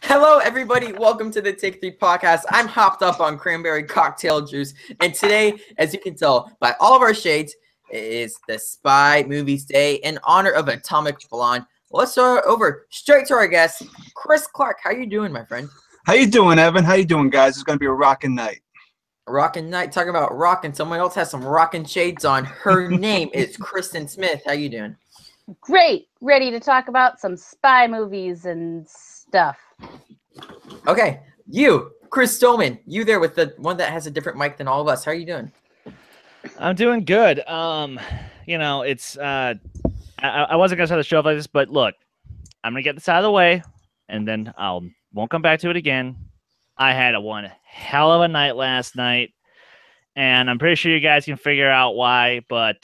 Hello, everybody. Welcome to the Take 3 podcast. I'm hopped up on cranberry cocktail juice. And today, as you can tell by all of our shades, it is the Spy Movies Day in honor of Atomic Blonde. Let's start over straight to our guest, Chris Clark. How you doing, my friend? How you doing, Evan? How you doing, guys? It's going to be a rocking night. Rockin' night. Talking about rockin'. Someone else has some rockin' shades on. Her name is Kristen Smith. How you doing? Great. Ready to talk about some spy movies and stuff. Okay. You, Chris Stolman. You there with the one that has a different mic than all of us. How are you doing? I'm doing good. It's I wasn't gonna start the show off like this, but look, I'm gonna get this out of the way, and then won't come back to it again. I had one hell of a night last night, and I'm pretty sure you guys can figure out why, but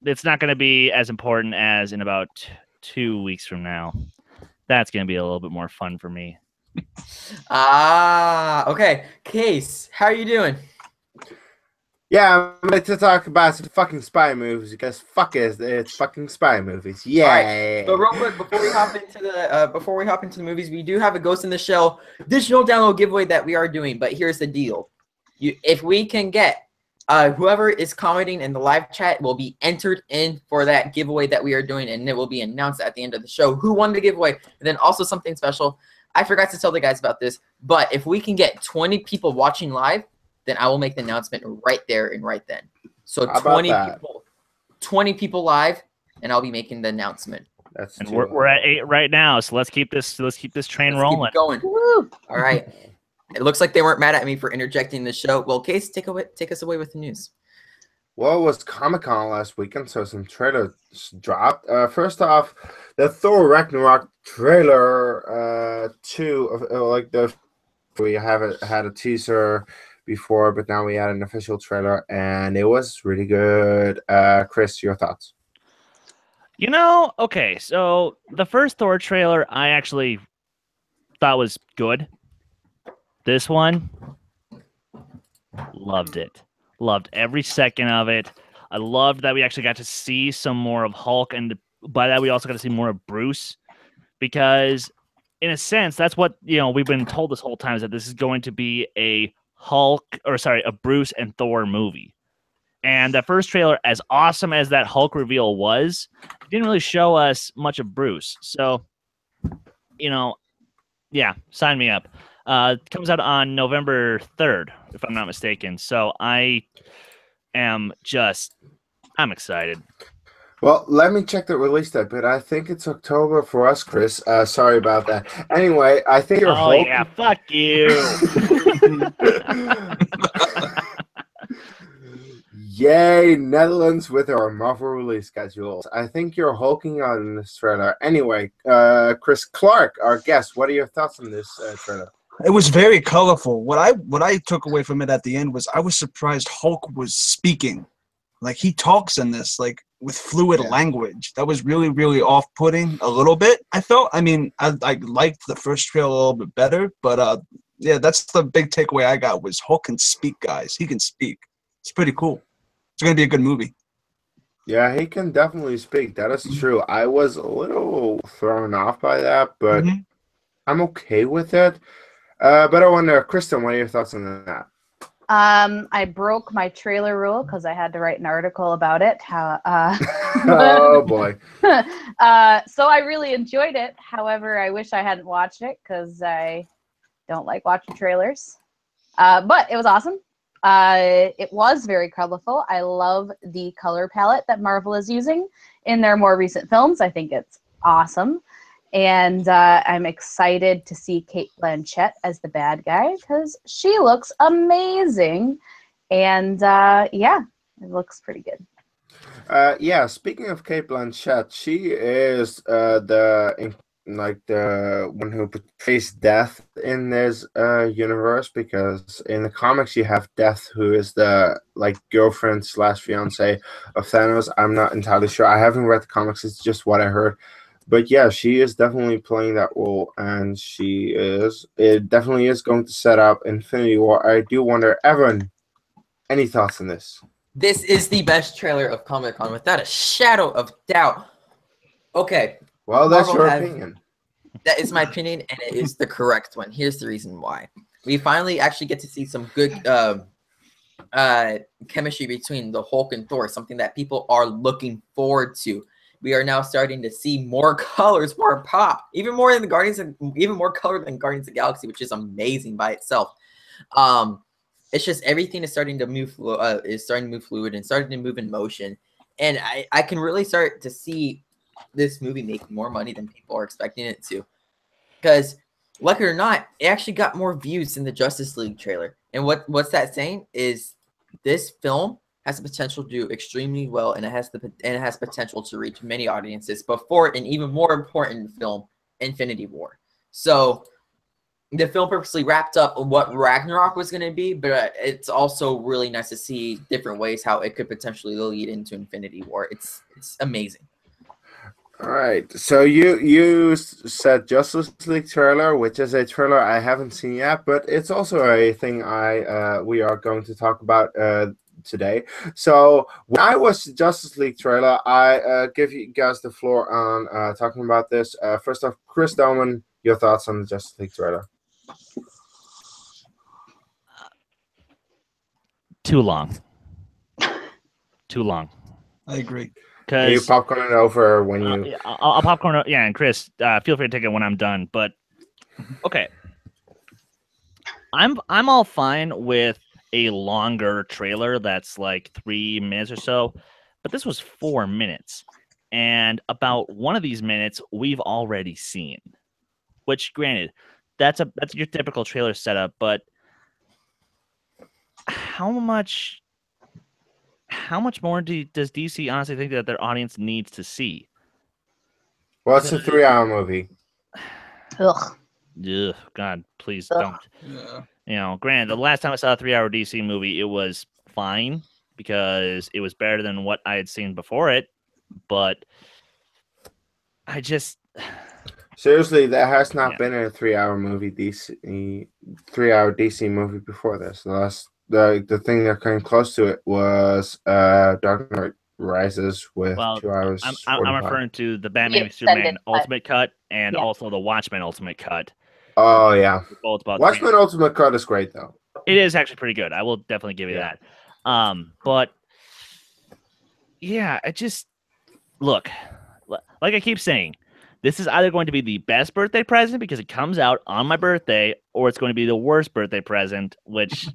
it's not gonna be as important as in about 2 weeks from now. That's gonna be a little bit more fun for me. Okay. Kees, how are you doing? Yeah, I'm ready to talk about some fucking spy movies because fuck it, it's fucking spy movies. Yeah. Right. But real quick, before we hop into the movies, we do have a Ghost in the Shell digital download giveaway that we are doing. But here's the deal: if we can get whoever is commenting in the live chat will be entered in for that giveaway that we are doing, and it will be announced at the end of the show who won the giveaway. And then also something special. I forgot to tell the guys about this, but if we can get 20 people watching live, then I will make the announcement right there and right then. So 20 people live, and I'll be making the announcement. We're at 8 right now, so let's keep this train rolling. Keep going. Woo! All right. It looks like they weren't mad at me for interjecting the show. Well, Kees, take us away with the news. Well, it was Comic-Con last weekend, so some trailers dropped. First off, the Thor Ragnarok trailer 2, we haven't had a teaser before, but now we had an official trailer, and it was really good. Chris, your thoughts? Okay, so the first Thor trailer I actually thought was good. This one, loved it. Loved every second of it. I loved that we actually got to see some more of Hulk, and by that we also got to see more of Bruce, because in a sense, that's what we've been told this whole time, is that this is going to be a Bruce and Thor movie. And the first trailer, as awesome as that Hulk reveal was, didn't really show us much of Bruce. So, yeah, sign me up. It comes out on November 3rd, if I'm not mistaken. So I'm excited. Well, let me check the release date, but I think it's October for us, Chris. Sorry about that. Anyway, I think you're hoping... yeah, fuck you. Yay, Netherlands with our Marvel release schedules. I think you're hulking on this trailer. Anyway, Chris Clark, our guest, what are your thoughts on this trailer? It was very colorful. What I took away from it at the end was I was surprised Hulk was speaking. Like, he talks in this, like, with fluid language. That was really, really off-putting a little bit, I felt. I mean, I liked the first trailer a little bit better, but yeah, that's the big takeaway I got was Hulk can speak, guys. He can speak. It's pretty cool. It's going to be a good movie. Yeah, he can definitely speak. That is true. I was a little thrown off by that, but I'm okay with it. But I wonder, Kristen, what are your thoughts on that? I broke my trailer rule because I had to write an article about it. Oh, boy. So I really enjoyed it. However, I wish I hadn't watched it because I don't like watching trailers. But it was awesome. It was very colorful. I love the color palette that Marvel is using in their more recent films. I think it's awesome. And I'm excited to see Cate Blanchett as the bad guy because she looks amazing. And yeah, it looks pretty good. Yeah, speaking of Cate Blanchett, she is the one who portrays Death in this universe, because in the comics you have Death, who is the girlfriend / fiance of Thanos. I'm not entirely sure. I haven't read the comics. It's just what I heard. But yeah, she is definitely playing that role, and it definitely is going to set up Infinity War. I do wonder, Evan, any thoughts on this? This is the best trailer of Comic-Con, without a shadow of doubt. Okay. Well, that's your opinion. That is my opinion, and it is the correct one. Here's the reason why. We finally actually get to see some good chemistry between the Hulk and Thor, something that people are looking forward to. We are now starting to see more colors, more pop, even more than even more color than Guardians of the Galaxy, which is amazing by itself. It's just everything is starting to move fluid and starting to move in motion, and I can really start to see this movie make more money than people are expecting it to, because like it or not, it actually got more views than the Justice League trailer. And what's that saying is this film has the potential to do extremely well, and it has potential to reach many audiences before an even more important film, Infinity War. So the film purposely wrapped up what Ragnarok was going to be, but it's also really nice to see different ways how it could potentially lead into Infinity War. It's amazing. All right, so you said Justice League trailer, which is a trailer I haven't seen yet, but it's also a thing we are going to talk about today. So when I watched the Justice League trailer, I give you guys the floor on talking about this. First off, Chris Doman, your thoughts on the Justice League trailer? Too long. Too long. I agree. Can you popcorn it over when you? Yeah, I'll popcorn it. Yeah, and Chris, feel free to take it when I'm done. But okay, I'm all fine with a longer trailer that's like 3 minutes or so, but this was 4 minutes, and about one of these minutes we've already seen. Which, granted, that's your typical trailer setup, but how much more does DC honestly think that their audience needs to see? Well, it's a 3-hour movie. Ugh. Ugh, God, please Ugh. don't. Yeah. You know, granted, the last time I saw a 3-hour DC movie, it was fine because it was better than what I had seen before it. But I just Seriously, there has not been a 3-hour movie DC 3-hour DC movie before this. The thing that came close to it was Dark Knight Rises with 2 hours. I'm referring to the Batman v extended Superman cut. Ultimate Cut and also the Watchmen Ultimate Cut. Oh yeah, Both about Watchmen Ultimate Cut is great though. It is actually pretty good. I will definitely give you that. But yeah, I just look, like I keep saying, this is either going to be the best birthday present because it comes out on my birthday, or it's going to be the worst birthday present, which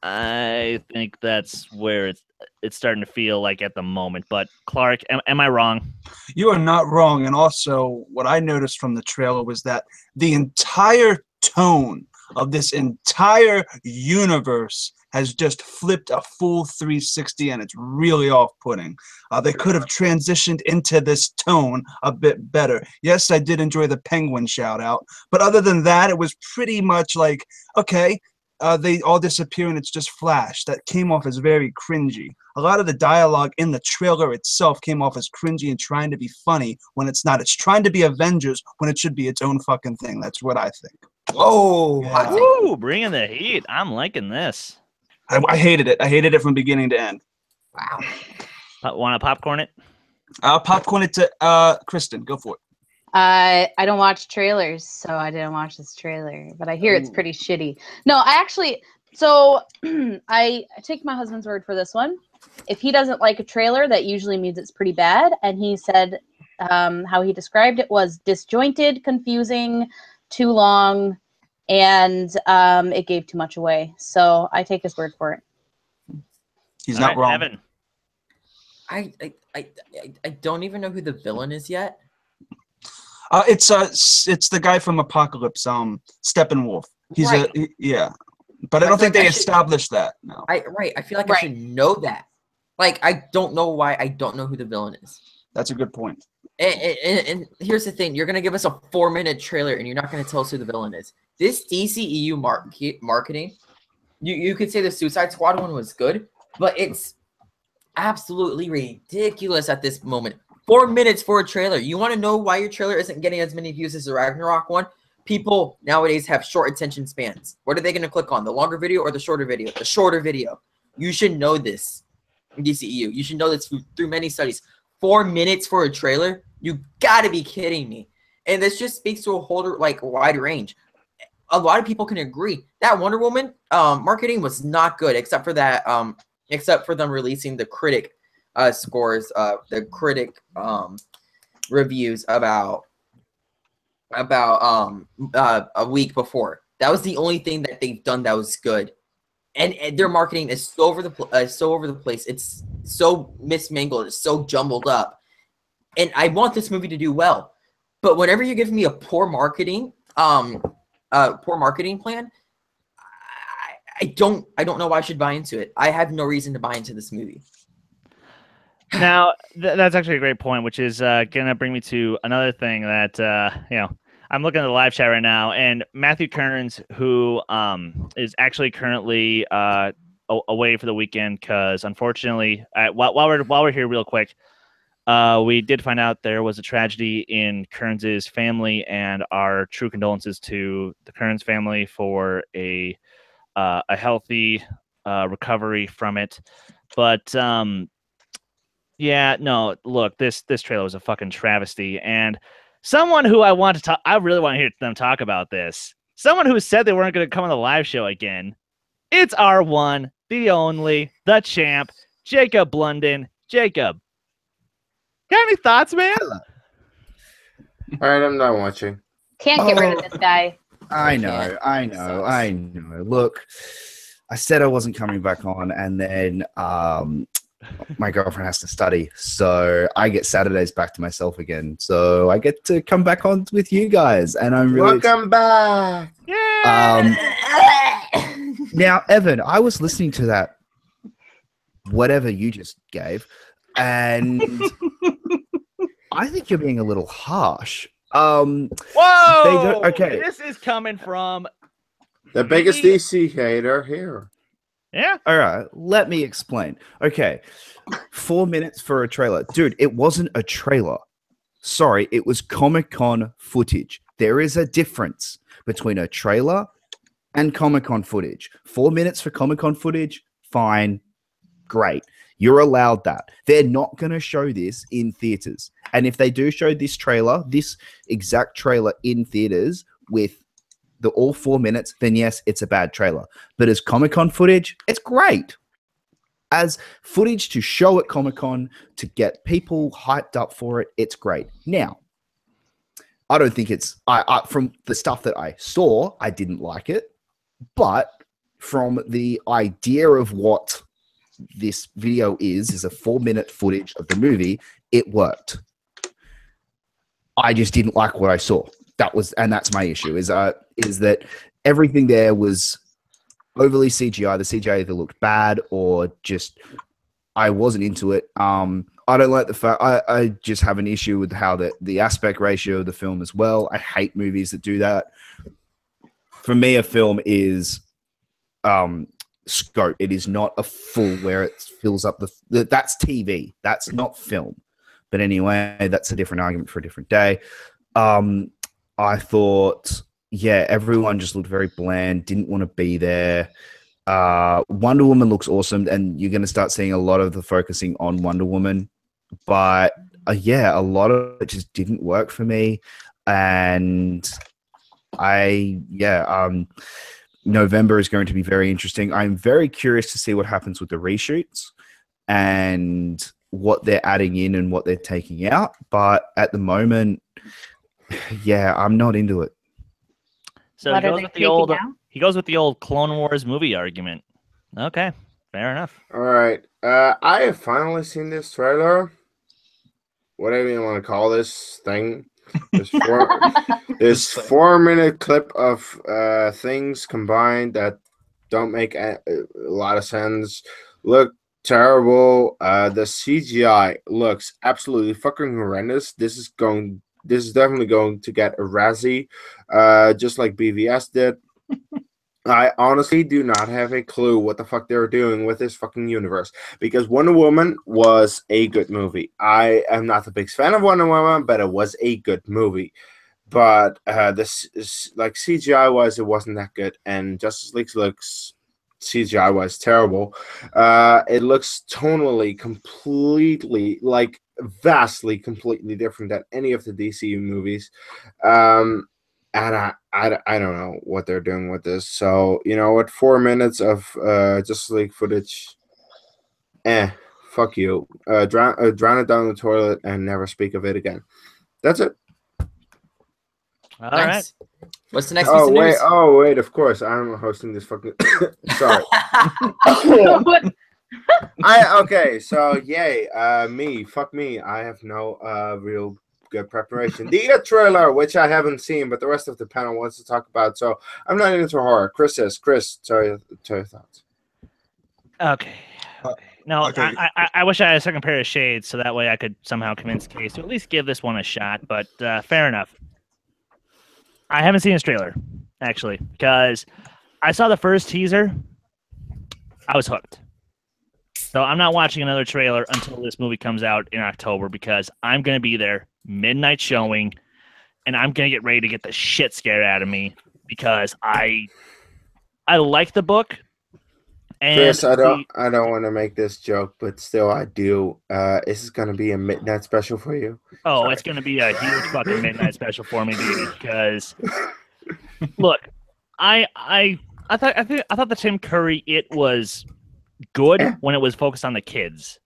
I think that's where it's starting to feel like at the moment. But Clark, am I wrong? You are not wrong. And also, what I noticed from the trailer was that the entire tone of this entire universe has just flipped a full 360, and it's really off-putting. They could have transitioned into this tone a bit better. Yes, I did enjoy the Penguin shout-out, but other than that, it was pretty much like, okay, they all disappear and it's just Flash. That came off as very cringy. A lot of the dialogue in the trailer itself came off as cringy and trying to be funny when it's not. It's trying to be Avengers when it should be its own fucking thing. That's what I think. Oh, Yeah. Woo, bringing the heat. I'm liking this. I hated it. I hated it from beginning to end. wow. Want to popcorn it? I'll popcorn it to Kristen. Go for it. I don't watch trailers, so I didn't watch this trailer, but I hear it's pretty shitty. No, I actually, so I take my husband's word for this one. If he doesn't like a trailer, that usually means it's pretty bad. And he said how he described it was disjointed, confusing, too long, and it gave too much away. So I take his word for it. He's not wrong. Evan. I don't even know who the villain is yet. It's the guy from Apocalypse, Steppenwolf. He's Right. yeah, but I don't think they established that. No. I feel like I should know that. Like, I don't know why I don't know who the villain is. That's a good point. And here's the thing: you're gonna give us a 4-minute trailer, and you're not gonna tell us who the villain is. This DCEU marketing, you could say the Suicide Squad one was good, but it's absolutely ridiculous at this moment. 4 minutes for a trailer. You want to know why your trailer isn't getting as many views as the Ragnarok one? People nowadays have short attention spans. What are they going to click on? The longer video or the shorter video? The shorter video. You should know this, DCEU. You should know this through many studies. 4 minutes for a trailer? You got to be kidding me. And this just speaks to a whole wide range. A lot of people can agree that Wonder Woman marketing was not good, except for that except for them releasing the critic scores, the critic reviews about a week before. That was the only thing that they've done that was good. And their marketing is so over the place. It's so mismangled. It's so jumbled up. And I want this movie to do well, but whenever you give me a poor marketing plan, I don't know why I should buy into it. I have no reason to buy into this movie. Now, that's actually a great point, which is going to bring me to another thing that, I'm looking at the live chat right now, and Matthew Kearns, who is actually currently away for the weekend because, unfortunately, while we're here real quick, we did find out there was a tragedy in Kearns' family, and our true condolences to the Kearns family for a healthy recovery from it. But yeah, no, look, this trailer was a fucking travesty, and someone who I really want to hear them talk about this. Someone who said they weren't going to come on the live show again. It's our one, the only, the champ, Jacob London. Jacob, got any thoughts, man? All right, I'm not watching. Can't get rid of this guy. I know. Look, I said I wasn't coming back on, and then my girlfriend has to study, so I get Saturdays back to myself again. So I get to come back on with you guys, and I'm really welcome back. Now, Evan, I was listening to that whatever you just gave, and I think you're being a little harsh. Whoa! Okay, this is coming from the biggest DC hater here. Yeah. All right. Let me explain. Okay. 4 minutes for a trailer. Dude, it wasn't a trailer. Sorry. It was Comic-Con footage. There is a difference between a trailer and Comic-Con footage. 4 minutes for Comic-Con footage. Fine. Great. You're allowed that. They're not going to show this in theaters. And if they do show this exact trailer in theaters with all 4 minutes, then yes, it's a bad trailer. But as Comic-Con footage, it's great. As footage to show at Comic-Con to get people hyped up for it, it's great. Now, I don't think it's from the stuff that I saw, I didn't like it. But from the idea of what this video is a 4 minute footage of the movie, it worked. I just didn't like what I saw. That's my issue is that everything there was overly CGI. The CGI either looked bad or just I wasn't into it. I don't like the fact I just have an issue with how the aspect ratio of the film as well. I hate movies that do that. For me, a film is scope. It is not a full where it fills up that's TV. That's not film. But anyway, that's a different argument for a different day. I thought, yeah, everyone just looked very bland, didn't want to be there. Wonder Woman looks awesome, and you're going to start seeing a lot of the focusing on Wonder Woman. But yeah, a lot of it just didn't work for me. And November is going to be very interesting. I'm very curious to see what happens with the reshoots and what they're adding in and what they're taking out. But at the moment, yeah, I'm not into it. So he goes with the old Clone Wars movie argument. Okay, fair enough. All right. I have finally seen this trailer. Whatever you want to call this thing. This 4 minute clip of things combined that don't make a lot of sense. Look terrible. The CGI looks absolutely fucking horrendous. This is definitely going to get a Razzie, just like BVS did. I honestly do not have a clue what the fuck they're doing with this fucking universe, because Wonder Woman was a good movie. I am not the biggest fan of Wonder Woman, but it was a good movie. But this is like CGI wise, it wasn't that good, and Justice League looks CGI wise terrible. It looks tonally completely like vastly, completely different than any of the DCU movies. And I don't know what they're doing with this. So, you know what? 4 minutes of Justice League footage. Fuck you. Drown it down the toilet and never speak of it again. That's it. All right. Nice. What's the next piece of news? Oh, wait. Of course. I'm hosting this fucking... Sorry. Okay, so yay. Me. Fuck me. I have no real good preparation. The It trailer, which I haven't seen, but the rest of the panel wants to talk about, so I'm not into horror. Chris, tell your thoughts. Okay. No, Okay. I wish I had a second pair of shades so that way I could somehow convince Kees to at least give this one a shot, but fair enough. I haven't seen this trailer, actually, because I saw the first teaser. I was hooked. So I'm not watching another trailer until this movie comes out in October because I'm going to be there, midnight showing, and I'm going to get ready to get the shit scared out of me because I like the book. And Chris, I don't want to make this joke, but still I do. Is this going to be a midnight special for you? Oh, Sorry. it's going to be a huge fucking midnight special for me, baby, because look, I thought the Tim Curry It was good when it was focused on the kids.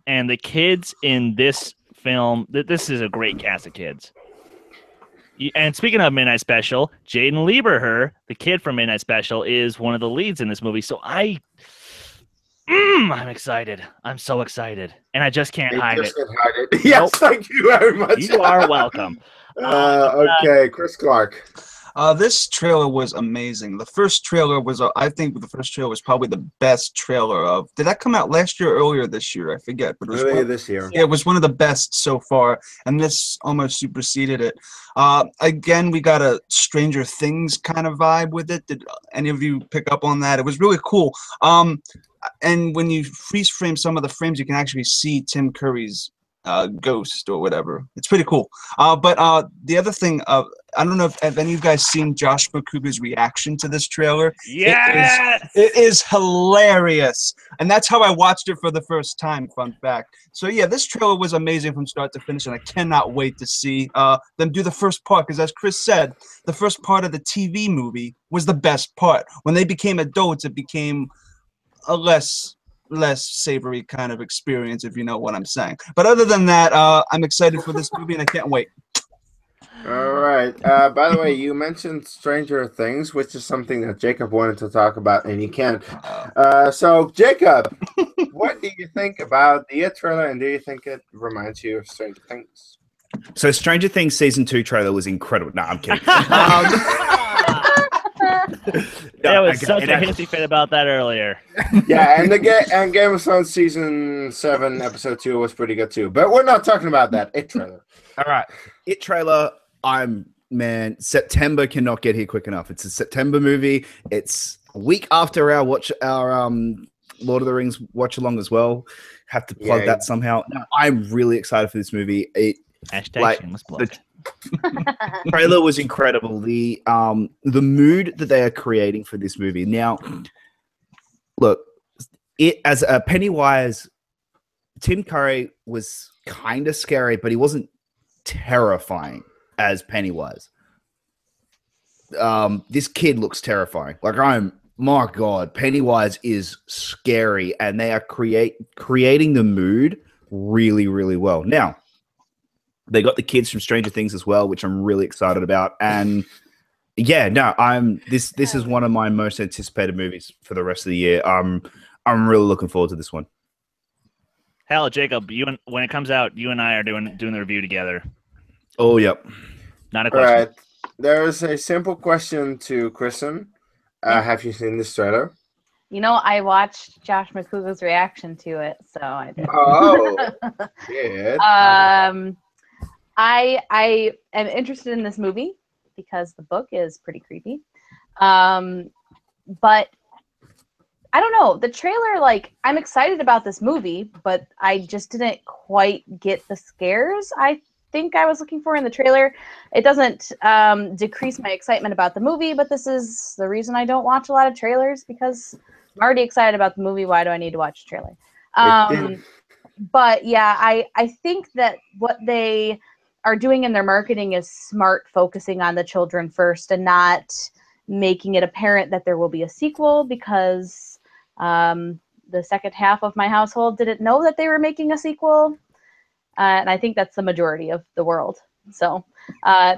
And the kids in this film, this is a great cast of kids. And speaking of Midnight Special, Jaden Lieberher, the kid from Midnight Special, is one of the leads in this movie. So I'm excited. I'm so excited. And I just can't hide it. Yes, Nope. thank you very much. You are welcome. Okay, Chris Clark. This trailer was amazing. The first trailer was, I think the first trailer was probably the best trailer of. Did that come out last year or earlier this year? I forget. But it was Earlier this year. Yeah, it was one of the best so far, and this almost superseded it. Again, we got a Stranger Things kind of vibe with it. Did any of you pick up on that? It was really cool. And when you freeze frame some of the frames, you can actually see Tim Curry's ghost or whatever. It's pretty cool. But the other thing, I don't know if any of you guys seen Josh McCougar's reaction to this trailer. Yes! It is hilarious. And that's how I watched it for the first time, fun fact. So yeah, this trailer was amazing from start to finish, and I cannot wait to see them do the first part, because as Chris said, the first part of the TV movie was the best part. When they became adults, it became a less savory kind of experience, if you know what I'm saying. But other than that, I'm excited for this movie, and I can't wait. All right. By the way, you mentioned Stranger Things, which is something that Jacob wanted to talk about, and he can't. So, Jacob, what do you think about the It trailer, and do you think it reminds you of Stranger Things? So, Stranger Things season 2 trailer was incredible. No, I'm kidding. There was such a hissy fit about that earlier. Yeah, and Game of Thrones season 7 episode 2 was pretty good too. But we're not talking about that. It trailer. All right, It trailer. September cannot get here quick enough. It's a September movie. It's a week after our Lord of the Rings watch along as well. Have to plug that somehow. No, I'm really excited for this movie. Shameless plug. The trailer was incredible. The mood that they are creating for this movie. Now, look, it as a Pennywise, Tim Curry was kind of scary, but he wasn't terrifying as Pennywise. This kid looks terrifying. My God, Pennywise is scary, and they are creating the mood really, really well. Now, they got the kids from Stranger Things as well, which I'm really excited about. And yeah, no, this is one of my most anticipated movies for the rest of the year. I'm really looking forward to this one. Hell, Jacob, when it comes out, you and I are doing the review together. Oh, yep. Not a question. All right. There is a simple question to Kristen. Have you seen this trailer? You know, I watched Josh McCougar's reaction to it, so I did. Oh, good. I am interested in this movie because the book is pretty creepy. But I don't know. The trailer, I'm excited about this movie, but I just didn't quite get the scares I think I was looking for in the trailer. It doesn't decrease my excitement about the movie, but this is the reason I don't watch a lot of trailers, because I'm already excited about the movie. Why do I need to watch a trailer? But yeah, I think that what they are doing in their marketing is smart, focusing on the children first and not making it apparent that there will be a sequel, because the second half of my household didn't know that they were making a sequel. And I think that's the majority of the world. So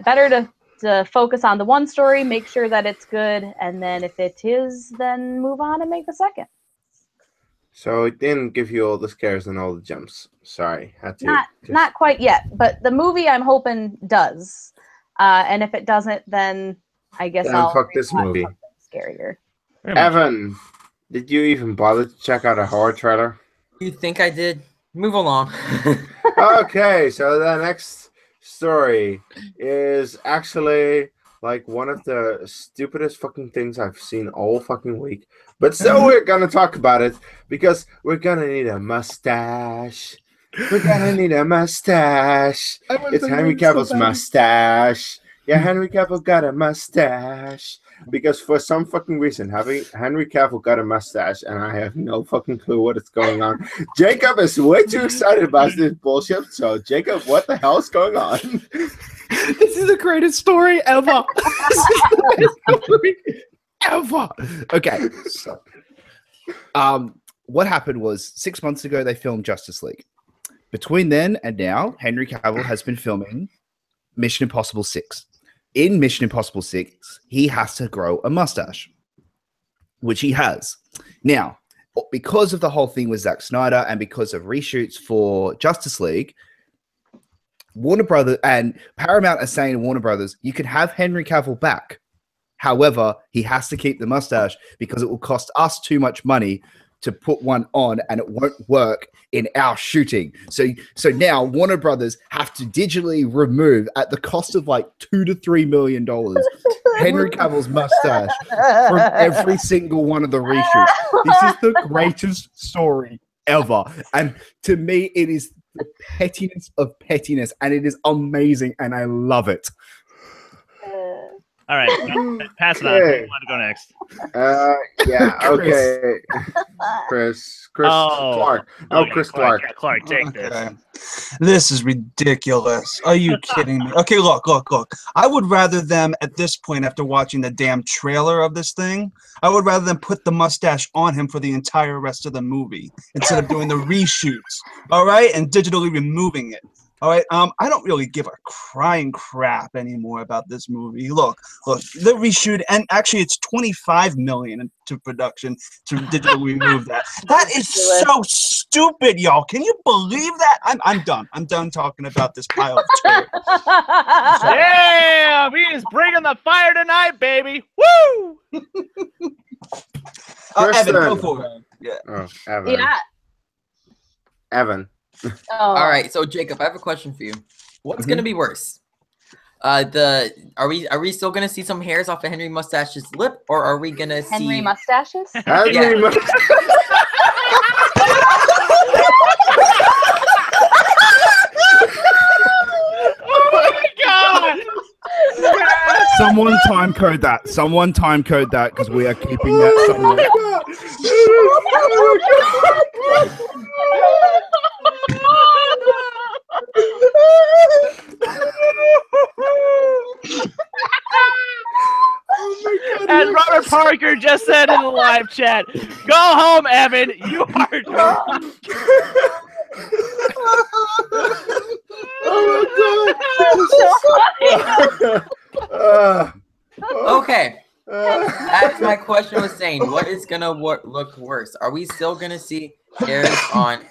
better to focus on the one story, make sure that it's good, and then if it is, then move on and make the second. So it didn't give you all the scares and all the jumps. Sorry, had to. Not quite yet, but the movie I'm hoping does. And if it doesn't, then I guess Then I'll fuck this rewatch movie. something scarier. Very much. Evan, did you even bother to check out a horror trailer? You think I did? Move along. Okay, so the next story is actually like one of the stupidest fucking things I've seen all fucking week. But still, we're gonna talk about it because we're gonna need a mustache. We're gonna need a mustache. It's Henry Cavill's mustache. Yeah, Henry Cavill got a mustache. Because for some fucking reason, Henry Cavill got a mustache, and I have no fucking clue what is going on. Jacob is way too excited about this bullshit. So, Jacob, what the hell is going on? This is the greatest story ever. Ever. Okay. So, what happened was 6 months ago they filmed Justice League. Between then and now, Henry Cavill has been filming Mission Impossible 6. In Mission Impossible 6, he has to grow a mustache, which he has. Now, because of the whole thing with Zack Snyder and because of reshoots for Justice League, Warner Brothers and Paramount are saying to Warner Brothers, you can have Henry Cavill back. However, he has to keep the mustache because it will cost us too much money to put one on and it won't work in our shooting. So now Warner Brothers have to digitally remove at the cost of like $2 to $3 million Henry Cavill's mustache from every single one of the reshoots. This is the greatest story ever. And to me, it is the pettiness of pettiness, and it is amazing, and I love it. All right, pass it on. Who want to go next? Yeah, okay. Chris Clark. Okay, Chris Clark. Yeah, Clark, take this. Okay. This is ridiculous. Are you kidding me? Okay, look. I would rather them, at this point, after watching the damn trailer of this thing, I would rather them put the mustache on him for the entire rest of the movie instead of doing the reshoots, all right, and digitally removing it. All right, I don't really give a crying crap anymore about this movie. Look, the reshoot, and actually it's $25 million into production to digitally remove that. That is so stupid, y'all. Can you believe that? I'm done. I'm done talking about this pile of trailers. Damn, he is bringing the fire tonight, baby. Woo! Kristen. Evan, go for it. Yeah. Oh, Evan. Yeah. Evan. Oh. All right, so Jacob, I have a question for you. What's gonna be worse? Are we still gonna see some hairs off of Henry Mustache's lip, or are we gonna Henry see mustaches? Henry Oh my god! Someone time code that because we are keeping that somewhere. As Robert Parker just said in the live chat, go home, Evan. You are drunk. Okay, as my question was saying, what is gonna look worse? Are we still gonna see hairs on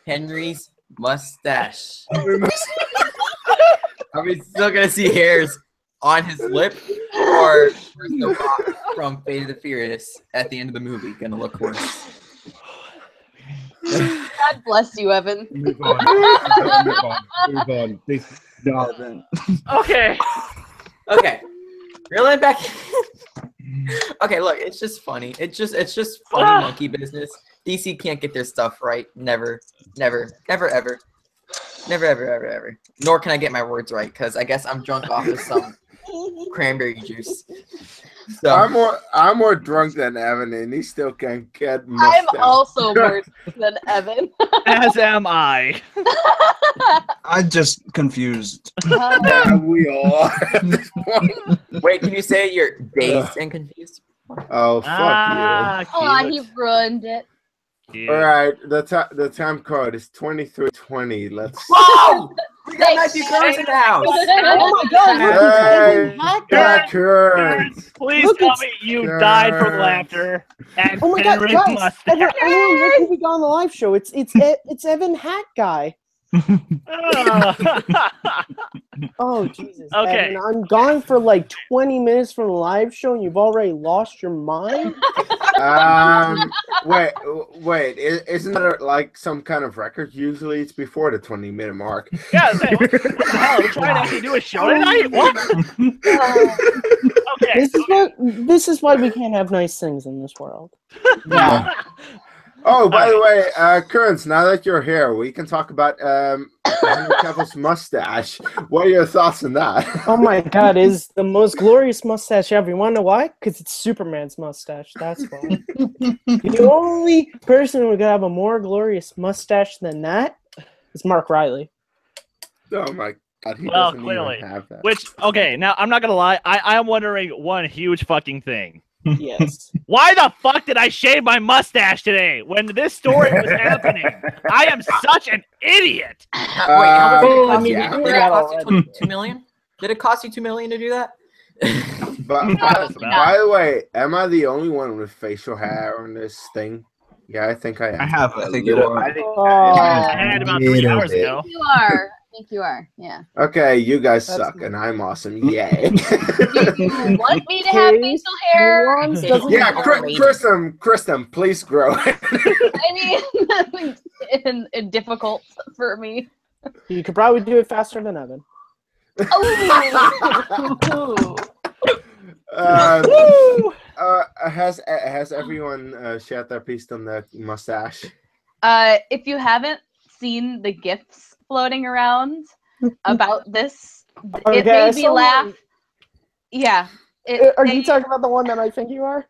Henry's mustache? Are we still gonna see hairs on his lip, or is the Rock from Fate of the Furious at the end of the movie gonna look worse? God bless you, Evan. Move on. Okay. Okay, reeling it back. Okay, look, it's just funny. It's just funny monkey business. DC can't get their stuff right. Never, ever. Nor can I get my words right, because I guess I'm drunk off of some cranberry juice. So I'm more drunk than Evan, and he still can't get I'm mustache. also more than Evan. As am I. I'm just confused. Yeah, we all are at this point. wait, can you say you're dazed and confused? Oh, fuck Oh, Cute. he ruined it. you. All right, the time code is 23:20. Let's. Whoa! We got Thanks. Matthew Curtis in the house. Oh my God! Look, Hey, it's Evan Hack Back Guy. Kurtz. Please Look, tell it's- me you died from laughter at Oh my God, Henry's guys! mustache. Everyone, look who we got on the live show. It's Evan Hack Guy. Oh Jesus, Okay. Evan! I'm gone for like 20 minutes from the live show, and you've already lost your mind. Wait. Isn't that like some kind of record? Usually, it's before the 20-minute mark. Yeah, say, what the hell? Are we trying to actually do a show tonight? What? Okay. This is why we can't have nice things in this world. Yeah. Oh, by the way, Kurtz, now that you're here, we can talk about Henry Cavill's mustache. What are your thoughts on that? Oh my God, is the most glorious mustache ever. You want to know why? Because it's Superman's mustache. That's why. The only person who could have a more glorious mustache than that is Mark Riley. Oh my God, he Well, doesn't clearly. even have that. Which, okay, now I'm not gonna lie, I am wondering one huge fucking thing. Yes. Why the fuck did I shave my mustache today when this story was happening? I am such an idiot. Wait, how much did it yeah. cost you? Did it cost you 2 million? Did it cost you 2 million to do that? But by the way, am I the only one with facial hair on this thing? Yeah, I think I am. I have. I think you little- are. I think- I had about 3 Little hours bit. ago. You are. I think you are. Yeah. Okay, you guys That's suck, my- and I'm awesome. Yay! You want me to have Kees, facial hair? nuance doesn't Yeah, matter. Kristen, please grow. I mean, difficult for me. You could probably do it faster than Evan. Oh. Has everyone shared their piece on the mustache? If you haven't seen the gifs floating around about this, it Okay, I made me saw laugh. one. Yeah. Are you talking about the one that I think you are?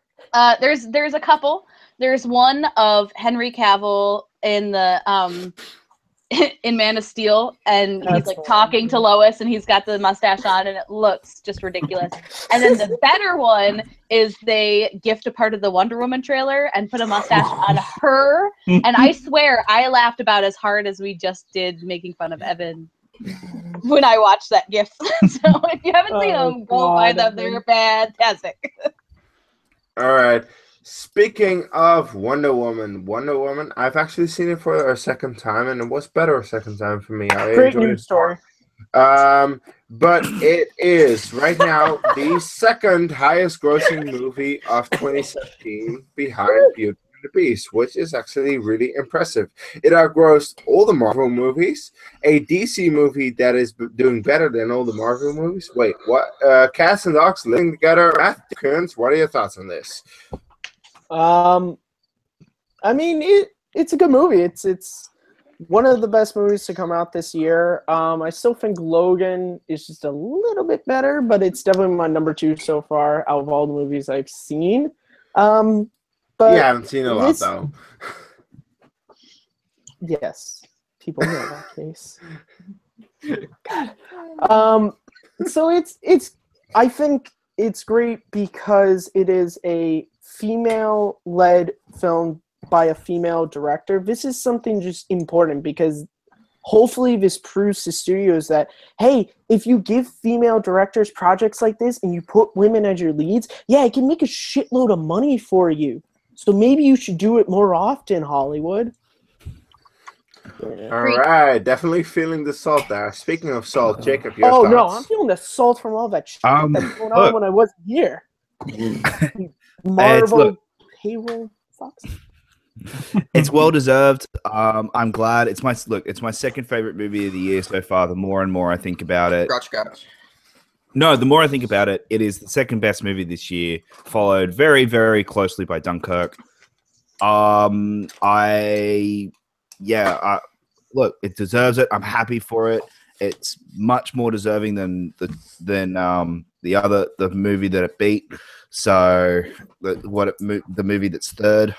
There's a couple. There's one of Henry Cavill in the in Man of Steel, and he's That's like funny. talking to Lois, and he's got the mustache on, and it looks just ridiculous. And then the better one is they gift a part of the Wonder Woman trailer and put a mustache on her, and I swear I laughed about as hard as we just did making fun of Evan when I watched that gift. So if you haven't seen Oh, them, go buy God, them. They're fantastic. All right. Speaking of Wonder Woman, I've actually seen it for a second time, and it was better a second time for me. I Great enjoyed news it. story. But it is right now the second highest grossing movie of 2017 behind Beauty and the Beast, which is actually really impressive. It outgrossed all the Marvel movies, a DC movie that is doing better than all the Marvel movies. Wait, what? Cats and dogs living together. Matthew Kearns, what are your thoughts on this? I mean, it's a good movie. It's one of the best movies to come out this year. I still think Logan is just a little bit better, but it's definitely my number 2 so far out of all the movies I've seen. But Yeah, I haven't seen a lot this- though. yes, people know that case. So it's I think it's great because it is a female-led film by a female director. This is something just important because hopefully this proves to studios that, hey, if you give female directors projects like this and you put women as your leads, yeah, it can make a shitload of money for you. So maybe you should do it more often, Hollywood. Yeah. All right, definitely feeling the salt there. Speaking of salt, Jacob, your Oh thoughts? no, I'm feeling the salt from all that shit that's going on look. when I wasn't here. Marvel look. payroll fucks. It's well deserved. I'm glad. It's my second favorite movie of the year so far. The more and more I think about it, Scratch. no, the more I think about it, it is the second best movie this year, followed very, very closely by Dunkirk. Look, it deserves it. I'm happy for it. It's much more deserving than the movie that it beat. So the movie that's third.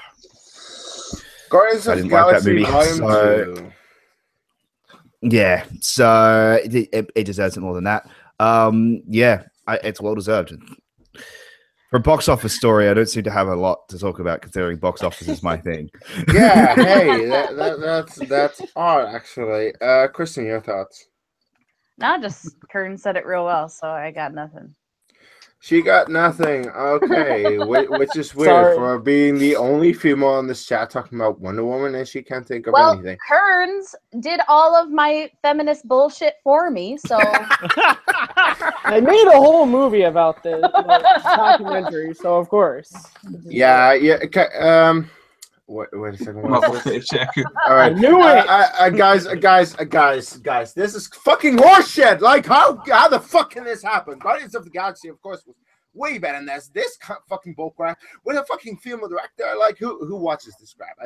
Guardians I of the didn't like that Galaxy movie. Volume So 2. yeah, so it deserves it more than that. It's well deserved. For a box office story, I don't seem to have a lot to talk about considering box office is my thing. Yeah, hey, that's odd actually. Kristen, your thoughts? No, just Kern said it real well, so I got nothing. She got nothing. Okay, which is weird Sorry. for being the only female on this chat talking about Wonder Woman, and she can't think of Well, anything. Kearns did all of my feminist bullshit for me, so I made a whole movie about this documentary, so of course. Yeah. Okay, wait a second. What Bubble is this? paycheck. All I right, knew it. guys, this is fucking horseshit. Like, how the fuck can this happen? Guardians of the Galaxy, of course, was way better than this. This fucking bullcrap with a fucking female director. Like, who watches this crap?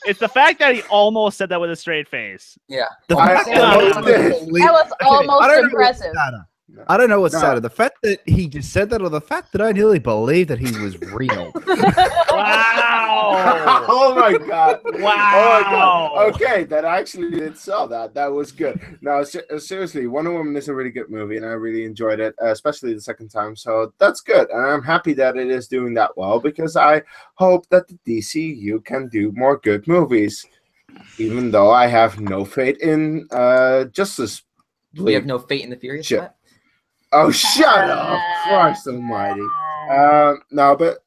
It's the fact that he almost said that with a straight face. Yeah. The I fact that almost did. that was almost impressive. I don't know what's No. sadder, the fact that he just said that, or the fact that I nearly believed that he was real. Wow! Oh my god! Wow! Oh my god! Okay, that actually did sell that. That was good. No, seriously, Wonder Woman is a really good movie, and I really enjoyed it, especially the second time. So that's good, and I'm happy that it is doing that well because I hope that the DCU can do more good movies. Even though I have no faith in Justice We have no fate in the Furious. Shit. Yet? Oh, shut up! Christ Almighty. No, but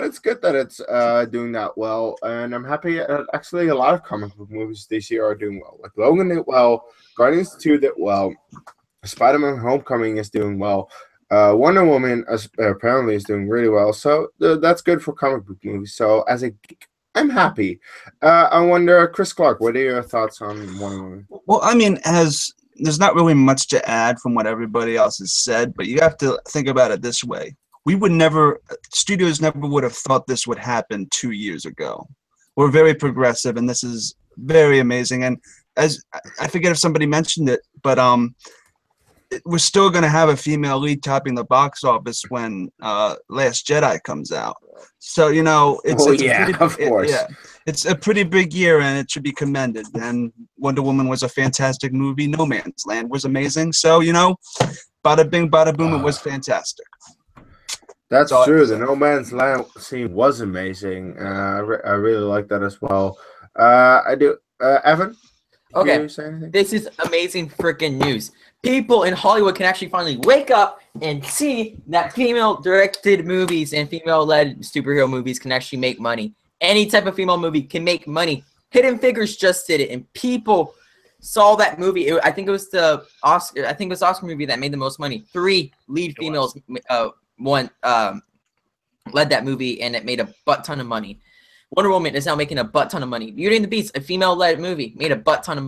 it's good that it's doing that well, and I'm happy. Actually, a lot of comic book movies this year are doing well. Like Logan did well, Guardians 2 did well, Spider-Man: Homecoming is doing well, Wonder Woman apparently is doing really well. So that's good for comic book movies. So as a geek, I'm happy. I wonder, Chris Clark, what are your thoughts on Wonder Woman? Well, I mean, there's not really much to add from what everybody else has said, but you have to think about it this way. Studios never would have thought this would happen 2 years ago. We're very progressive, and this is very amazing. And as I forget if somebody mentioned it, but we're still going to have a female lead topping the box office when Last Jedi comes out. So, it's a pretty big year, and it should be commended. And Wonder Woman was a fantastic movie. No Man's Land was amazing. So, bada bing, bada boom, it was fantastic. That's So true. The No Man's Land scene was amazing. I really like that as well. I do. Evan? Okay. You say anything? This is amazing freaking news. People in Hollywood can actually finally wake up and see that female-directed movies and female-led superhero movies can actually make money. Any type of female movie can make money. Hidden Figures just did it, and people saw that movie. I think it was the Oscar. I think it was the Oscar movie that made the most money. 3 lead females led that movie, and it made a butt ton of money. Wonder Woman is now making a butt ton of money. Beauty and the Beast, a female-led movie, made a butt ton of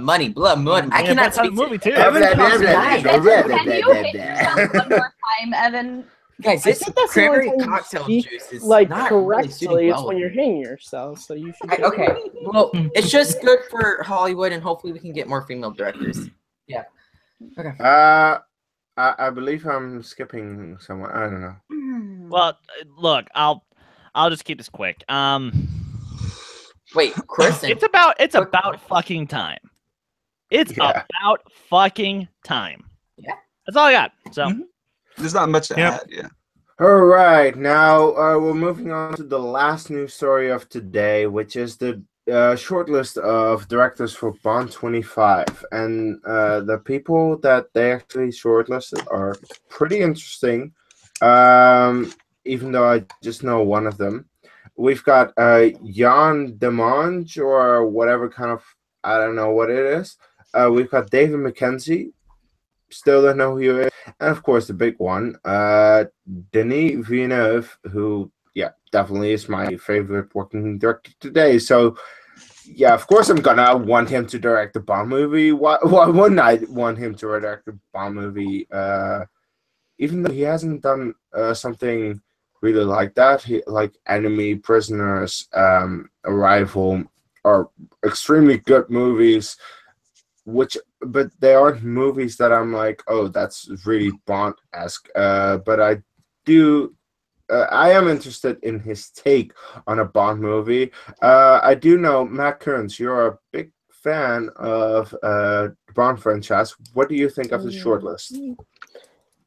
money. Blood moon. I cannot speak. movie too. Can you hit yourself one more time, Evan? Guys, I this think that's the only cranberry time you cocktail speak, juice is like not really suiting correctly. It's well when with you're me. hitting yourself, so you should. Okay, well, it's just good for Hollywood, and hopefully we can get more female directors. Yeah. Okay. I believe I'm skipping someone. I don't know. Well, look, I'll just keep this quick. Wait, Kristen. It's about fucking time. It's Yeah. about fucking time. Yeah. That's all I got. So There's not much to add. Yeah. All right, now we're moving on to the last news story of today, which is the shortlist of directors for Bond 25. And the people that they actually shortlisted are pretty interesting, even though I just know one of them. We've got Jan Demange, or whatever kind of, I don't know what it is. We've got David Mackenzie. Still don't know who he is. And of course, the big one, Denis Villeneuve, who, definitely is my favorite working director today. So, yeah, of course I'm gonna want him to direct the Bond movie. Why wouldn't I want him to direct the Bond movie? Even though he hasn't done something really like that, like Enemy, Prisoners, Arrival, are extremely good movies, but they aren't movies that I'm like, oh, that's really Bond-esque. But I am interested in his take on a Bond movie. I do know, Matt Kearns, you're a big fan of the Bond franchise. What do you think of the shortlist?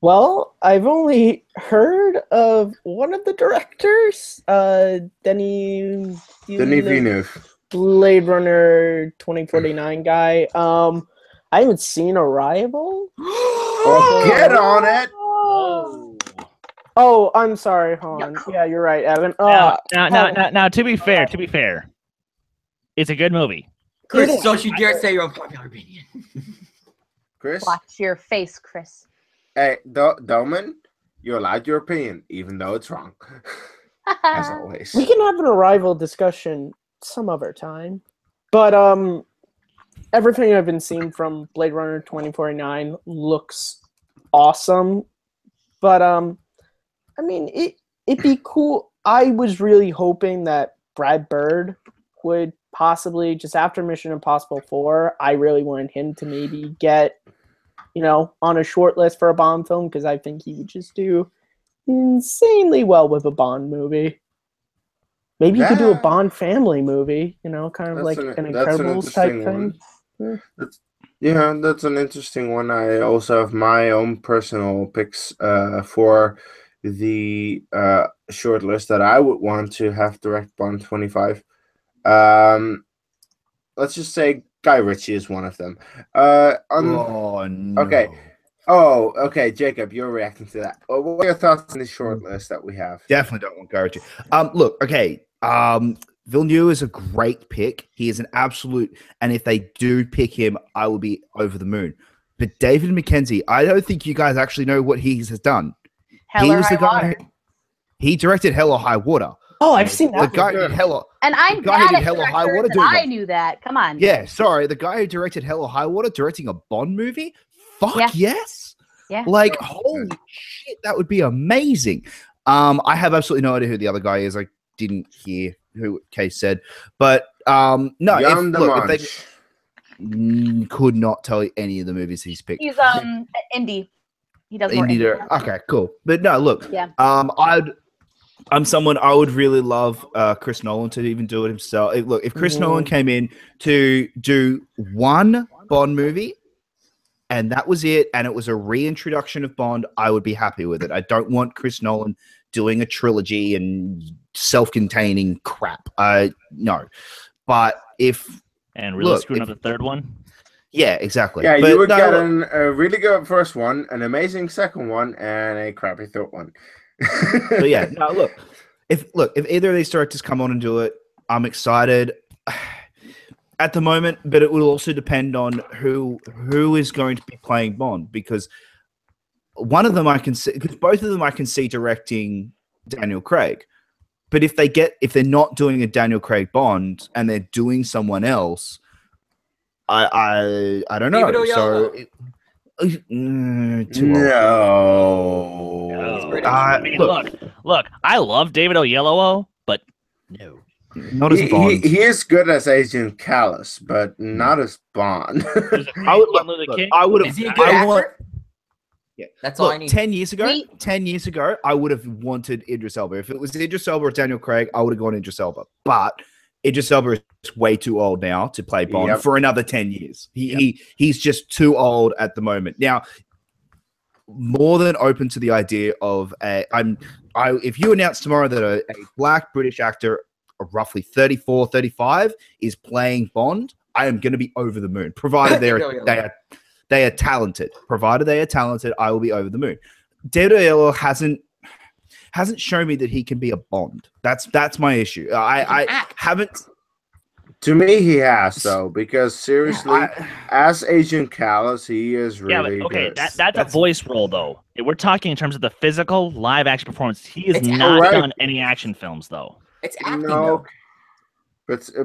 Well, I've only heard of one of the directors, Denis Villeneuve. Blade Runner 2049 guy. I haven't seen Arrival. Oh, get on it! Oh, I'm sorry, Han. Yeah, you're right, Evan. Now, to be fair, it's a good movie. Chris, don't you dare say your unpopular opinion. Chris? Watch your face, Chris. Hey, Doman, you're allowed your opinion, even though it's wrong. As always. We can have an Arrival discussion some other time. But everything I've been seeing from Blade Runner 2049 looks awesome. But I mean, it'd be cool. I was really hoping that Brad Bird would possibly, just after Mission Impossible 4, I really wanted him to maybe get, on a short list for a Bond film, because I think he would just do insanely well with a Bond movie. Maybe you could do a Bond family movie, kind of like an Incredibles type thing. That's an interesting one. I also have my own personal picks for the short list that I would want to have direct Bond 25. Let's just say Guy Ritchie is one of them. Oh, no. Okay. Oh, okay, Jacob, you're reacting to that. What are your thoughts on the short list that we have? Definitely don't want Guy Ritchie. Look, okay. Villeneuve is a great pick. He is an absolute, and if they do pick him, I will be over the moon. But David Mackenzie, I don't think you guys actually know what he has done. Hell or High Water. He directed Hell or High Water. Oh, I've seen that. The guy did Hell. And I'm glad I knew that. Come on. Yeah, sorry. The guy who directed Hell or High Water directing a Bond movie? Fuck yes. Yeah. Like, holy shit, that would be amazing. I have absolutely no idea who the other guy is. I didn't hear who Kees said. But no, if they could not tell you any of the movies he's picked. He's indie. He does more indie. Okay, cool. But no, look. Yeah. I'm someone I would really love Chris Nolan to even do it himself. Look, if Chris Nolan came in to do one Bond movie and that was it, and it was a reintroduction of Bond, I would be happy with it. I don't want Chris Nolan doing a trilogy and self-containing crap. No. But really screwing up the third one? Yeah, exactly. Yeah, you would get a really good first one, an amazing second one, and a crappy third one. So yeah, no, look, if either of these directors come on and do it, I'm excited at the moment, but it will also depend on who is going to be playing Bond, because one of them I can see, because both of them I can see directing Daniel Craig. But if they're not doing a Daniel Craig Bond and they're doing someone else, I don't know. So Look, I love David Oyelowo, but no. Not as Bond. He is good as Agent Callus, but not as Bond. I would have. Yeah, that's all I need. 10 years ago, I would have wanted Idris Elba. If it was Idris Elba or Daniel Craig, I would have gone Idris Elba. But Idris Elba is way too old now to play Bond for another 10 years. He's just too old at the moment. Now, more than open to the idea of if you announce tomorrow that a black British actor of roughly 34, 35 is playing Bond, I am going to be over the moon, provided they are talented. Provided they are talented, I will be over the moon. David Oyelowo hasn't shown me that he can be a Bond. That's my issue. I haven't. To me, he has though, because seriously, as Agent Callus, he is really good. That's a voice role though. We're talking in terms of the physical live action performance. He has not done any action films though. It's acting though. But still,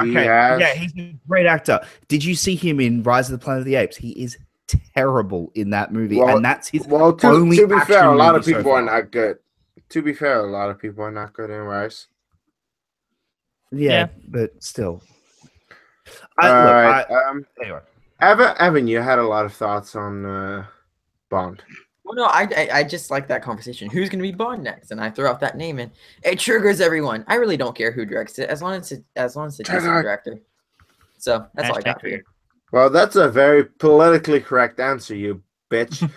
he's a great actor. Did you see him in Rise of the Planet of the Apes? He is terrible in that movie, and that's his only. To be fair, a lot of people are not good. To be fair, a lot of people are not good in Rise. Yeah, but still. All right. Anyway. Evan, you had a lot of thoughts on Bond. Well, no, I just like that conversation. Who's going to be Bond next? And I throw out that name, and it triggers everyone. I really don't care who directs it, as long as it's a decent director. So that's all I got for you. Well, that's a very politically correct answer, you bitch.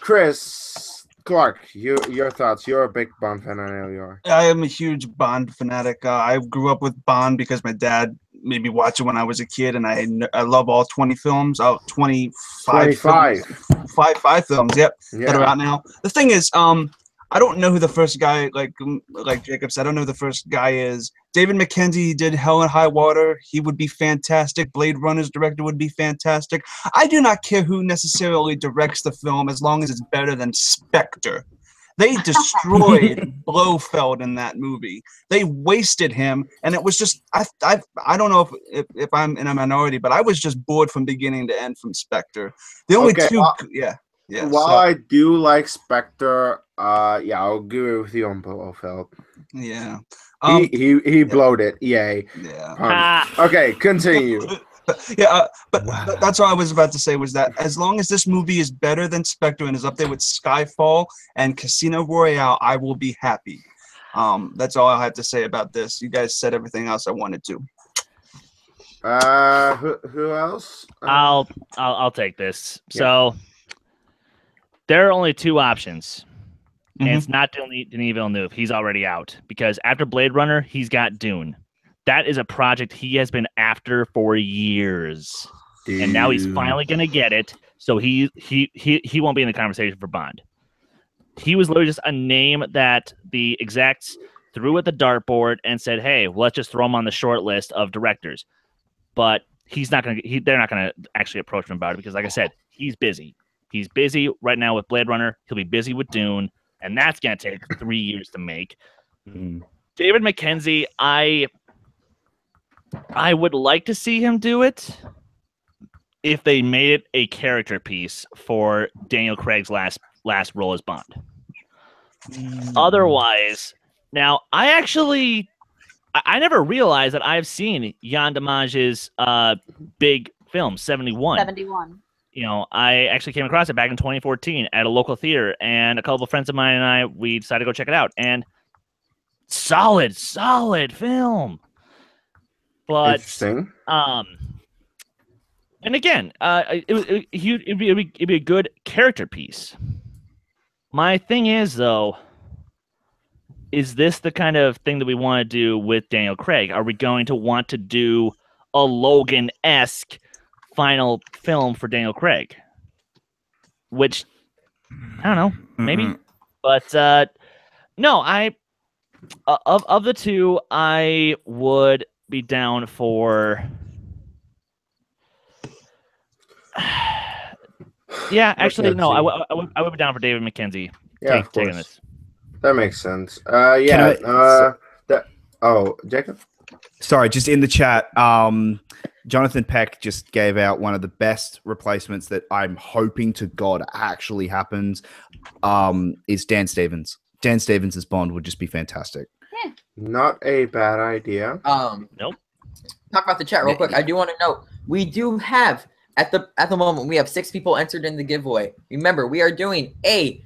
Chris Clark, your thoughts. You're a big Bond fan, I know you are. I am a huge Bond fanatic. I grew up with Bond because my dad made me watch it when I was a kid, and I love all 20 films. 25 films. Yep, that are out now. The thing is, I don't know who the first guy, like Jacob said, I don't know who the first guy is. David Mackenzie did Hell and High Water. He would be fantastic. Blade Runner's director would be fantastic. I do not care who necessarily directs the film as long as it's better than Spectre. They destroyed Blofeld in that movie. They wasted him, and it was just I don't know if I'm in a minority, but I was just bored from beginning to end from Spectre. The only two, While I do like Spectre, I'll agree with you on Blofeld. Yeah, he blowed it. Yay. Yeah. Okay, continue. But that's all I was about to say was that as long as this movie is better than Spectre and is up there with Skyfall and Casino Royale, I will be happy. That's all I have to say about this. You guys said everything else I wanted to. Who else? I'll take this. Yeah. So there are only two options. And it's not Denis Villeneuve. He's already out because after Blade Runner, he's got Dune. That is a project he has been after for years, and now he's finally going to get it. So he won't be in the conversation for Bond. He was literally just a name that the execs threw at the dartboard and said, "Hey, let's just throw him on the short list of directors." But he's not going to. They're not going to actually approach him about it because, like I said, he's busy. He's busy right now with Blade Runner. He'll be busy with Dune, and that's going to take 3 years to make. David Mackenzie, I would like to see him do it if they made it a character piece for Daniel Craig's last role as Bond. Otherwise, now I never realized that I've seen Yann Damage's big film 71. 71. You know, I actually came across it back in 2014 at a local theater, and a couple of friends of mine and we decided to go check it out. And solid film. But interesting. And again, it'd be a good character piece. My thing is, though, is this the kind of thing that we want to do with Daniel Craig? Are we going to want to do a Logan-esque final film for Daniel Craig? Which, I don't know, maybe. But no, of the two, I would be down for actually no, I would be down for David Mackenzie taking this. That makes sense. Jacob? Sorry, just in the chat, Jonathan Peck just gave out one of the best replacements that I'm hoping to God actually happens, is Dan Stevens. Dan Stevens as Bond would just be fantastic. Not a bad idea. Nope. Talk about the chat real quick. I do want to note we do have at the moment we have 6 people entered in the giveaway. Remember, we are doing a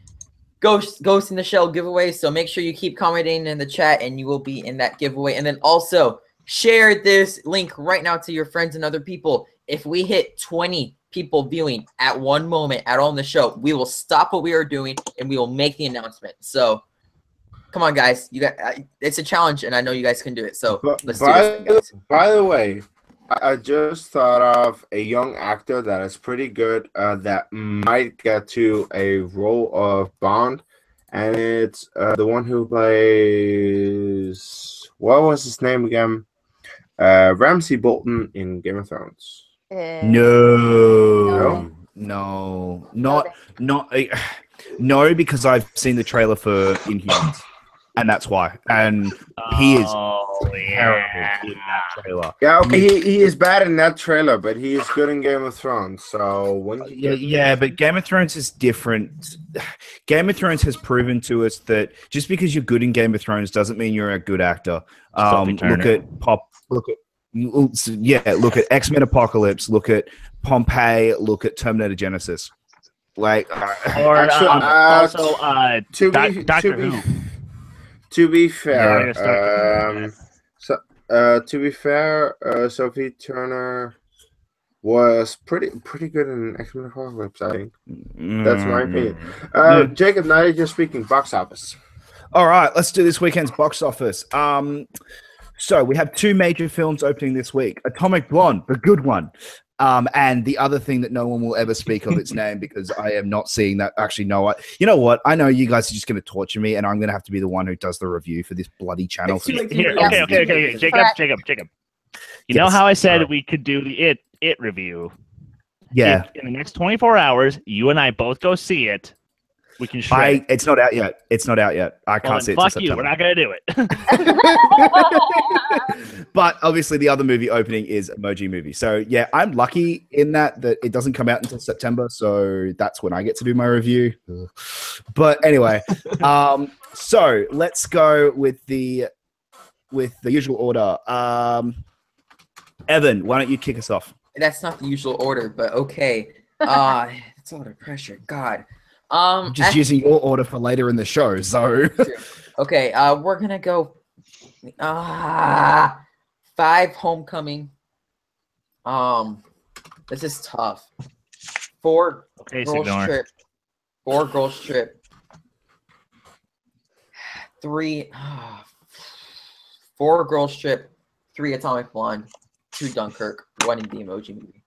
Ghost in the Shell giveaway, so make sure you keep commenting in the chat and you will be in that giveaway. And then also share this link right now to your friends and other people. If we hit 20 people viewing at one moment at all in the show, we will stop what we are doing and we will make the announcement. So come on, guys! You got it's a challenge, and I know you guys can do it. So let's do this, guys. By the way, I just thought of a young actor that is pretty good that might get to a role of Bond, and it's the one who plays what was his name again? Ramsay Bolton in Game of Thrones. No, because I've seen the trailer for Inhumans. and that's why. And he is terrible yeah. in that trailer. Yeah, okay, he is bad in that trailer, but he is good in Game of Thrones. So when Yeah, but Game of Thrones is different. Game of Thrones has proven to us that just because you're good in Game of Thrones doesn't mean you're a good actor. Look at X-Men Apocalypse, look at Pompeii, look at Terminator Genesis. Like, Or Actually, also Doctor to Who. to be Yeah, fair, to be fair, Sophie Turner was pretty good in X-Men Apocalypse. I think that's my opinion. Jacob, now that you're speaking box office. All right, let's do this weekend's box office. So we have 2 major films opening this week: Atomic Blonde, the good one, and the other thing that no one will ever speak of its name because I am not seeing that. Actually, no, you know what? I know you guys are just going to torture me, and I'm going to have to be the one who does the review for this bloody channel. Here, okay. Jacob. You know how I said we could do the It review? Yeah. If in the next 24 hours, you and I both go see it. We can shred. It's not out yet. I can't see it. Fuck you. We're not gonna do it. But obviously, the other movie opening is Emoji Movie. So yeah, I'm lucky in that it doesn't come out until September. So that's when I get to do my review. But anyway, so let's go with the usual order. Evan, why don't you kick us off? That's not the usual order, but okay. It's a lot of pressure. God. I'm just using your order for later in the show, so okay, we're gonna go 5 Homecoming. This is tough. 4 Girls Trip. 4 Girls Trip. 3 4 Girls Trip. 3 Atomic Blonde. 2 Dunkirk. 1 in the Emoji Movie.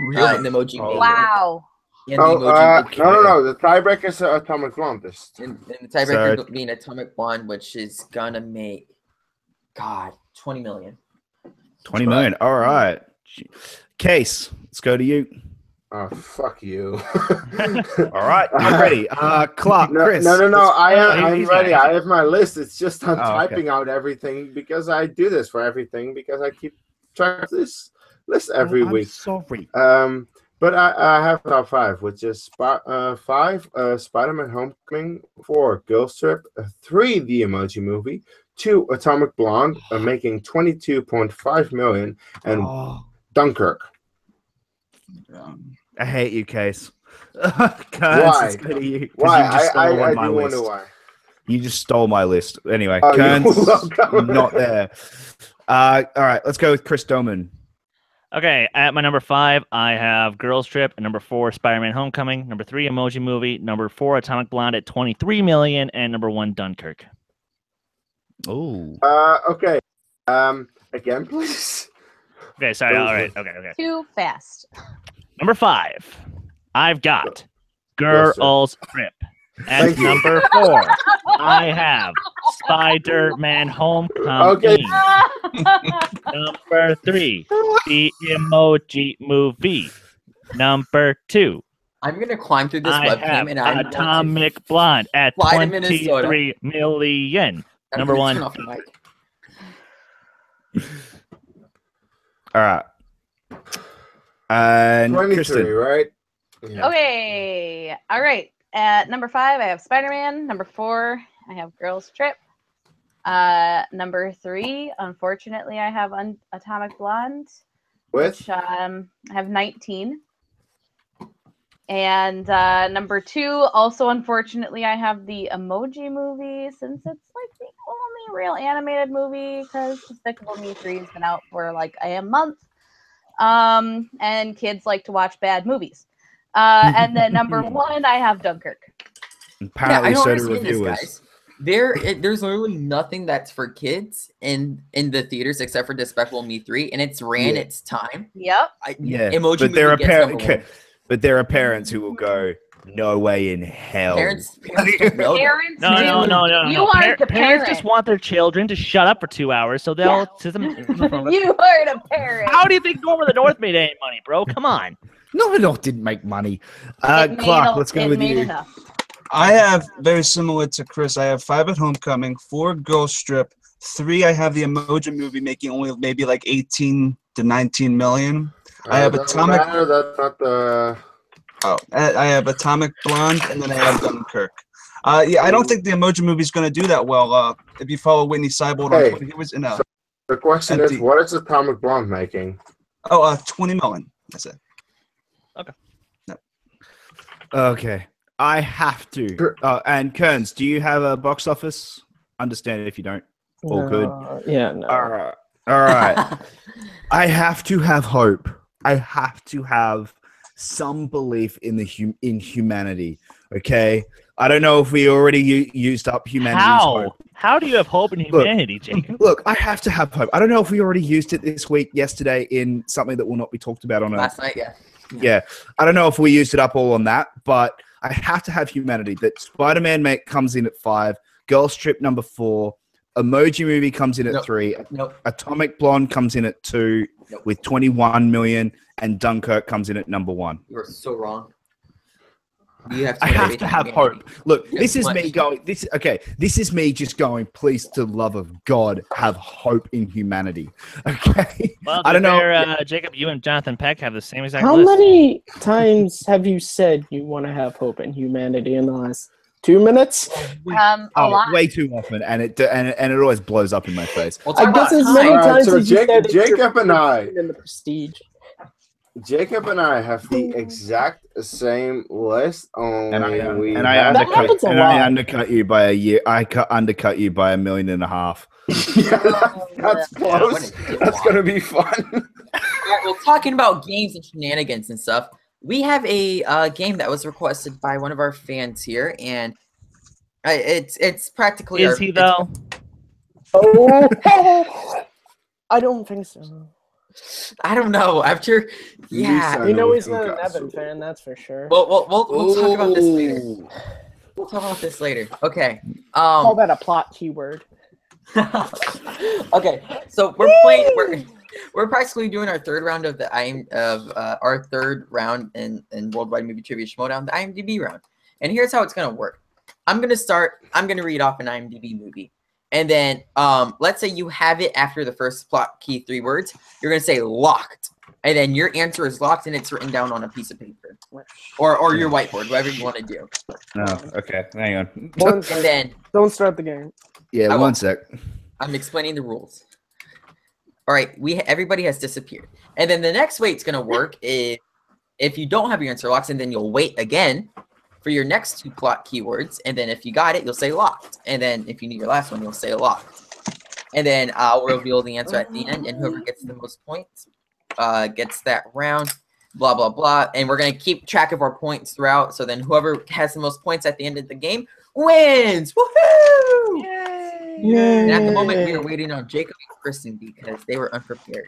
Really? In the Emoji Movie. Wow. No. The tiebreaker is Atomic Blonde. And the tiebreaker being Atomic Blonde, which is gonna make 20 million. 20 million. All right. Kees, let's go to you. Oh, fuck you. All right, I'm ready. Clark, Chris. No. I'm ready. I have my list. It's just I'm typing out everything because I do this for everything because I keep track of this list every week. Sorry. But I have top 5, which is 5 Spider-Man Homecoming, 4 Girls Trip, 3 The Emoji Movie, 2 Atomic Blonde, making 22.5 million, and Dunkirk. I hate you, Kees. Why? Why? I do wonder why. You just stole my list. Anyway, Kearns, not there. All right, let's go with Chris Doman. Okay, at my number 5, I have Girls Trip. At number 4, Spider-Man Homecoming. Number 3, Emoji Movie. Number 4, Atomic Blonde at 23 million. And number 1, Dunkirk. Oh. Okay. Again, please. Okay, sorry. All right. Okay. Too fast. Number 5, I've got Girls Trip. At number 4, I have Spider-Man Homecoming. Okay. Number 3, The Emoji Movie. Number 2, I'm gonna climb through this webcam and I'm Atomic Blonde at 23 million. Number 1. Turn off the mic. All right. And 23, Kristen. right? Yeah. Okay. All right. At number 5, I have Spider-Man. Number 4, I have Girls Trip. Number 3, unfortunately, I have Atomic Blonde, which I have 19. And number 2, also unfortunately, I have the Emoji Movie, since it's like the only real animated movie, because Despicable Me 3 has been out for like a month. And kids like to watch bad movies. And then number 1, I have Dunkirk. Apparently, so do reviewers. Guys. There's literally nothing that's for kids in the theaters except for Despicable Me 3, and it's ran its time. Yep. Emoji but there Movie there are parents who will go, no way in hell. Parents don't know that. No. Parents just want their children to shut up for 2 hours, so they'll sit them. You heard a parent. How do you think Norman the North made any money, bro? Come on. Norman the North didn't make money. Clark, let's go with you. I have very similar to Chris. I have 5 at Homecoming, 4 Girls Trip, 3 I have the Emoji Movie making only maybe like 18 to 19 million. I have doesn't Atomic. matter, that's not the. Oh, I have Atomic Blonde, and then I have Dunkirk. Yeah, I don't think the Emoji Movie is going to do that well. If you follow Whitney Seibold on Twitter, he was in a. The question is, what is Atomic Blonde making? 20 million. That's it. Okay. No. Okay. I have to. And Kearns, do you have a box office? Understand it if you don't. All good. Yeah, no. All right. All right. I have to have hope. I have to have some belief in in humanity. Okay. I don't know if we already used up humanity's hope. How do you have hope in humanity, Jacob? Look, I have to have hope. I don't know if we already used it this week, yesterday, in something that will not be talked about on last night. Yeah. Yeah. I don't know if we used it up all on that, but I have to have humanity. That Spider-Man comes in at 5, Girls Trip number 4, Emoji Movie comes in at 3, Atomic Blonde comes in at 2 with 21 million, and Dunkirk comes in at number 1. You're so wrong. I have to have hope. Look, this is me going. This is me just going. Please, to the love of God, have hope in humanity. Okay. Well, I don't know. Jacob, you and Jonathan Peck have the same exact How list. many times have you said you want to have hope in humanity in the last 2 minutes? A lot. Way too often, and it always blows up in my face. I guess as many times as you said Jacob and I in the Prestige. Jacob and I have the exact same list. I undercut you by a year. I undercut you by $1.5 million. That's close. That's gonna be fun. All right, well, talking about games and shenanigans and stuff, we have a game that was requested by one of our fans here, and it's practically. Is he though? I don't think so. I don't know. After, yeah, we know he's not an Evan fan. That's for sure. Well, we'll talk about this later. We'll talk about this later. Okay. Call that a plot keyword. Okay, so we're playing. We're practically doing our third round of our third round in Worldwide Movie Trivia Showdown, the IMDb round. And here's how it's gonna work. I'm gonna start. I'm gonna read off an IMDb movie. And then, let's say you have it after the first plot key 3 words. You're going to say locked. And then your answer is locked and it's written down on a piece of paper. Or your whiteboard, whatever you want to do. Oh, okay. Hang on. And then... Don't start the game. Yeah, one sec. I'm explaining the rules. All right, everybody has disappeared. And then the next way it's going to work is if you don't have your answer locked, and then you'll wait again for your next 2 plot keywords, and then if you got it, you'll say locked. And then if you need your last one, you'll say locked. And then I'll reveal the answer at the end, and whoever gets the most points gets that round, blah, blah, blah. And we're going to keep track of our points throughout, so then whoever has the most points at the end of the game wins! Woohoo! Yay! And at the moment, we are waiting on Jacob and Kristen because they were unprepared.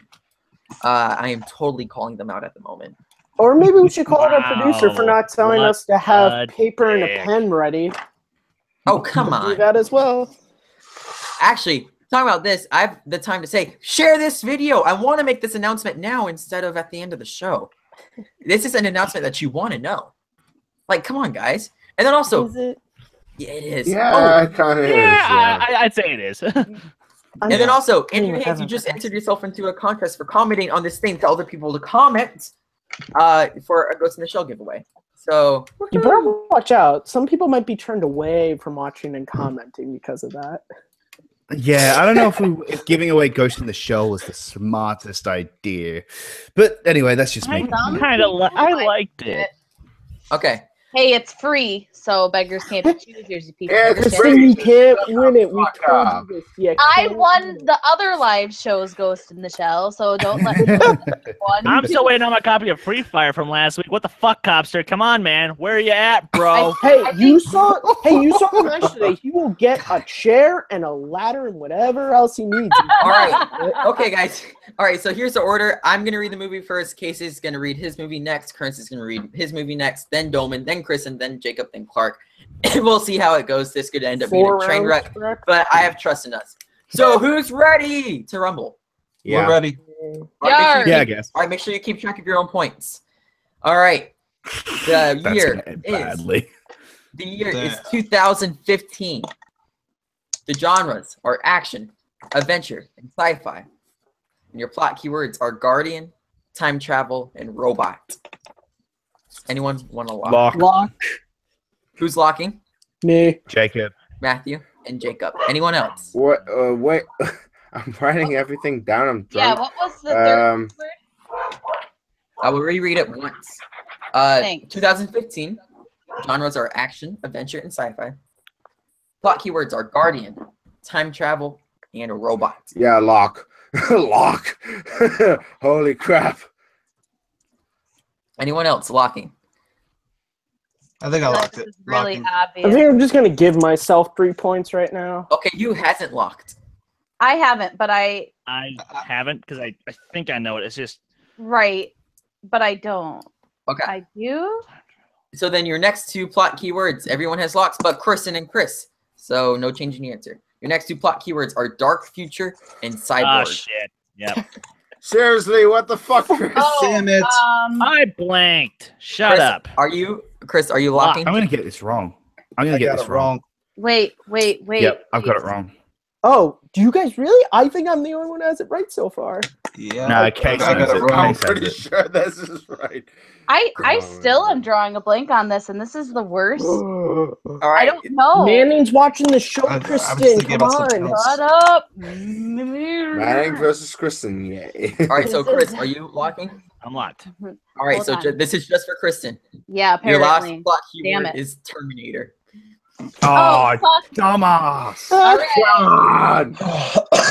I am totally calling them out at the moment. Or maybe we should call out our producer for not telling us to have paper and a pen ready. Oh, come on. Do that as well. Actually, talking about this, I have the time to say, share this video. I want to make this announcement now instead of at the end of the show. This is an announcement that you want to know. Like, come on, guys. And then also... Is it? Yeah, it is. Yeah, it kind of is. Yeah, I'd say it is. And then also, Andrew Hayes, you just entered yourself into a contest for commenting on this thing to other people to comment for a Ghost in the Shell giveaway. So you better watch out. Some people might be turned away from watching and commenting because of that. Yeah, I don't know if giving away Ghost in the Shell was the smartest idea. But anyway, that's just me. I liked it. Okay. Hey, it's free, so beggars can't be choosers. People You can't win it. We told you this. Yeah, I won the other live show's Ghost in the Shell, so don't let me one. I'm still waiting on my copy of Free Fire from last week. What the fuck, Copster? Come on, man. Where are you at, bro? You saw him yesterday. He will get a chair and a ladder and whatever else he needs. All right. Okay, guys. All right, so here's the order. I'm going to read the movie first. Case is going to read his movie next. Kearns is going to read his movie next. Then Dolman, then Kristen, then Jacob, then Clark. We'll see how it goes. This could end up being a train wreck, but I have trust in us. So who's ready to rumble? Yeah. We're ready. Right, I guess. All right, make sure you keep track of your own points. All right. The year is badly. The year is Damn. 2015. The genres are action, adventure, and sci-fi. And your plot keywords are guardian, time travel, and robot. Anyone want to lock? Lock. Lock. Who's locking? Me. Jacob. Matthew and Jacob. Anyone else? What? Wait. I'm writing everything down. I'm Yeah, drunk. what was the third Um, word? I will reread it once. Thanks. 2015. Genres are action, adventure, and sci-fi. Plot keywords are guardian, time travel, and robot. Yeah, lock. Lock. Holy crap. Anyone else locking? I think I Like, locked this it. is really Locking. I obvious. think I'm just gonna give myself 3 points right now. Okay, you hasn't locked. I haven't, but I haven't because I think I know it. It's just right, but I don't. Okay. I do. So then your next two plot keywords, everyone has locks but Kristen and Chris. So no change in the answer. Your next two plot keywords are dark future and cyborg. shit. Yep. Seriously, what the fuck, Chris? Oh, Damn it. I blanked. Shut Chris, up. Chris, are you Lock. locking? I'm gonna get this wrong. I'm gonna I get got this it wrong. wait. Yep, I've got it wrong. Oh, do you guys really? I think I'm the only one who has it right so far. Yeah. No, Case I got has it it. wrong. I'm Case has pretty it. sure this is right. I Oh, still man. am drawing a blank on this, and this is the worst. All I right. don't know. Manning's watching the show, I was Kristen. thinking Come about something on. else. Shut up. Manning versus Kristen, yay. All right, so This Chris, is- are you locking? I'm locked. All right, Hold so on. this is just for Kristen. Yeah, Your last apparently. plot Damn keyword it. is Terminator. Oh, fuck. dumbass. All right. God.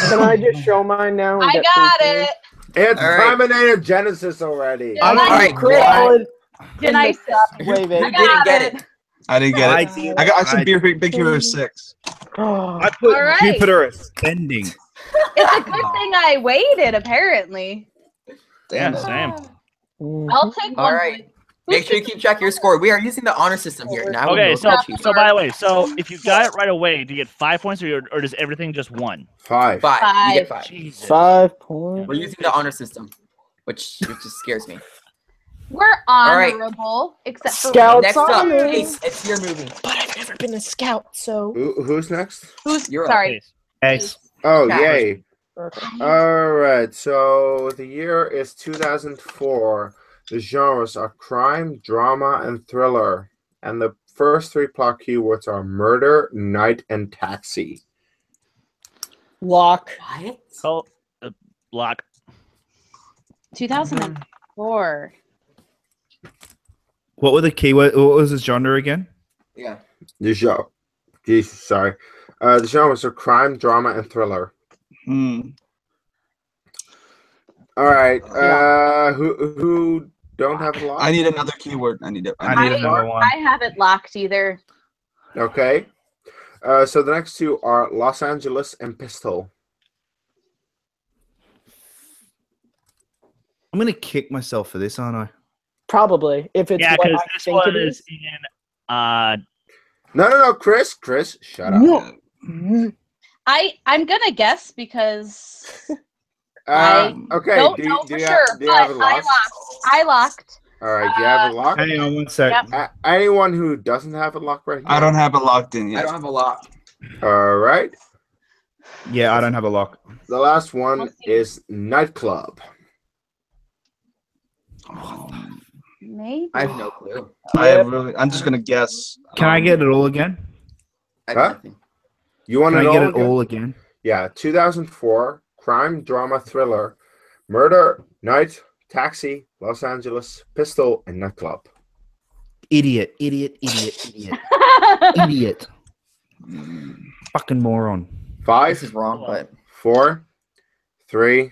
Can I just show mine now? and I get got 3 it. points? It's All right. Terminator Genesis already. All right, Chris. Valid. Didn't I? Wait, You I didn't got get it. it. I didn't get it. did. I said Big Hero 6. I put All right. Jupiter ascending. It's a good thing I waited, apparently. Yeah, Damn it. same. I'll take All one. right. point. Make sure you keep track of your score. We are using the honor system here. Now Okay, we'll so go to so by the way, so if you got it right away, do you get 5 points or does everything just 1? 5. five. You get 5. Jesus. 5 points. We're using the honor system, which just scares me. We're right. honorable, except for Scout. Next up, honors. Kees, it's your movie. But I've never been a scout, so. Who's next? who's You're up. sorry. Case. Oh, Yeah. yay. Okay. All right. So the year is 2004. The genres are crime, drama, and thriller. And the first 3 plot keywords are murder, night, and taxi. Lock. What? Call lock. 2004. What were the keyword? What was the genre again? Yeah. The genre. Jesus, sorry. The genres are crime, drama, and thriller. All right. Who don't have a lock? I need another keyword. I need another one. I haven't locked either. Okay. So the next 2 are Los Angeles and Pistol. I'm gonna kick myself for this, aren't I? Probably. If it's Yeah, what because I this think one it is is. in No, Chris, shut up. No. I'm gonna guess because Okay. don't Do know you for have, sure, do you have a but lock? I locked. All right. Do you have a lock? Hang on one sec. Yep. Anyone who doesn't have a lock right here? I don't have it locked in I yet. don't have a lock. All right. Yeah, I don't have a lock. The last one is nightclub. Maybe. I have no clue. I'm just gonna guess. Can I get it all again? I have Huh? nothing. You want Can to I get know it all again? Yeah, 2004 crime drama thriller, murder, night, taxi, Los Angeles, pistol, and nightclub. Idiot. Fucking moron. 5, This is wrong, but 4, 3,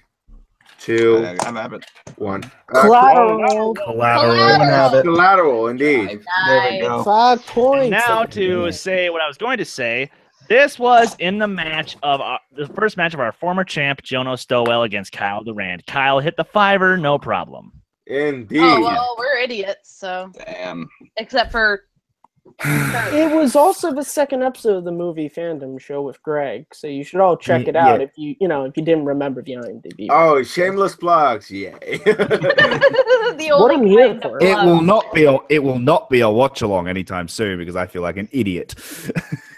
2, I have it. 1. Collateral. Collateral. Collateral, indeed. There we go. 5 points. And now to say what I was going to say, this was in the match of the first match of our former champ Jono Stowell against Kyle Durant. Kyle hit the 5-er, no problem. Indeed. Oh well, we're idiots. So Damn. except for It was also the second episode of the movie fandom show with Greg, so you should all check it Yeah. out if you didn't remember the IMDb. Oh, shameless plugs! Yay! The What only I'm here kind of for. It love. will not be a watch along anytime soon because I feel like an idiot.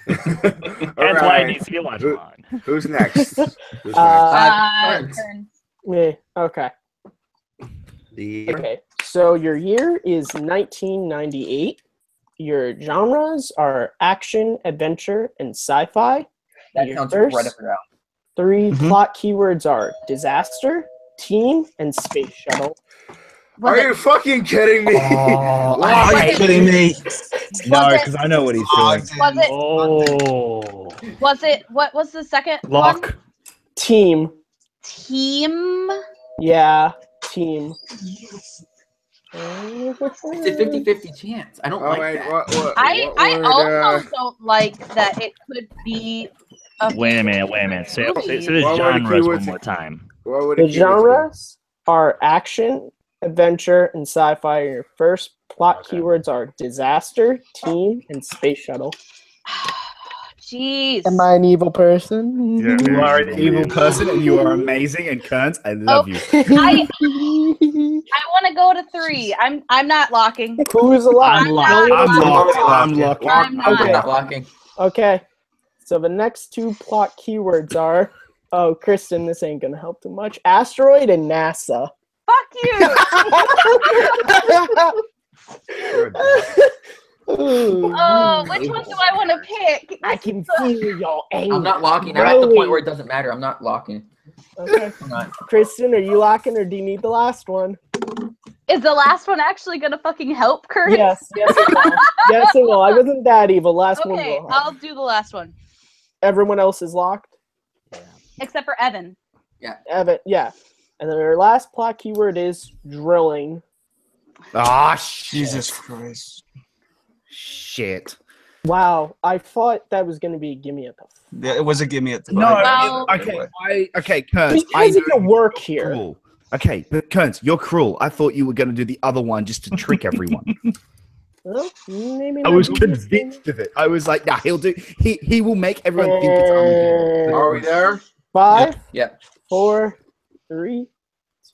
That's why it needs to be a watch Who- along. Who's next? Who's Turns. Turns. Yeah, okay. next? The Okay. So your year is 1998. Your genres are action, adventure, and sci-fi. That Your sounds first right up your alley. 3 Mhm. plot keywords are disaster, team, and space shuttle. Are you fucking kidding me? Oh, Why? are you kidding me? No, it- because I know what he's Oh, doing. Was it? Oh, Was it? What was the second one? Lock. Team. Team. Yeah, team. It's a 50-50 chance. I don't Oh like wait, that. what I word, also don't like that it could be. wait a minute. Say Movie. the What were the genres one keywords? more time. what would The it keep it to? genres are action, adventure, and sci-fi. Your first plot Okay. keywords are disaster, team, and space shuttle. Jeez. Am I an evil person? You are an evil person and you are amazing and Kearns, I love you. I want to go to 3. I'm not locking. Who is alive? I'm locked. I'm locked. I'm I'm not. not locking. Okay. So the next 2 plot keywords are Kristen, this ain't gonna help too much. Asteroid and NASA. Fuck you. Oh, which one do I want to pick? I can feel y'all anger. I'm not locking. I'm at the point where it doesn't matter. I'm not locking. Okay. I'm not. Kristen, are you locking or do you need the last one? Is the last one actually gonna fucking help, Kurt? Yes, it will. Yes, it will. I wasn't that evil. Last one Okay, will. I'll do the last one. Everyone else is locked? Except for Evan. Evan, yeah. And then our last plot keyword is drilling. Ah, shit. Jesus Christ. Shit. Wow, I thought that was going to be a gimme at the Yeah, it was a gimme at the No, Well- okay, Kearns. I because know it can work here. cruel. Okay, but Kearns, you're cruel. I thought you were going to do the other one just to trick everyone. Well, maybe I not was do this convinced of it. I was like, nah, he'll do. He will make everyone think it's Armageddon. Are we there? 5, Yep. 4, 3,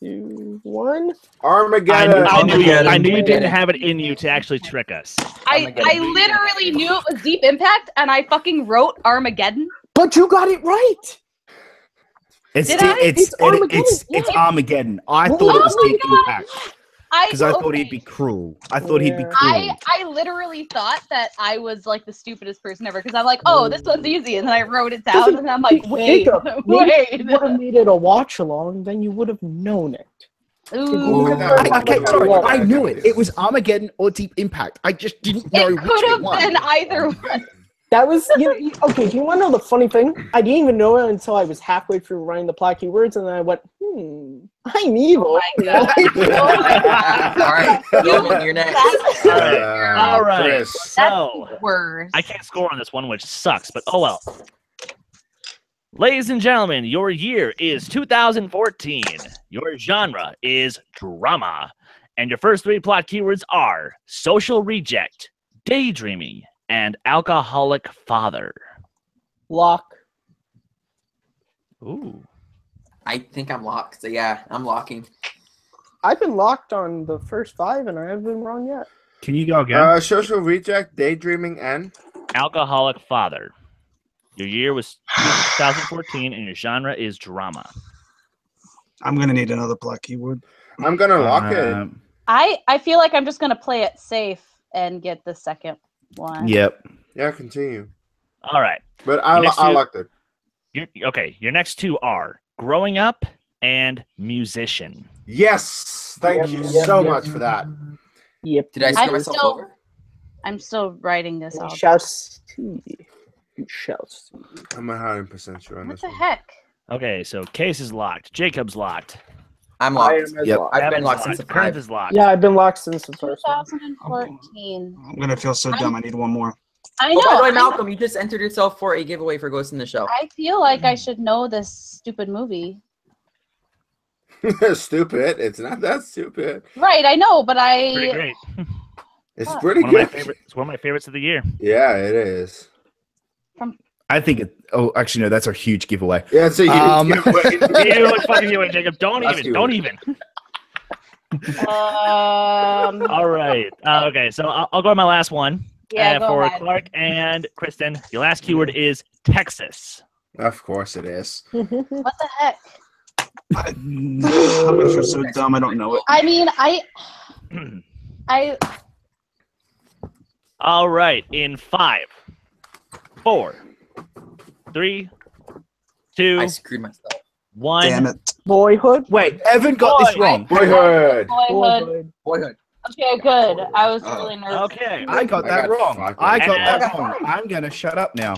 2, 1. Armageddon. I knew you Armageddon. didn't have it in you to actually trick us. I Armageddon. literally knew it was Deep Impact, and I fucking wrote Armageddon. But you got it right. It's Did I? it's Armageddon, it's yeah. Armageddon. I Well, thought it oh was my Deep God. Impact because I thought he'd be cruel. I thought he'd be Yeah. cruel. I literally thought that I was like the stupidest person ever because I'm like, oh, this one's easy, and then I wrote it down, and I'm like, wait, Jacob, wait. If you would have made it a watch along, then you would have known it. Ooh. Okay, sorry, I knew it. It was Armageddon or Deep Impact. I just didn't know It which could have one. been either one. That was okay. Do you want to know the funny thing? I didn't even know it until I was halfway through writing the plot keywords, and then I went, I'm evil. Oh my God. All right, Roman, you're next. All right. Chris. So Worse. I can't score on this one, which sucks, but oh well. Ladies and gentlemen, your year is 2014. Your genre is drama. And your first 3 plot keywords are social reject, daydreaming, and alcoholic father. Lock. Ooh. I think I'm locked. So yeah, I'm locking. I've been locked on the first 5, and I haven't been wrong yet. Can you go again? Social reject, daydreaming, and Alcoholic father. Your year was 2014, and your genre is drama. I'm gonna need another plot keyword. I'm gonna lock it. Um, I feel like I'm just gonna play it safe and get the second one. Yep. Yeah, continue. All right. But I Next I to- locked it. Okay. Your next 2 are growing up and musician. Yes, thank you so much for that. Yep. Did I screw I'm myself still- over? I'm still writing this We out. shall see. We shall see. I'm 100% sure on What this the one. heck? Okay, so Case is locked. Jacob's locked. I'm I locked. am as Yep. well. I've been Evan's locked since the Kearns 5. is locked. Yeah, I've been locked since the first one. 2014. I'm gonna feel so dumb. I need one more. I Oh, know. by the way, I- Malcolm, you just entered yourself for a giveaway for Ghost in the Shell. I feel like I should know this stupid movie. Stupid. It's not that stupid. Right, I know, but Pretty I great. It's What? pretty One of my good. favorites. It's one of my favorites of the year. Yeah, it is. I think it. Oh, actually, no. That's a huge giveaway. Yeah, so you Huge fucking giveaway, Jacob. Don't That's even. huge. Don't even. All right. Okay, so I'll go with my last one. Yeah, go for ahead. Clark and Kristen, your last keyword is Texas. Of course it is. What the heck? Comments are so dumb. I don't know it. I mean, I All right. In 5, 4, 3, 2, I screwed myself. 1. Damn it. Boyhood. Wait, Evan got this wrong. Boyhood. Boyhood. Boyhood. Okay, good. I was really nervous. Okay. I got I that got wrong. 5 I got points. that wrong. I'm gonna shut up now.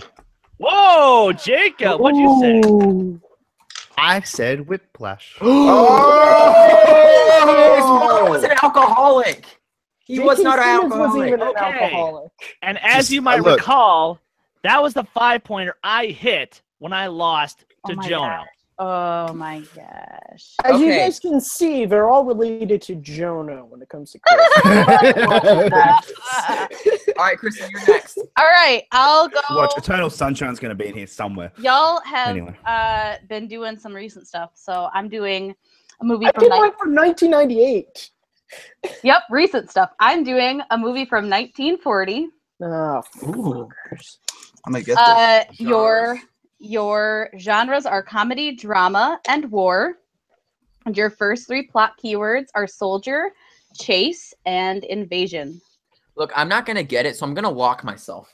Whoa, Jacob, what'd you say? Ooh. I said whiplash. His mom was an alcoholic. He was J.K. not an Simmons wasn't alcoholic. even an Okay. alcoholic. And as you might look. recall, that was the 5-pointer I hit when I lost to Oh my Jonah. gosh. Oh my gosh. As you Okay. guys can see, they're all related to Jonah when it comes to Chris. All right, Kristen, you're next. All right, I'll go. Watch, Eternal Sunshine's gonna be in here somewhere. Y'all have Anyway. been doing some recent stuff, so I'm doing a movie I from did one from 1998. Yep, recent stuff. I'm doing a movie from 1940. Oh, Ooh. I'm gonna get this. Your genres are comedy, drama, and war. And your first 3 plot keywords are soldier, chase, and invasion. Look, I'm not gonna get it, so I'm gonna walk myself.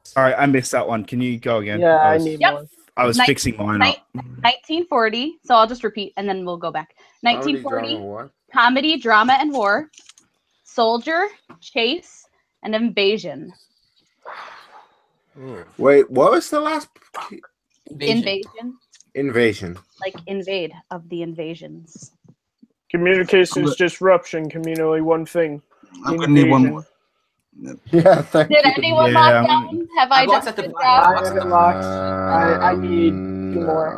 Sorry, I missed that one. Can you go again? yeah, I I was, need Yep. one. I was Ni- fixing mine ni- up. 1940. So I'll just repeat and then we'll go back. 1940, What? comedy, drama, and war. Soldier, chase, and invasion. Wait, what was the last Invasion, invasion? like invade of the invasions. Communications disruption, communally one thing. I'm gonna need one more. Yeah, thank Did you. anyone Yeah, lock I'm down? Have I I locked done at the a good bottom. job? I haven't locked. I need 2 more.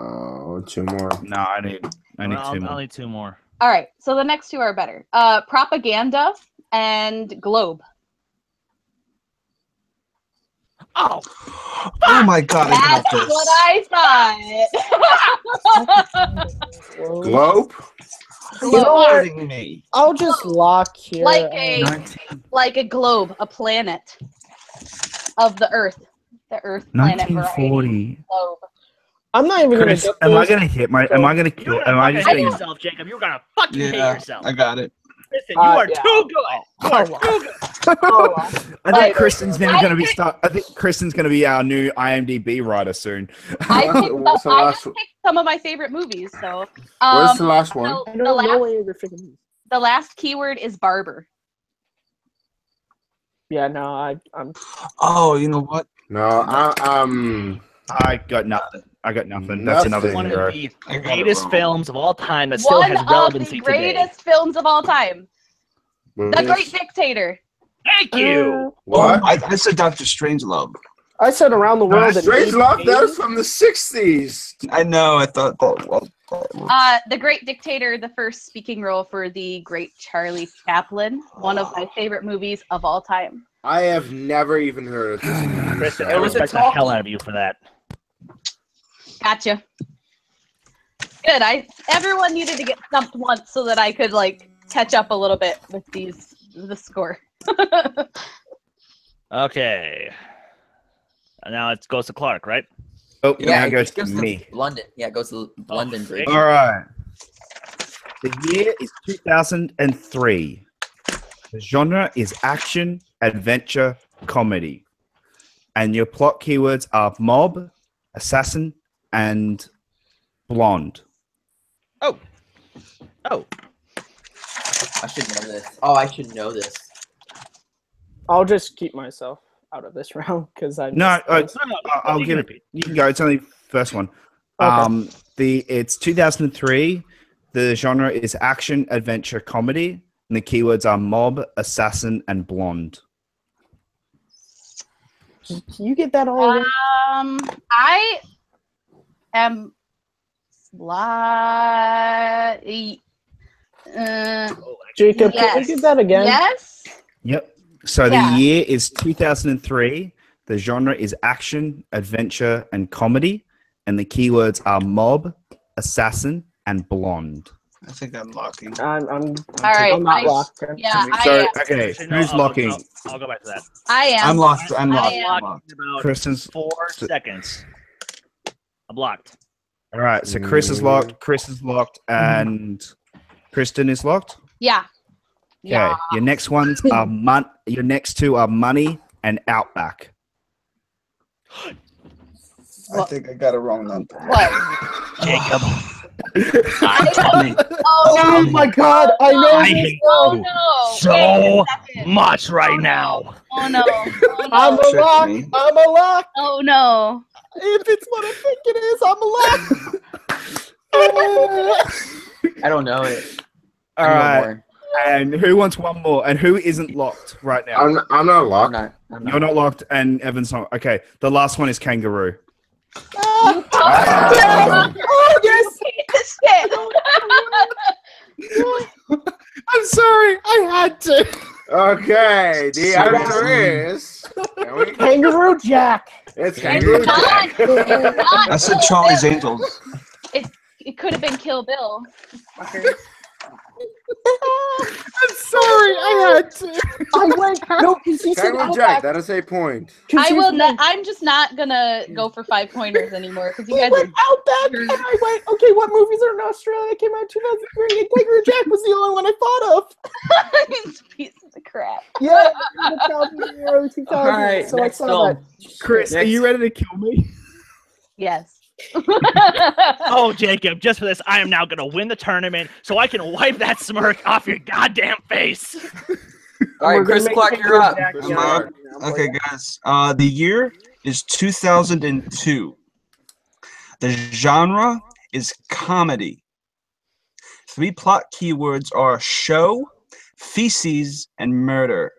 No, 2 more. No, I need 2 I'll more. need 2 more. All right, so the next 2 are better. Propaganda and globe. Oh, Oh my god, I got That's this. what I thought. Globe? You know Globe. what? Hurting me. I'll just lock here. Like a 19. like a globe, a planet of the Earth, the Earth planet variety. Globe. I'm not even Chris, gonna get am I this. gonna hit my? Am I gonna kill? you're Am I gonna just fucking hate gonna? yourself, Jacob. You're gonna fucking hate Yeah, yourself. I got it. Listen, you are yeah. too good. You are too good. Oh, I Right. think Kristen's never I gonna be picked- start. I think Kristen's gonna be our new IMDb writer soon. I What's picked the- what's the I last just one? picked some of my favorite movies. So, What's the last one? so I the don't know last any of your freaking. the last keyword is barber. Yeah, no, I'm. Oh, you know what? No, I got nothing. I got nothing. That's another Nothing. One zero. of the I got it greatest wrong. films of all time that still One has of relevancy the greatest films of all time. The Great Dictator. today. Thank you. What? I said Dr. Strangelove. I said around the world. in Strange Love, 80 that's from the 60s. I know. I thought that. Well, The Great Dictator, the first speaking role for the great Charlie Chaplin. One of my favorite movies of all time. I have never even heard of this movie. Kristen, It I was a respect the talkie. hell out of you for that. Gotcha. Good. Everyone needed to get stumped once so that I could like catch up a little bit with the score. Okay. And now it goes to Clark, right? Oh, Yeah, now it goes to goes me. London. Yeah, it goes to London Bridge. All right. The year is 2003. The genre is action, adventure, comedy. And your plot keywords are mob, assassin, and blonde. Oh. I should know this. Oh, I should know this. I'll just keep myself out of this round because I. No, missed No, I'll you give can it. repeat. You can go. It's only first one. Okay. It's 2003. The genre is action, adventure, comedy, and the keywords are mob, assassin, and blonde. this. You get that all again? I am Jacob, can yes. you get that again? Yes. Yep. So Yeah. the year is 2003. The genre is action, adventure, and comedy. And the keywords are mob, assassin, and blonde. I think I'm locking. I'm All right. I'm not I- locked. Yeah, So, I okay, Actually, no, who's locking? I'll go back to that. am. I'm locked. I'm locked. am. I'm locked. In about Kristen's 4 seconds. I'm locked. All right, so Chris is locked, Chris is locked, and Kristen is locked. Yeah. Okay, Yeah. your next ones are Your next two are money and Outback. I think I got it wrong number. What? Jacob. Oh my god, I know I this. hate Oh you no. so Wait a second. much right now. Oh no. Oh I'm no. a Tricked lock. me. I'm a lock. Oh no. If it's what I think it is, I'm a lock. I don't know it. All I know right, more. and who wants one more? And who isn't locked right now? I'm not I'm locked. not. I'm not. You're not locked, and Evan's not. Okay, the last one is kangaroo. Oh, yes. Shit. I'm sorry, I had to. Okay, the answer is Kangaroo Jack. it's Kangaroo Jack. I said Charlie's Angels. It could have been Kill Bill. I'm sorry, I had to. I went no because he said Kangaroo Jack. Outback. That is a point. I will not. I'm just not gonna go for 5 pointers anymore because you He guys went are. Outback, and I went, okay, what movies are in Australia that came out in 2003? And Kangaroo Jack was the only one I thought of. Pieces of crap. Yeah, the early 2000s. All right, so I next saw film. that. Chris, are Next. you ready to kill me? Yes. Oh, Jacob, just for this, I am now going to win the tournament so I can wipe that smirk off your goddamn face. All right, We're gonna Chris make Clark, Kangaroo you're up. Jack I'm young up. right now, Okay, but- guys. The year is 2002. The genre is comedy. 3 plot keywords are show, feces, and murder.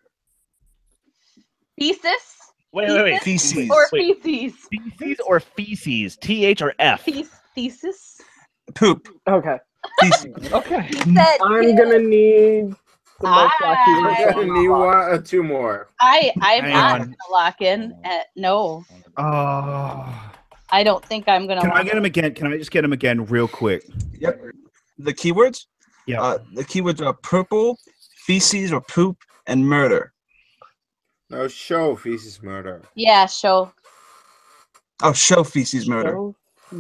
Thesis Wait. Feces. or Wait. feces? Feces or feces? TH or F? Thesis. Poop. Okay. Feces. Okay. He said. I'm gonna need the most lucky I- one. And you want 2 more. I'm Hang not on. gonna lock in. No, Oh. I don't think I'm gonna. Can I lock get him again? Can I just get him again real quick? Yep. The keywords? Yeah. The keywords are purple, feces or poop, and murder. No, show feces murder. Yeah, show. Oh, show, feces, murder. So-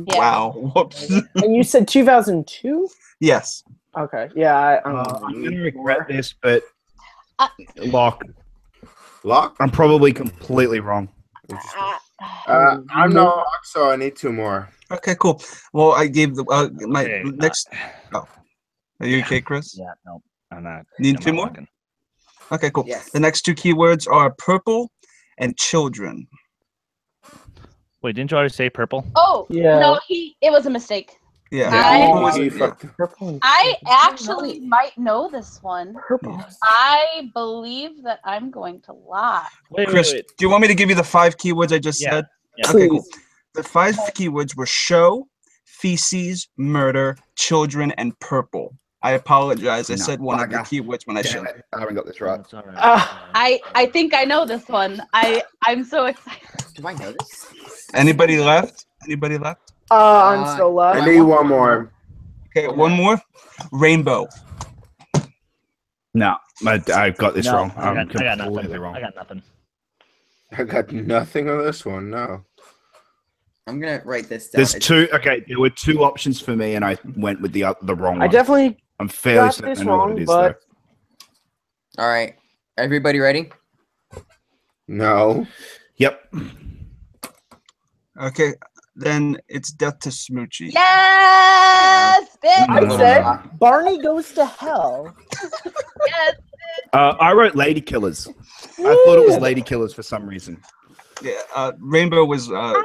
Yeah. Wow. Whoops. And you said 2002? Yes. Okay. Yeah. I'm going to regret this, but Uh, lock. Lock? I'm probably completely wrong. Interesting. I'm not locked, so I need 2 more. Okay, cool. Well, I gave the my Okay, next. Oh, are you okay, Chris? Yeah, no, I'm not. Need I'm 2 not more? looking. Okay, cool. Yes. The next 2 keywords are purple and children. Wait, didn't you already say purple? Oh Yeah. no, it was a mistake. Yeah. I- What was He it? fucked- Purple and I actually might know this one. purple. I believe that I'm going to lock. Wait, Chris, wait. do you want me to give you the 5 keywords I just Yeah. said? Yeah. Okay, cool. Please. The 5 keywords were show, feces, murder, children, and purple. I apologize. I No, said one of the bugger. keywords when I Damn should. it, I haven't got this right. It's all right. I think I know this one. I'm so excited. Do I know this? Anybody left? Anybody left? I'm still left. I need 1 more. Okay, one more. Rainbow. No, I got this No, wrong. I I'm got completely nothing. wrong. I got nothing. I got nothing on this one, no. I'm gonna write this down. There's 2. Okay, there were 2 options for me, and I went with the wrong one. I definitely I'm fairly got certain this I know what wrong, it is, but All right, everybody ready? No. though. Yep. Okay, then it's Death to Smoochie. Yes, bitch. I No. said Barney Goes to Hell. Yes. I wrote Lady Killers. I thought it was Lady Killers for some reason. Yeah, Rainbow was the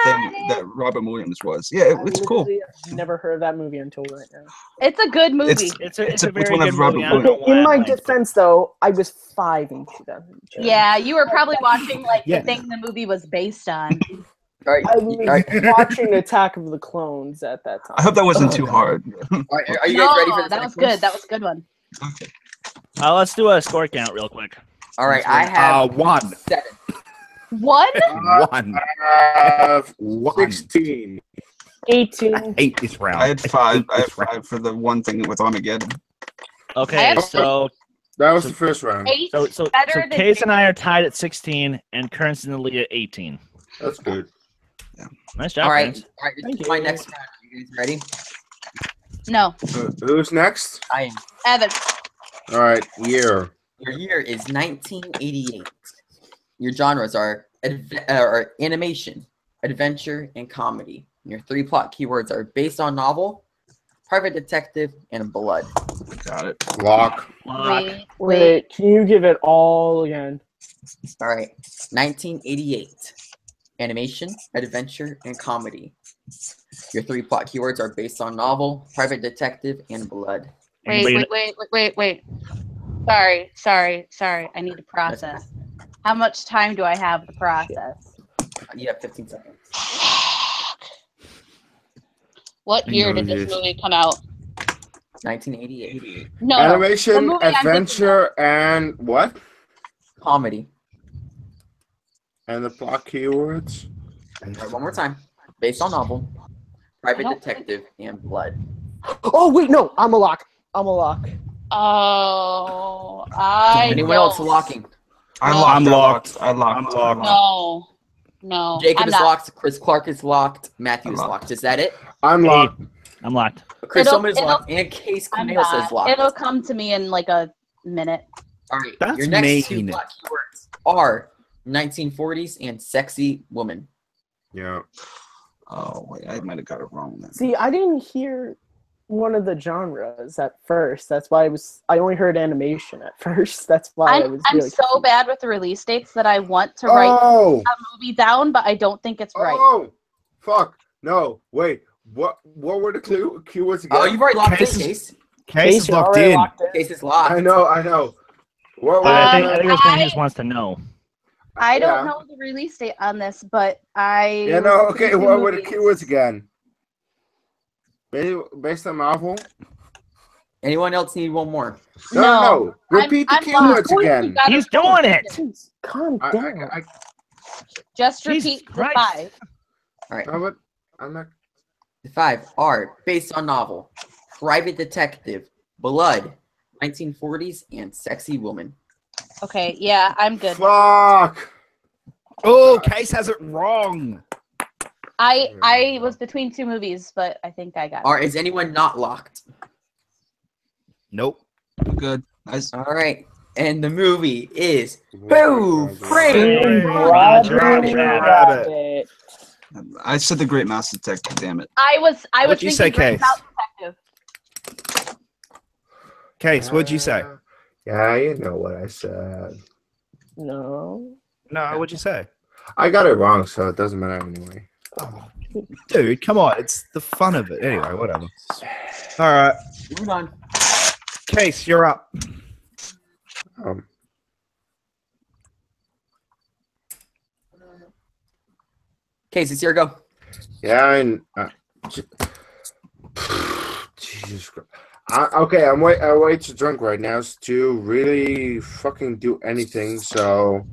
thing that Robert Williams was. Yeah, it's cool. Literally have never heard of that movie until right now. It's a good movie. It's It's a it's very one of good Robert movie. I don't know Williams. why In I my blanked. defense, though, I was 5 in 2002. Yeah, you were probably watching like Yeah. the thing the movie was based on. All right, I was watching Attack of the Clones at that time. I hope that wasn't too hard. all right, are you guys ready for No, the that next was one? good. That was a good one. Okay. Let's do a score count real quick. All right, I have 1. 7. One? 1. I have One. 16. 18. I hate this round. I had 5. I hate have 5 for the one thing with Armageddon. Okay, have so That was the first round. 8. so Better than Case and I are tied at 16, and Kearns in the lead at 18. That's good. Nice job, All right, Kearns. this Thank is my you. next round. You guys ready? No. Who's next? I am. Evan. All right, year. Your year is 1988. Your genres are animation, adventure, and comedy. Your 3 plot keywords are based on novel, private detective, and blood. Got it. Lock. Wait, can you give it all again? All right, 1988. Animation, adventure, and comedy. Your 3 plot keywords are based on novel, private detective, and blood. Wait. Sorry. I need to process. How much time do I have to process? You have 15 seconds. What year did this movie come out? 1988. No. Animation, The movie I'm thinking adventure, and what? Comedy. And the plot keywords? All right, one more time. Based on novel, private don't detective, and blood. Oh wait, no, I'm a lock. Oh, Anyone else locking? I No. locked. I'm locked. I locked. I'm locked. No. Jacob I'm is not. locked. Chris Clark is locked. Matthew is I'm locked. Is that it? I'm Hey, locked. I'm locked. Chris It'll- Soman is it'll- locked. And Case I'm Cornelius not. is locked. It'll come to me in like a minute. All right. That's Your next 2 mean. plot keywords are 1940s and sexy woman. Yeah. Oh wait, I might have got it wrong then. See, I didn't hear one of the genres at first. That's why I only heard animation at first. That's why I was I'm really so confused. bad with the release dates that I want to write Oh! a movie down, but I don't think it's right. Oh! Fuck. No, wait. What were the keywords again? Oh, you've already locked Case in, is- Case. Case is you're locked already in. locked in. Case is locked. I know. What But I were think this one he just wants to know. I don't Yeah. know the release date on this, but I. Yeah, no, was okay, between what were the movies. keywords again? Based on novel? Anyone else need one more? No. Repeat the I'm keywords lost. again. You gotta He's doing it. Jeez, calm I, down. I, Just Jesus repeat the Christ. 5. All right. no, but I'm not. The 5 are based on novel, private detective, blood, 1940s, and sexy woman. Okay, yeah, I'm good. Fuck! Oh, Case has it wrong. I was between 2 movies, but I think I got it. Or is anyone not locked? Nope. I'm good. All right. And the movie is Who framed. Roger Rabbit. Rabbit. I said the Great Mouse Detective. Damn it. I was What'd you say, thinking Great Case? Mouse Detective. Case, what'd you say? Yeah, you know what I said. No. No, what'd you say? I got it wrong, so it doesn't matter anyway. Dude, come on. It's the fun of it. Anyway, whatever. All right. Moving on. Case, you're up. Case, it's your go. Yeah, and Jesus Christ. Okay, I'm way too drunk right now to really fucking do anything. So,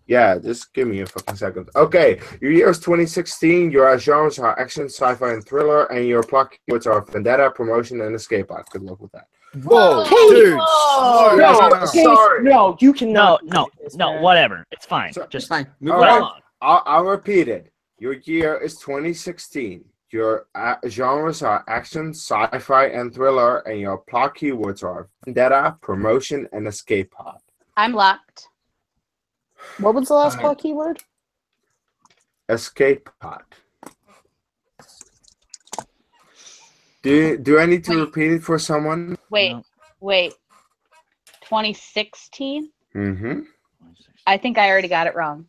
yeah, just give me a fucking second. Okay, your year is 2016. Your genres are action, sci-fi, and thriller, and your plot keywords are vendetta, promotion, and escape pod. Good luck with that. Whoa, Hey, dude. whoa. No, no, Case, sorry. no, you cannot. do this, No, man. whatever. It's fine. So- Just Just fine. Move All right right. along. I'll repeat it. Your year is 2016. Your genres are action, sci-fi, and thriller, and your plot keywords are vendetta, promotion, and escape pod. I'm locked. What was the last Alright. plot keyword? Escape pod. Do I need to Wait. repeat it for someone? Wait, No. wait. 2016? Mm-hmm. I think I already got it wrong.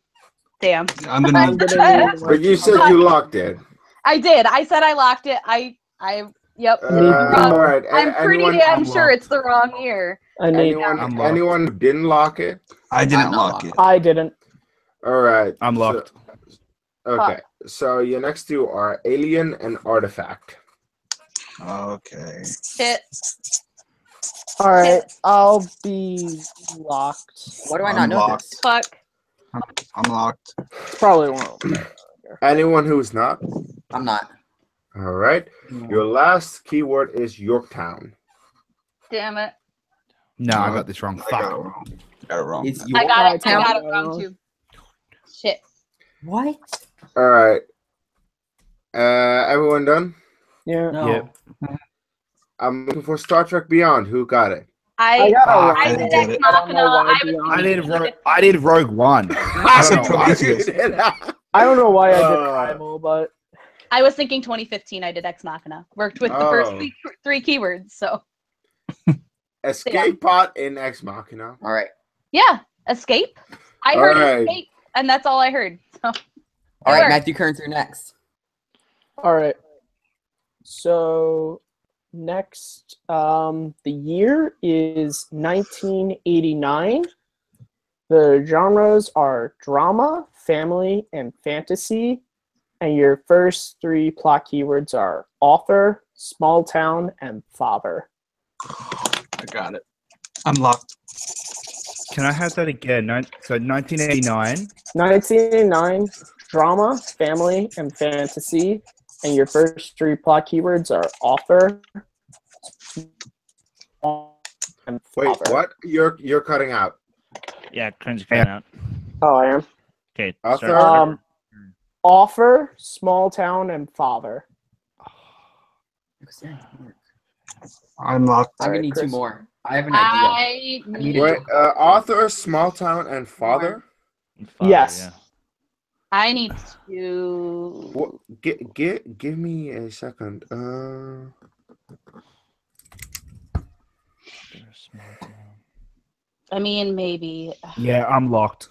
Damn. I'm I'm gonna. gonna need But you said you locked it. I did. I said I locked it. Yep. All right. I'm pretty anyone, damn sure it's the wrong year. I need. anyone, locked. anyone who didn't lock it? I didn't I'm not lock locked. it. I didn't. All right. I'm locked. Okay. So your next two are Alien and Artifact. Okay. Shit. All right, I'll be locked. Why do I not know Unlocked. this? Fuck. I'm locked. Probably won't. Anyone who's not? I'm not. All right. Your last keyword is Yorktown. Damn it. No, I got this wrong. I got it Fuck. wrong. Got it wrong. It's I your got it. I town. got it wrong too. Shit. What? All right. Everyone done? Yeah. No. Yep. I'm looking for Star Trek Beyond. Who got it? I got it Fuck, wrong. I I did did Ex it. I don't Machina. know why I Beyond- was I did Rogue One. I said don't know why. Prometheus. I don't know why I did Primal, but I was thinking 2015. I did Ex Machina. Worked with the first three keywords. So Escape pod in Ex Machina. All right. yeah, escape. I All heard right. escape, and that's all I heard. So All right, worked. Matthew Kearns, you're next. all right. So next, the year is 1989. The genres are drama, family, and fantasy. And your first three plot keywords are author, small town, and father. I got it. I'm locked. Can I have that again? So 1989. 1989, drama, family, and fantasy. And your first three plot keywords are author, and Wait, father. what? You're cutting out. Yeah, Kearns, you're cutting out. Oh, I am. Okay. Author? start. Author, small town, and father. I'm locked. I'm gonna Alright, need two Chris. more. I have an idea. I need need, a Wait, joke. author, small town, and father. Father, Yes. Yeah. I need to. What? Give me a second. I mean, maybe. Yeah, I'm locked.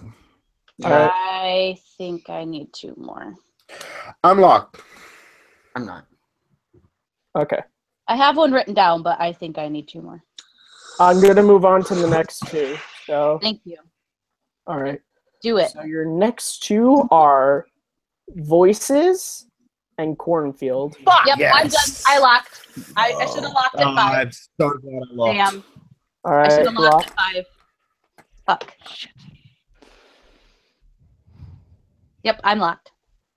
Alright. I think I need two more. I'm locked. I'm not. Okay. I have one written down, but I think I need two more. I'm going to move on to the next two. So, Thank you. all right. Do it. So your next two are voices and cornfield. Yep, I'm done. Yes. I locked. I should have locked at Oh, 5. I'm so glad I locked. Damn. All I should right. have locked at 5. Fuck. Yep, I'm locked.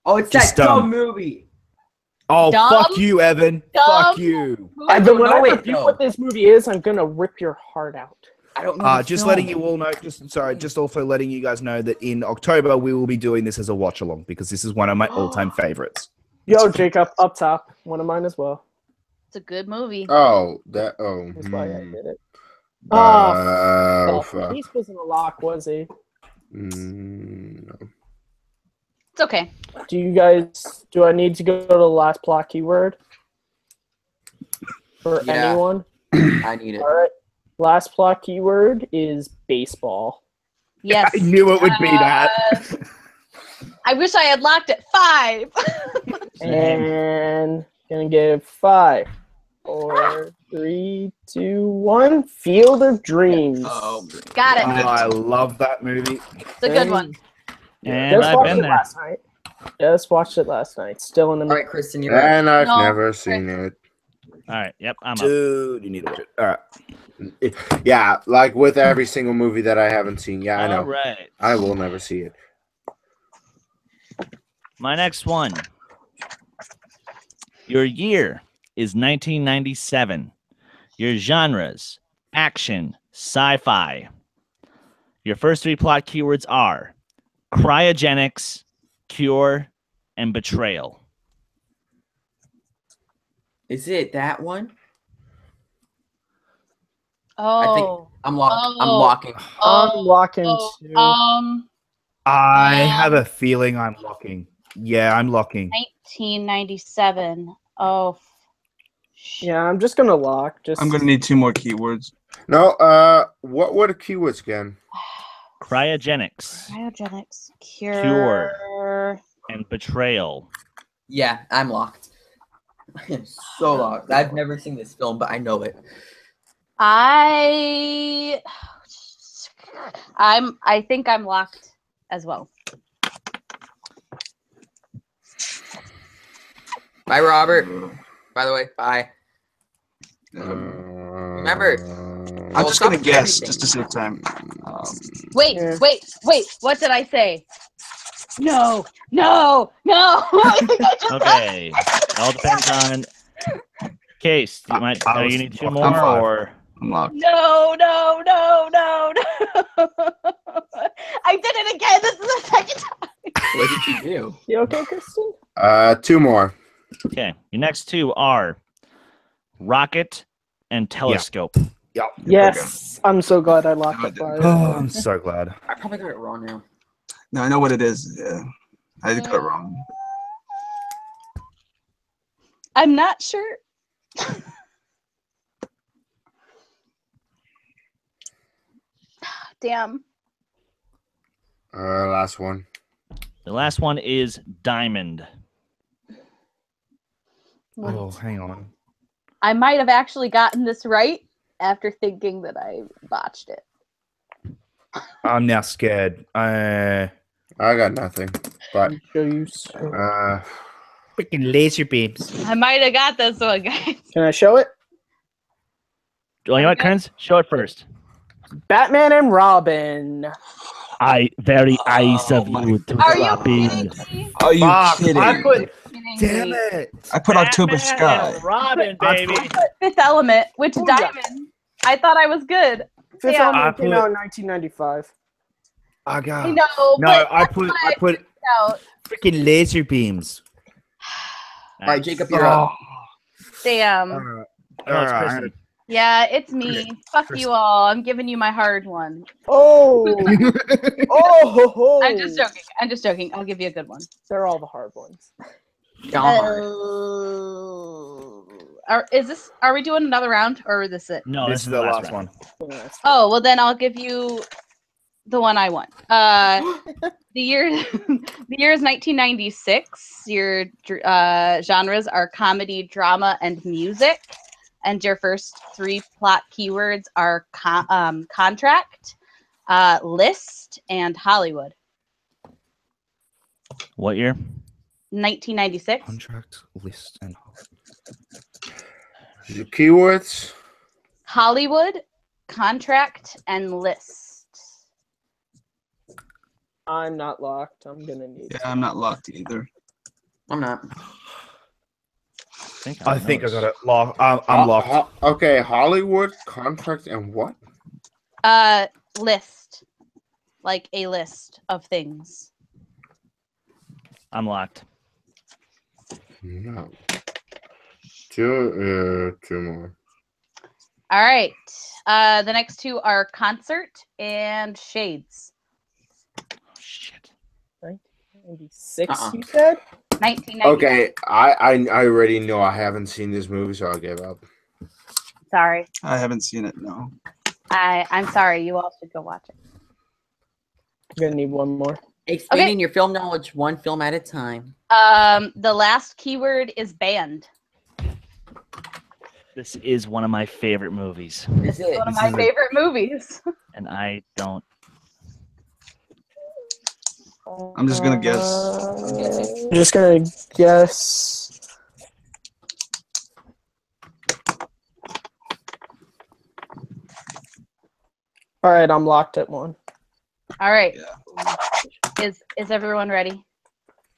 Oh, it's Just that dumb dumb. movie. Oh, Dumb. Fuck you, Evan. Dumb. Fuck you. And don't then when I know it, review though. what this movie is, I'm going to rip your heart out. I don't know. The Just film. letting you all know, just also letting you guys know that in October we will be doing this as a watch along because this is one of my all-time favorites. Yo, Jacob, up top. One of mine as well. It's a good movie. Oh, that. Oh. That's why I did it. Oh, fuck. Kees wasn't a lock, was he? No. It's okay. Do I need to go to the last plot keyword? For Yeah. anyone? I need it. All right. Last plot keyword is baseball. Yes. I knew it would be that. I wish I had locked at 5. And gonna give 5, 4, 3, 2, 1. Field of Dreams. Oh, Got it. I love that movie. It's a good one. And Just I've watched been it there. last night. Just watched it last night. Still in the all right, Kristen, you're up. And I've No. never seen it. All right. Yep. I'm up. Dude, you need to watch it. All right. Yeah, like with every single movie that I haven't seen. Yeah, I know. All right. I will never see it. My next one. Your year is 1997. Your genres: action, sci-fi. Your first three plot keywords are cryogenics, cure, and betrayal. Is it that one? Oh. I'm locked. I'm Oh. locking. I'm locking two. I have a feeling I'm locking. Yeah, I'm locking. 1997. Oh. Yeah, I'm just gonna lock. I'm gonna need two more keywords. No, what were the keywords again? Cryogenics Cryogenics. Cure. and betrayal. Yeah, I'm locked. So locked. I've never seen this film, but I know it. I think I'm locked as well. Bye, Robert. By the way, bye. Remember, I'm will just gonna stop guess everything. just to save time. Wait, Yeah. wait. What did I say? No. I think I just Okay. All depends on Case. You might. I was You need two locked. more, I'm fine. or I'm locked. No. I did it again. This is the second time. What did you do? You okay, Kristen? 2 more. okay. Your next two are Rocket and Telescope. Yep. Yes. I'm so glad I locked No, I up didn't. by Oh, I'm so glad. I probably got it wrong now. No, I know what it is. Yeah, I got it wrong. I'm not sure. Damn. Last one. The last one is Diamond. Oh, hang on. I might have actually gotten this right after thinking that I botched it. I'm now scared. I got nothing. But show you. So. Freaking laser beams. I might have got this one, guys. Can I show it? Well, you know what, Kearns? Show it first. Batman and Robin. Very eyes of my you to Are you drop in. kidding me? Are you Fuck, kidding? I put. Kidding Damn me? it. I put October Batman Sky. and Robin, baby. Fifth Element, which Booyah. Diamond? I thought I was good. Fifth Yeah. Element came put- out in 1995. I got. I know, No, but I put out. freaking laser beams. All right, Jacob, you're up. Damn. No, it's Kristen. Yeah, it's me. Fuck you all. I'm giving you my hard one. Oh. Oh. I'm just joking. I'm just joking. I'll give you a good one. They're all the hard ones. Darn. Are we doing another round or is this it? No, This is the last round. one. Oh, well then I'll give you the one I want. The year is 1996. Your genres are comedy, drama, and music. And your first 3 plot keywords are contract, list, and Hollywood. What year? 1996. Contract list and the keywords. Hollywood, contract, and list. I'm not locked. I'm gonna need. Yeah, I'm not locked either. I'm not. I think I got it locked. I'm locked. Okay, Hollywood, contract, and what? List. Like a list of things. I'm locked. No. 2 more. All right. The next 2 are concert and shades. Oh, shit. 1996, you said? 1990. Okay, I already know I haven't seen this movie, so I gave up. Sorry. I haven't seen it. No. I'm sorry. You all should go watch it. I'm gonna need one more. Expanding your film knowledge one film at a time. The last keyword is band. This is one of my favorite movies, Is it? One of my favorite movies. and I don't. I'm just gonna guess. I'm just gonna guess. All right, I'm locked at 1. All right. Is everyone ready?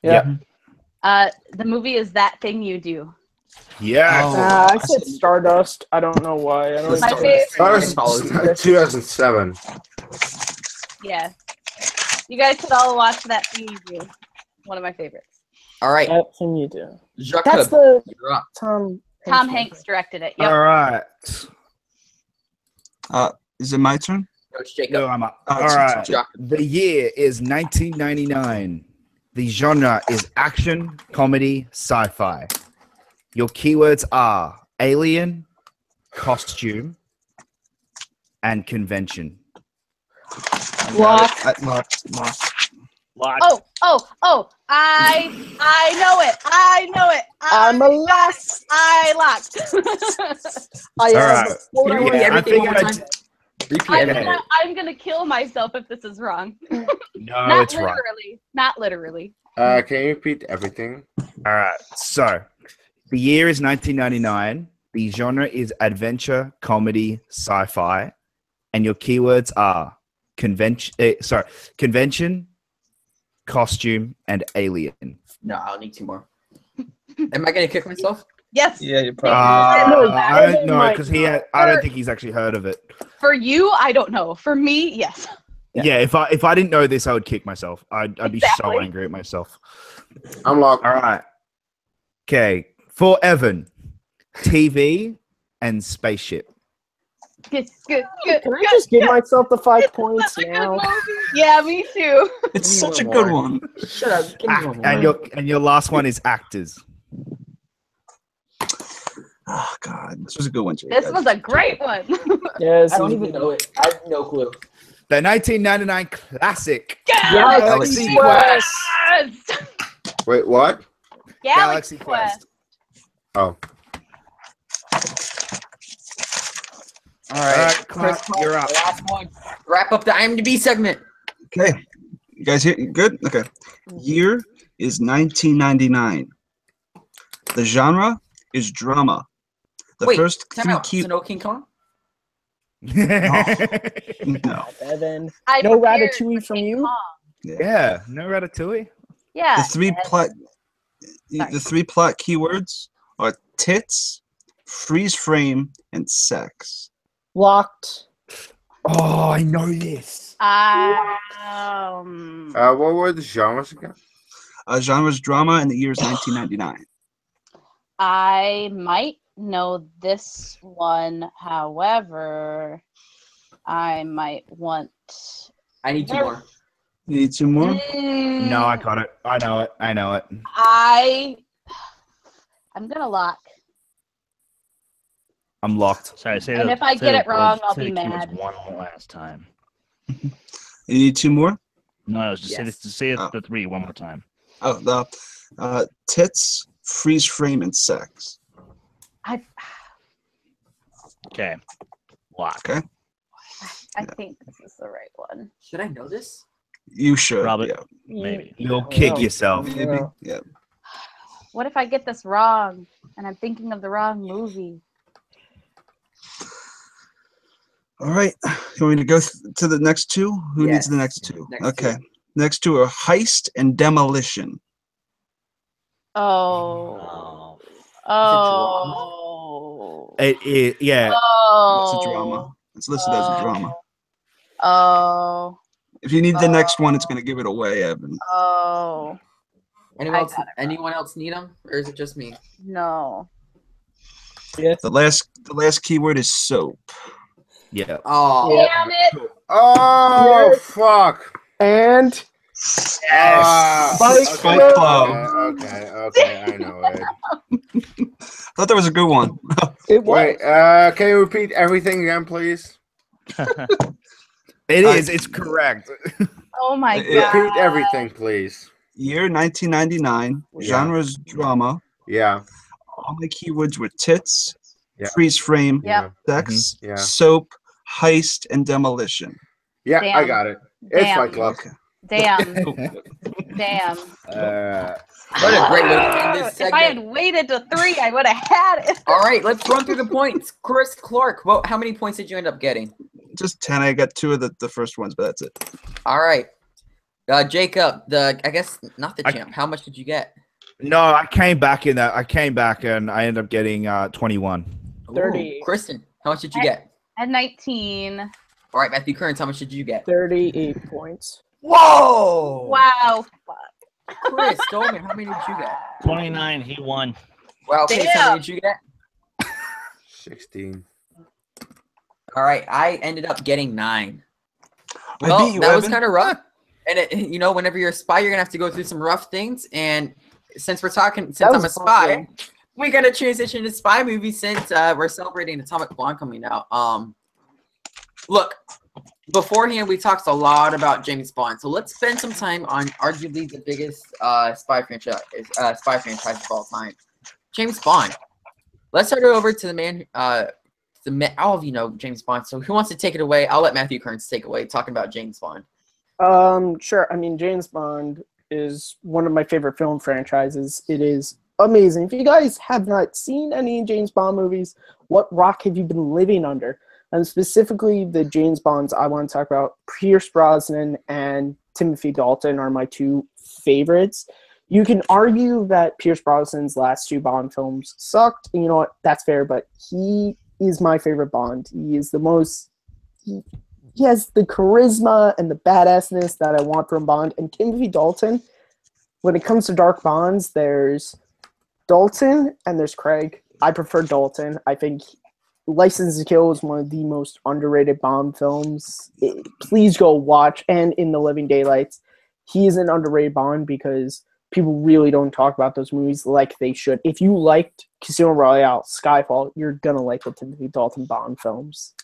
Yeah. The movie is That Thing You Do. Yes. I said Stardust. I don't know why. I don't My know. favorite. That was 2007. Yeah. You guys should all watch That Thing You Do. One of my favorites. All right, That thing you do. Jacob, That's the you're up. Tom. Tom one. Hanks directed it. Yep. All right. Is it my turn? Coach Jacob. No, I'm up. Oh, All it's- right. Jacob. The year is 1999. The genre is action, comedy, sci-fi. Your keywords are alien, costume, and convention. Locked. Locked. Locked. Oh! I know it. I know it. I'm a lock. I locked. I All am. right. Can you Yeah, repeat I everything think one more I time? Repeat everything. I'm gonna kill myself if this is wrong. No, Not it's right. literally. Not literally. Can you repeat everything? All right. So, the year is 1999. The genre is adventure, comedy, sci-fi. and your keywords are convention, costume, and alien. No, I'll need 2 more. Am I gonna kick myself? Yes. Yeah, you No, probably. I don't know might because I don't think he's actually heard of it. For you, I don't know. For me, yes. Yeah, if I didn't know this, I would kick myself. I'd be so Exactly. angry at myself. I'm locked. All right. Okay, for Evan, TV and spaceship. Good. Can I just give myself the 5 points Such a good now? movie. Yeah, me too. It's such a one good more. one. Shut up. Give me one more. And your last one is actors. Oh God, this was a good one, Jake. This was a great one. Yes. I don't even know it. I have no clue. The 1999 classic. Galaxy Galaxy Quest. Yes. Wait, what? Galaxy Quest. Oh, All right, Clark, Chris, you're up. last one. Wrap up the IMDb segment. Okay, you guys here? Good. Okay. Year is 1999. The genre is drama. The Wait, first time 3 out. key. So no King Kong? No. Evan. I No prepared Ratatouille for from King you? Kong. Yeah, no Ratatouille. Yeah. The 3 plot. Sorry. The 3 plot keywords are tits, freeze frame, and sex. Locked. Oh, I know this. what were the genres again? Genre's drama, and the year is 1999. I might know this one. However, I might want. I need 2 more. You need 2 more? No, I got it. I know it. I'm gonna lock. I'm locked. Sorry, say And the- if I say get the it wrong, words- I'll say be the keywords mad. one last time. You need 2 more? No, I was just Yes. say Oh. the 3 one more time. Oh, the tits, freeze frame, and sex. Okay. Lock. Okay. I think this is the right one. Should I know this? You should. Probably. Yeah. Maybe. You'll kick yourself. Maybe. Yeah. What if I get this wrong and I'm thinking of the wrong movie? All right. You want me to go to the next 2? Who needs the Yes. next 2? Next Okay. 2. Next 2 are heist and demolition. Oh. drama? Oh. Yeah. Oh. It's a drama. It's listed as a drama. Oh. If you need the next one, it's going to give it away, Evan. Oh. Anyone I else? got it wrong. Anyone else need them, or is it just me? No. The last keyword is soap. Yeah. Oh, Damn it. Oh, Yes. fuck. And Fight Club. Club. Okay, I know it. I thought that was a good one. it was. Wait, can you repeat everything again, please? It is. It's correct. Oh my It- god. Repeat everything, please. Year 1999. Yeah. Genre is drama. Yeah. All the keywords were tits, Yeah. freeze frame, Yep. sex, Yeah. soap, heist, and demolition. Yeah, I Damn. got it. It's Damn. Fight Club. Okay. Damn. Damn. what a great way to end this If I had segment. waited to 3, I would have had it. All right, let's run through the points. Chris Clark, well, how many points did you end up getting? Just 10. I got 2 of the first ones, but that's it. All right, Jacob, I guess not the I- champ. How much did you get? No, I came back and I ended up getting 21. Ooh, 30. Kristen, how much did you get? At 19. All right, Matthew Kearns, how much did you get? 38 points. Whoa! Wow. Fuck. Chris Dolman, how many did you get? 29. He won. Wow, Pace, how many did you get? 16. All right, I ended up getting 9. I Well, beat you, that was Evan. kind of rough. And whenever you're a spy, you're gonna have to go through some rough things. And since That I'm was a spy, we gotta transition to spy movies since we're celebrating Atomic Blonde coming out. Look, beforehand we talked a lot about James Bond, so let's spend some time on arguably the biggest spy franchise of all time, James Bond. Let's start it over to the man. All of you know James Bond. So who wants to take it away? I'll let Matthew Kearns take away talking about James Bond. Sure. I mean, James Bond is one of my favorite film franchises. It is amazing. If you guys have not seen any James Bond movies, what rock have you been living under? And specifically the James Bonds I want to talk about, Pierce Brosnan and Timothy Dalton are my two favorites. You can argue that Pierce Brosnan's last two Bond films sucked. And you know what? That's fair, but he is my favorite Bond. He is the most... He has the charisma and the badassness that I want from Bond. And Timothy Dalton, when it comes to dark Bonds, there's Dalton and there's Craig. I prefer Dalton. I think License to Kill is one of the most underrated Bond films. Please go watch. And In the Living Daylights, he is an underrated Bond because people really don't talk about those movies like they should. If you liked Casino Royale, Skyfall, you're going to like the Timothy Dalton Bond films.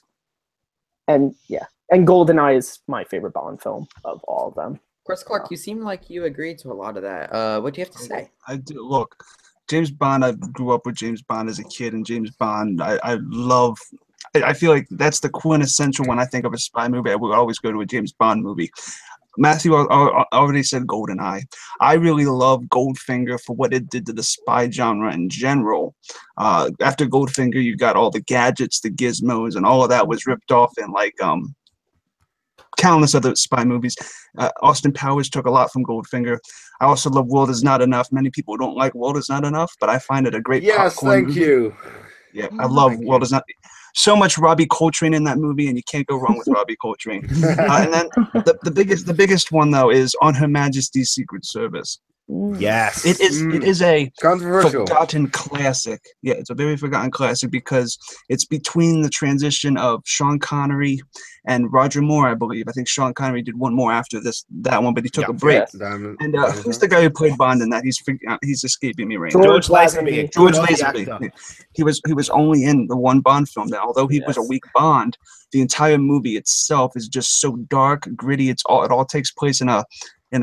And yeah. And GoldenEye is my favorite Bond film of all of them. Chris Clark, you seem like you agreed to a lot of that. What do you have to say? I do. Look, James Bond, I grew up with James Bond as a kid, and James Bond, I love. I feel like that's the quintessential when I think of a spy movie. I would always go to a James Bond movie. Matthew already said GoldenEye. I really love Goldfinger for what it did to the spy genre in general. After Goldfinger, you got all the gadgets, the gizmos, and all of that was ripped off in like countless other spy movies. Austin Powers took a lot from Goldfinger. I also love World Is Not Enough. Many people don't like World Is Not Enough, but I find it a great popcorn movie. You. Yeah, I love World Is Not. So much Robbie Coltrane in that movie, and you can't go wrong with Robbie Coltrane. And then the biggest one though is On Her Majesty's Secret Service. Yes, it is a Controversial. forgotten classic. Yeah, it's a very forgotten classic because it's between the transition of Sean Connery and Roger Moore, I believe. I think Sean Connery did one more after that one, but he took a break. Yes. And who's the guy who played Bond in that? He's escaping me right now. George Lazenby. George Lazenby. He was only in the one Bond film. That although he was a weak Bond, the entire movie itself is just so dark, gritty. It all takes place in a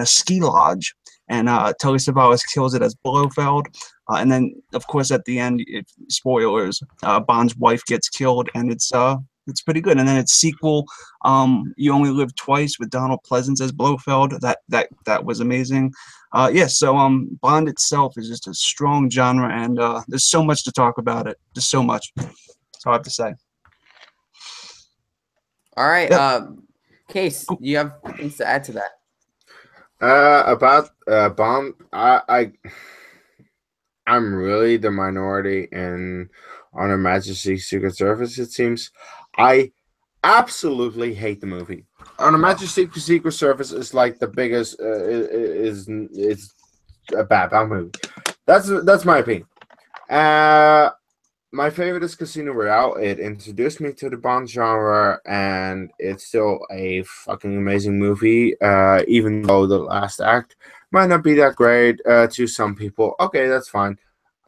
ski lodge. And Telly Savalas kills it as Blofeld. And then, of course, at the end, spoilers, Bond's wife gets killed, and it's pretty good. And then its sequel, You Only Live Twice, with Donald Pleasance as Blofeld. That was amazing. So Bond itself is just a strong genre, and there's so much to talk about it. Just so much. That's all I have to say. All right. Kees, do you have things to add to that? About Bond, I'm really the minority in On Her Majesty's Secret Service. It seems I absolutely hate the movie. On Her Majesty's Secret Service is like the biggest. It's a bad movie. That's my opinion. My favorite is Casino Royale. It introduced me to the Bond genre, and it's still a fucking amazing movie, even though the last act might not be that great to some people. Okay, that's fine.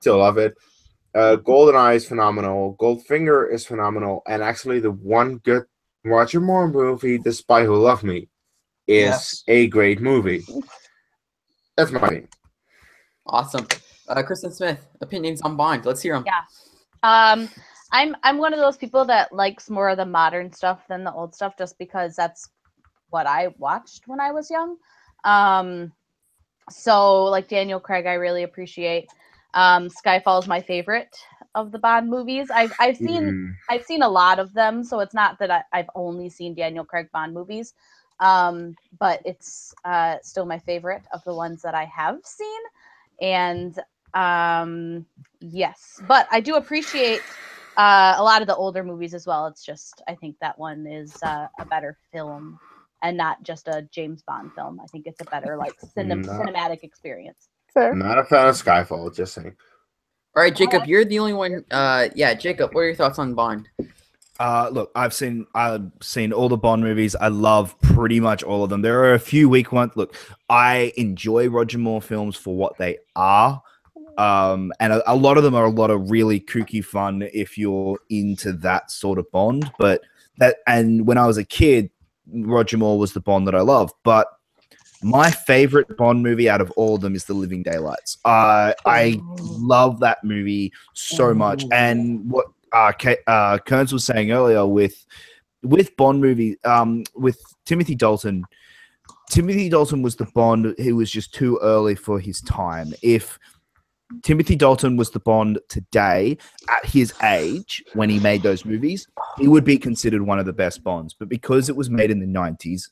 Still love it. GoldenEye is phenomenal. Goldfinger is phenomenal. And actually, the one good Roger Moore movie, The Spy Who Loved Me, is a great movie. That's my opinion. Awesome. Kristen Smith, opinions on Bond. Let's hear them. Yeah. I'm one of those people that likes more of the modern stuff than the old stuff, just because that's what I watched when I was young. So like Daniel Craig, I really appreciate. Skyfall is my favorite of the Bond movies. I've seen a lot of them, so it's not that I've only seen Daniel Craig Bond movies, but it's still my favorite of the ones that I have seen. And yes, but I do appreciate a lot of the older movies as well. It's just I think that one is a better film and not just a James Bond film. I think it's a better like cinematic experience. Fair. I'm not a fan of Skyfall, just saying. All right, Jacob, you're the only one. Jacob, what are your thoughts on Bond? Look, I've seen all the Bond movies. I love pretty much all of them. There are a few weak ones. Look, I enjoy Roger Moore films for what they are. And a lot of them are a lot of really kooky fun if you're into that sort of Bond. And when I was a kid, Roger Moore was the Bond that I loved. But my favorite Bond movie out of all of them is The Living Daylights. I love that movie so much. And what Kearns was saying earlier with Bond movie, with Timothy Dalton was the Bond who was just too early for his time. If Timothy Dalton was the Bond today at his age when he made those movies, he would be considered one of the best Bonds. But because it was made in the 90s,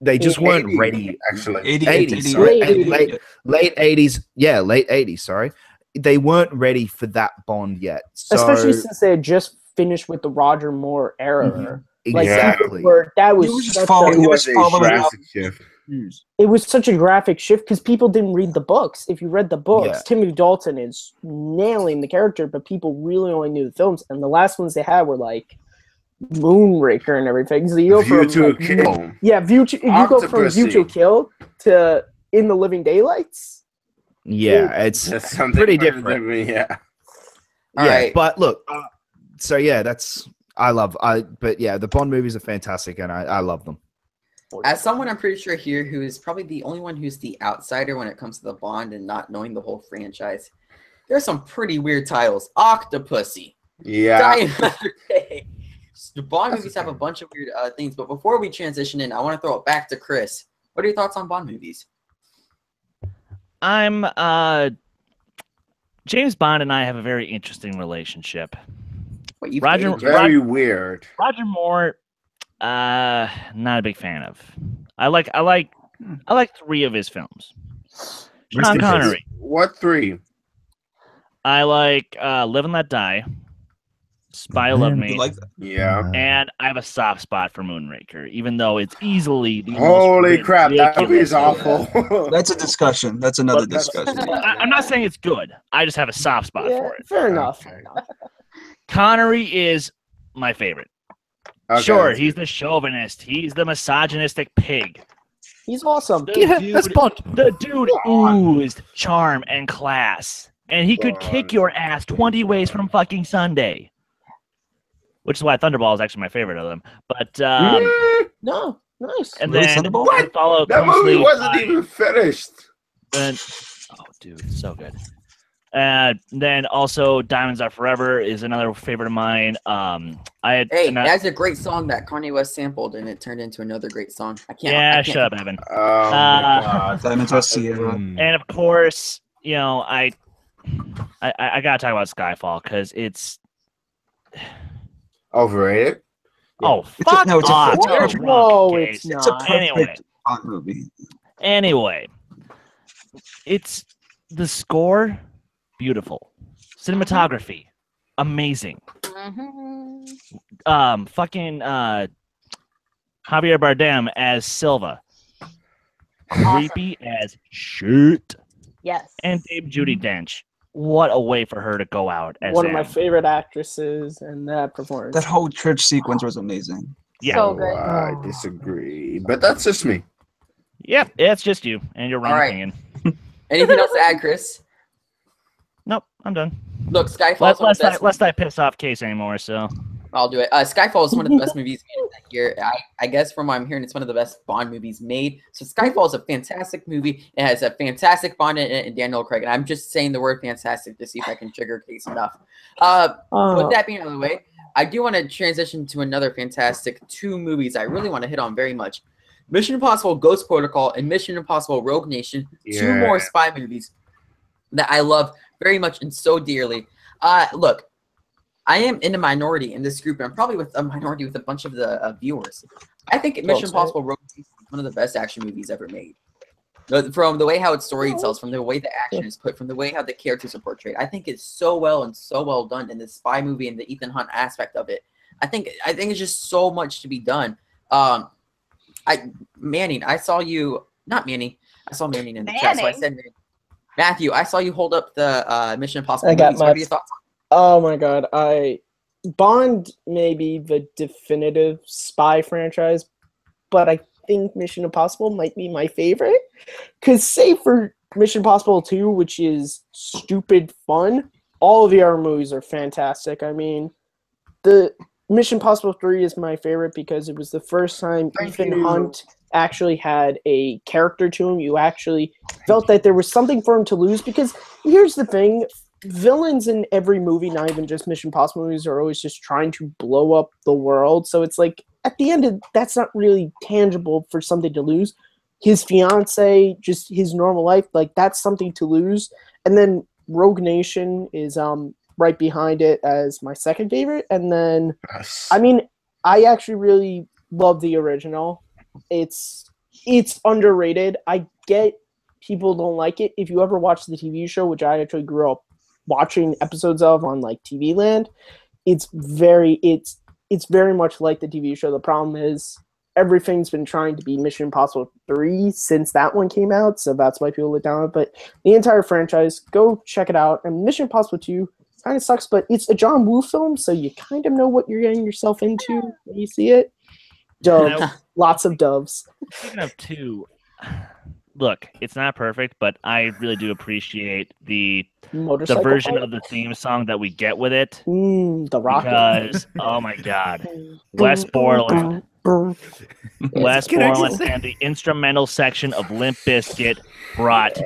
they just weren't 80, ready. actually. 80s, sorry. Late Late 80s. Yeah, late 80s, sorry. They weren't ready for that Bond yet. So, Especially since they had just finished with the Roger Moore era. Mhm. Like, Exactly. that was He was just such following- a- he was following up. drastic shift. it was such a graphic shift because people didn't read the books. If you read the books, Yeah. Timothy Dalton is nailing the character, but people really only knew the films. And the last ones they had were like Moonraker and everything. So you go View from to a like, Kill. yeah, you go from View to a Octopussy. Kill to In the Living Daylights. Yeah, it's That's something pretty better different. than me, yeah. All yeah, right. but look, so yeah, but yeah, the Bond movies are fantastic, and I love them. As someone I'm pretty sure here who is probably the only one who's the outsider when it comes to the Bond and not knowing the whole franchise, there's some pretty weird titles. Octopussy, Yeah. Die Another Day. The Bond movies have a bunch of weird things, but before we transition in, I want to throw it back to Chris. What are your thoughts on Bond movies? I'm James Bond and I have a very interesting relationship. What you've Roger- dated, Very weird. Roger Moore, not a big fan of. I like three of his films. Sean Connery. What three? I like Live and Let Die, Spy Who Loved You Me, like that? Yeah. and I have a soft spot for Moonraker, even though it's easily the Holy most crap, that movie is ridiculous- awful. That's a discussion. That's another But that's- discussion. I'm not saying it's good. I just have a soft spot Yeah, for it. fair enough. Okay. Connery is my favorite. Okay. Sure, he's the chauvinist. He's the misogynistic pig. He's awesome. The dude oozed charm and class. And he could kick Bond. your ass 20 ways from fucking Sunday. Which is why Thunderball is actually my favorite of them. But, No, nice. and Really, then Thunderball? I follow That closely movie wasn't by- even finished. then- oh, dude, so good. Then also Diamonds Are Forever is another favorite of mine. Hey, that's a great song that Kanye West sampled, and it turned into another great song. I can't. yeah, I can't shut up, Evan. Oh my god. Diamonds Are Sierra. And of course, you know, I gotta talk about Skyfall because it's Overrated? oh It's a- fuck no, it's a- off. it's a You're perfect- drunk, No, Kees. it's It's a not. perfect Bond movie. Anyway, it's the score, beautiful. Cinematography, amazing. Fucking Javier Bardem as Silva, creepy as shit. Yes. And Dame Judi Dench, what a way for her to go out as One of my M. favorite actresses, and that performance. That whole church sequence was amazing. Yeah. So good. I disagree. But that's just me. Yep, it's just you and your wrong All right. opinion. Anything else to add, Chris? Nope, I'm done. Look, Skyfall is one of the best. Let's not piss off Case anymore. So I'll do it. Skyfall is one of the best movies made that year. I guess from what I'm hearing, it's one of the best Bond movies made. So Skyfall is a fantastic movie. It has a fantastic Bond in it and Daniel Craig. And I'm just saying the word fantastic to see if I can trigger Case enough. With that being out of the way, I do want to transition to another fantastic two movies I really want to hit on very much. Mission Impossible Ghost Protocol and Mission Impossible Rogue Nation. Two Yeah. more spy movies that I love very much and so dearly. Look, I am in a minority in this group, and I'm probably with a minority with a bunch of the viewers. I think Mission Impossible Rogue Nation is one of the best action movies ever made. From the way how its story tells, from the way the action is put, from the way how the characters are portrayed, I think it's so well and so well done in the spy movie and the Ethan Hunt aspect of it. I think it's just so much to be done. Manning, I saw you. Not Manning. I saw Manning in the chat, so I said Manning. Matthew, I saw you hold up the Mission Impossible I got movies. What are your thoughts? Oh my god, Bond may be the definitive spy franchise, but I think Mission Impossible might be my favorite. Cause save for Mission Impossible 2, which is stupid fun, all of the other movies are fantastic. I mean, the Mission Impossible 3 is my favorite because it was the first time Ethan Hunt actually had a character to him. You actually felt that there was something for him to lose, because here's the thing. Villains in every movie, not even just Mission Impossible movies, are always just trying to blow up the world. So it's like, at the end, that's not really tangible for something to lose. His fiance, just his normal life, like that's something to lose. And then Rogue Nation is right behind it as my second favorite, and then Yes. I mean, I actually really love the original. It's underrated. I get people don't like it. If you ever watch the TV show, which I actually grew up watching episodes of on like TV Land, it's very much like the TV show. The problem is everything's been trying to be Mission Impossible 3 since that one came out, so that's why people look down on it. But the entire franchise, go check it out. And Mission Impossible 2 kind of sucks, but it's a John Woo film, so you kind of know what you're getting yourself into when you see it. Doves. Now- Lots of doves. Speaking of 2, look, it's not perfect, but I really do appreciate the Motorcycle version fight. of the theme song that we get with it. The rocket. Because, oh my God, Wes Borland. Wes Can I just Borland say- and the instrumental section of Limp Bizkit brought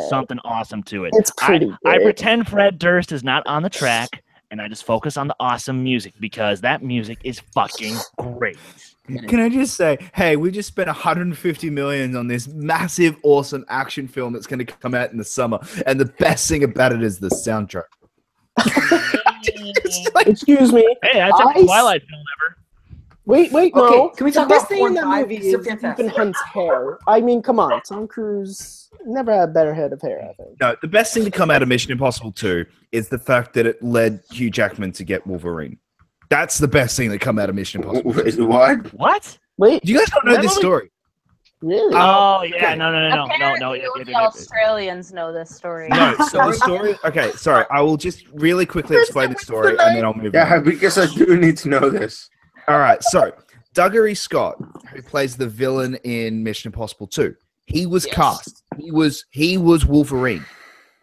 something awesome to it. It's pretty I good. pretend Fred Durst is not on the track, and I just focus on the awesome music because that music is fucking great. Can I just say, hey, we just spent 150 million on this massive, awesome action film that's going to come out in the summer, and the best thing about it is the soundtrack. Just like- Excuse me. Hey, that's a I- Twilight film ever. Wait, Okay, no. can we The talk best about thing 4 in and that 5? movie These are is fantastic. Ethan Hunt's hair. I mean, come on. Tom Cruise never had a better head of hair, I think. No, the best thing to come out of Mission Impossible 2 is the fact that it led Hugh Jackman to get Wolverine. That's the best thing that come out of Mission Impossible. Wait, what? What? Wait, You guys don't know That this movie- story. really? Oh, yeah, okay. no. Apparently only the Australians know this story. No, so the story. Okay, sorry. I will just really quickly explain the story and then I'll move Yeah, on. because I do need to know this. All right, so Dougary Scott, who plays the villain in Mission Impossible 2, he was Yes. cast. He was Wolverine.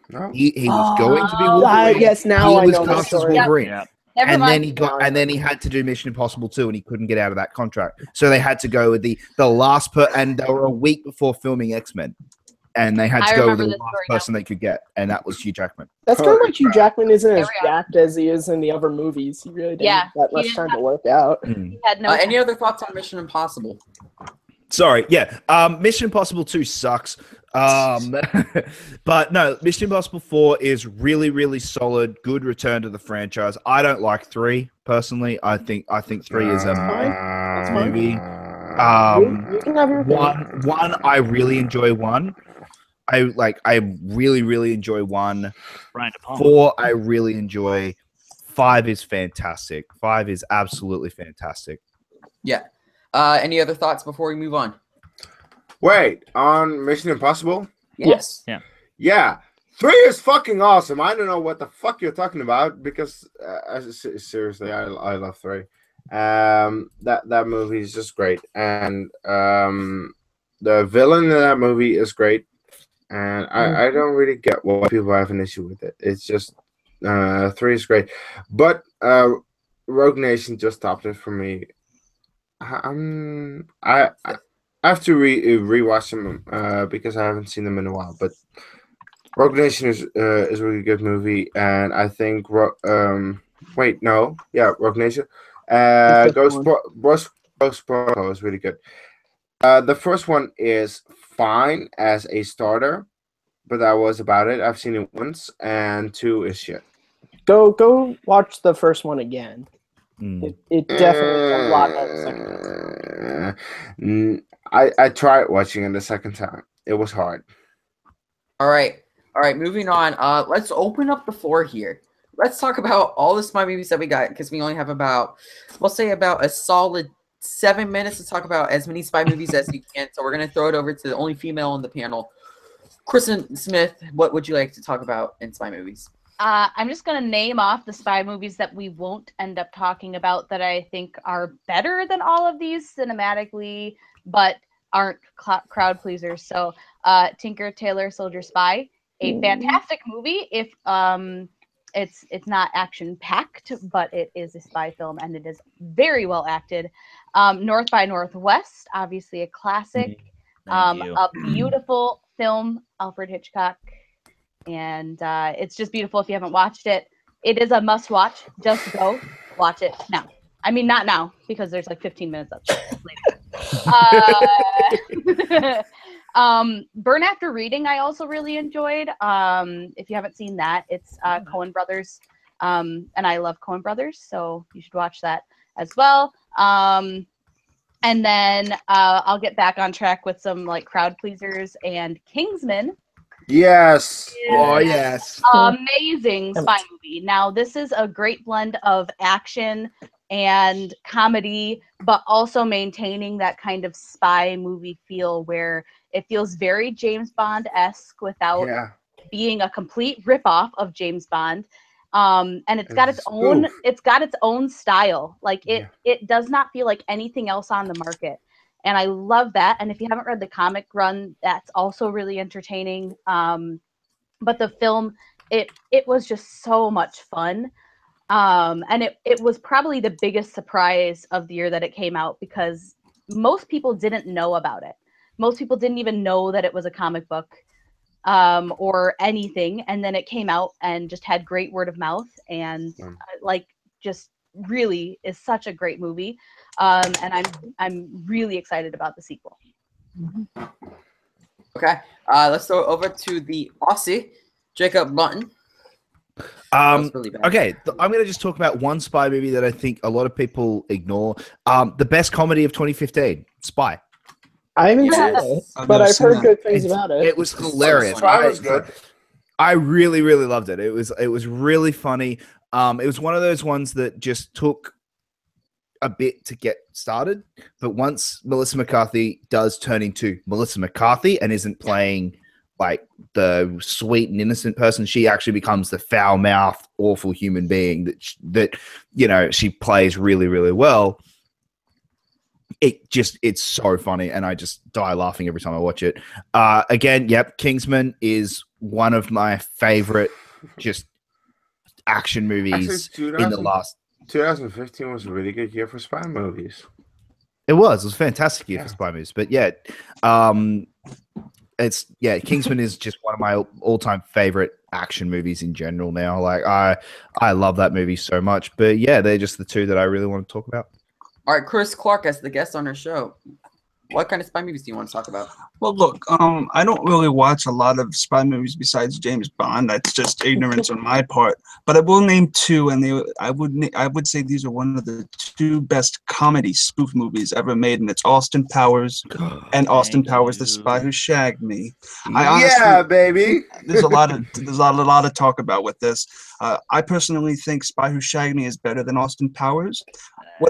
No. He was going to be Oh, Wolverine. yes, now he I was know the cast as story. Wolverine. Yeah. Never And mind. then he had to do Mission Impossible 2 and he couldn't get out of that contract. So they had to go with the last and they were a week before filming X-Men. And they had I to go with remember the this last story now. person they could get, and that was Hugh Jackman. That's kind of like Hugh Jackman isn't as There we are. jacked as he is in the other movies. He really didn't Yeah, have that he much didn't time have- to work out. He had no. Any other thoughts on Mission Impossible? Sorry, yeah. Mission Impossible 2 sucks. But no, Mission Impossible 4 is really, really solid. Good return to the franchise. I don't like 3 personally. I think 3 is a That's fine. movie. You can have your One, I really enjoy 1. I really, really enjoy 1. Brian De Palma. 4, I really enjoy. 5 is fantastic. 5 is absolutely fantastic. Yeah. Any other thoughts before we move on? Wait, on Mission Impossible? Yes. Yeah. 3 is fucking awesome. I don't know what the fuck you're talking about because seriously, I love 3. That movie is just great, and the villain in that movie is great, and I don't really get why people have an issue with it. It's just 3 is great, but Rogue Nation just topped it for me. I have to rewatch them because I haven't seen them in a while. But Rogue Nation is a really good movie, and I think Rogue Nation. Ghost Protocol is really good. The first one is fine as a starter, but that was about it. I've seen it once, and 2 is shit. Go watch the first one again. Mm. It definitely is a lot better the second time. I tried watching it the second time. It was hard. All right. Moving on. Let's open up the floor here. Let's talk about all the spy movies that we got because we only have about a solid 7 minutes to talk about as many spy movies as you can. So we're gonna throw it over to the only female on the panel, Kristen Smith. What would you like to talk about in spy movies? I'm just going to name off the spy movies that we won't end up talking about that I think are better than all of these cinematically, but aren't crowd pleasers. So Tinker, Tailor, Soldier, Spy, a fantastic movie if it's not action packed, but it is a spy film and it is very well acted. North by Northwest, obviously a classic, Thank you. a beautiful film, Alfred Hitchcock. And it's just beautiful if you haven't watched it. It is a must watch. Just go watch it now. I mean, not now because there's like 15 minutes up later. Burn After Reading, I also really enjoyed. If you haven't seen that, it's Coen Brothers, and I love Coen Brothers, so you should watch that as well. And then I'll get back on track with some like crowd pleasers, and Kingsman. Yes. Oh yes. Amazing spy movie. Now, this is a great blend of action and comedy, but also maintaining that kind of spy movie feel where it feels very James Bond-esque without being a complete ripoff of James Bond. And it's got its own style. Like it does not feel like anything else on the market. And I love that. And if you haven't read the comic run, that's also really entertaining. But the film, it was just so much fun. And it was probably the biggest surprise of the year that it came out, because most people didn't know about it. Most people didn't even know that it was a comic book or anything. And then it came out and just had great word of mouth, and just really is such a great movie. And I'm really excited about the sequel. Okay, let's throw it over to the Aussie, Jacob Button. Really bad. Okay, I'm going to just talk about one spy movie that I think a lot of people ignore. The best comedy of 2015, Spy. I haven't seen it, but I've heard good things about it. It was hilarious. Spy was good. I really, really loved it. It was really funny. It was one of those ones that just took a bit to get started, but once Melissa McCarthy does turn into Melissa McCarthy and isn't playing like the sweet and innocent person, she actually becomes the foul-mouthed, awful human being that she plays really, really well. It's so funny, and I just die laughing every time I watch it. Again, Kingsman is one of my favorite just action movies in the last. 2015 was a really good year for spy movies. It was a fantastic year for spy movies, but Kingsman is just one of my all-time favorite action movies in general now. Like I love that movie so much. But they're just the two that I really want to talk about. All right, Chris Clark as the guest on our show. What kind of spy movies do you want to talk about? Well, look, I don't really watch a lot of spy movies besides James Bond. That's just ignorance on my part. But I will name two, and I would say these are one of the two best comedy spoof movies ever made, and it's Austin Powers and Austin Powers: The Spy Who Shagged Me. Baby. There's a lot of talk about with this. I personally think Spy Who Shagged Me is better than Austin Powers.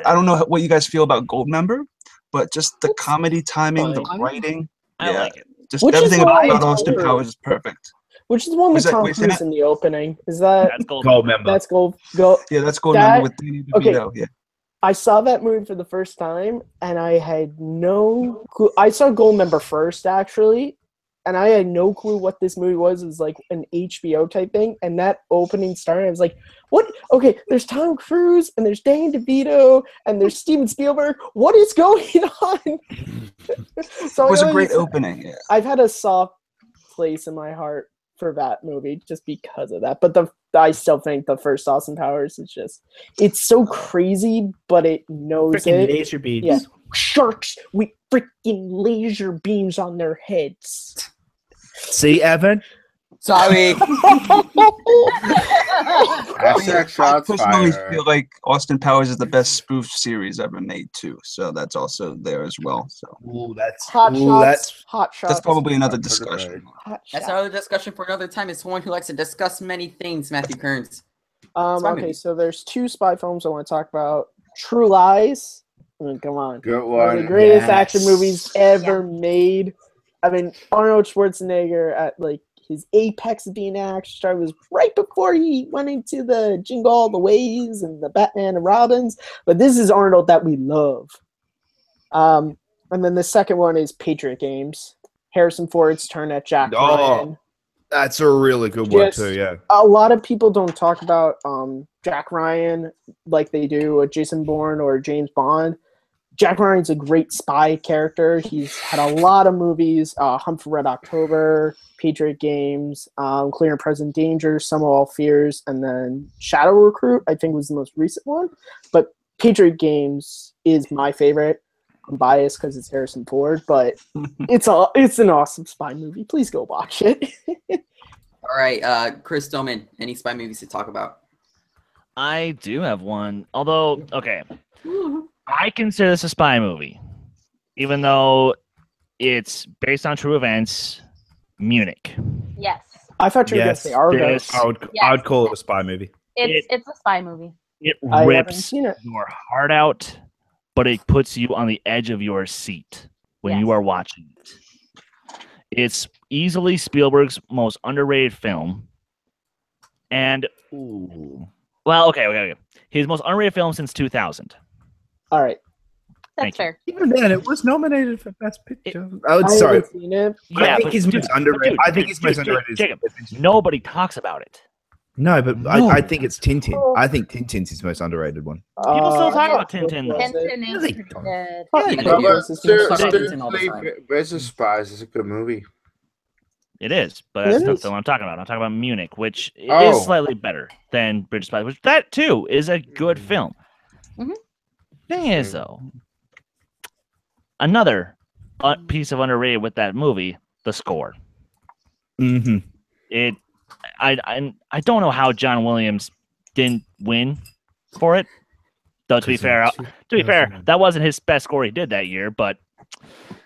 I don't know what you guys feel about Goldmember, but just the comedy timing, the writing, I like it. Just everything about Austin Powers is perfect. Which is the one with Tom Cruise in the opening? Is that's Goldmember? That's Gold. Yeah, that's Goldmember with Danny DeVito. Okay. Yeah. I saw that movie for the first time, and I had no clue. I saw Goldmember first, actually, and I had no clue what this movie was. It was like an HBO type thing, and that opening started. I was like, "What? Okay, there's Tom Cruise, and there's Danny DeVito, and there's Steven Spielberg. What is going on?" So it was a great opening. Yeah. I've had a soft place in my heart for that movie just because of that. But I still think the first Austin Powers is it's so crazy, but it knows Freaking it. laser beams. Yeah. Sharks with freaking laser beams on their heads. See, Evan? Sorry. I personally feel like Austin Powers is the best spoof series ever made too, so that's also there as well. So Hot Shots. That's probably another discussion. That's another discussion for another time. It's someone who likes to discuss many things, Matthew Kearns. Okay, so there's two spy films I want to talk about. True Lies. I mean, come on. Good One of the greatest action movies ever made. I mean, Arnold Schwarzenegger at his apex of being an action star was right before he went into the Jingle All the Ways and the Batman and Robins. But this is Arnold that we love. And then the second one is Patriot Games. Harrison Ford's turn at Jack Ryan. That's a really good one too, yeah. A lot of people don't talk about Jack Ryan like they do with Jason Bourne or James Bond. Jack Ryan's a great spy character. He's had a lot of movies, Hunt for Red October, Patriot Games, Clear and Present Danger, Sum of All Fears, and then Shadow Recruit, I think was the most recent one. But Patriot Games is my favorite. I'm biased because it's Harrison Ford, but it's an awesome spy movie. Please go watch it. All right, Chris Stillman, any spy movies to talk about? I do have one. Although, okay, I consider this a spy movie, even though it's based on true events. Munich. Yes. I thought you were going to Yes, say Argo. this- I would call it a spy movie. It's a spy movie. It I haven't rips seen it. your heart out, but it puts you on the edge of your seat when you Yes. are watching it. It's easily Spielberg's most underrated film. And, well, okay. His most underrated film since 2000. All right. Thank That's you. fair. Even then, it was nominated for Best Picture. Oh, I sorry. haven't seen it. I think but his most underrated. I think his most dude, underrated. Jacob, nobody talks about it. No, but No. I think it's Tintin. I think Tintin's his most underrated one. People still talk I about think Tintin, it though. was it. Tintin is Really? pretty good. Fuck Yeah, you, they No, do. Chris, but it's most Talk about seriously, Tintin all the time. Versus Spies is a good movie. It is, but that's It not is. the one I'm talking about. I'm talking about Munich, which Oh. is slightly better than Bridge of Spies, which that too is a good film. Mhm. Thing is, though, another piece of underrated with that movie, the score. Mm-hmm. I don't know how John Williams didn't win for it. Though to be fair, that wasn't his best score he did that year. But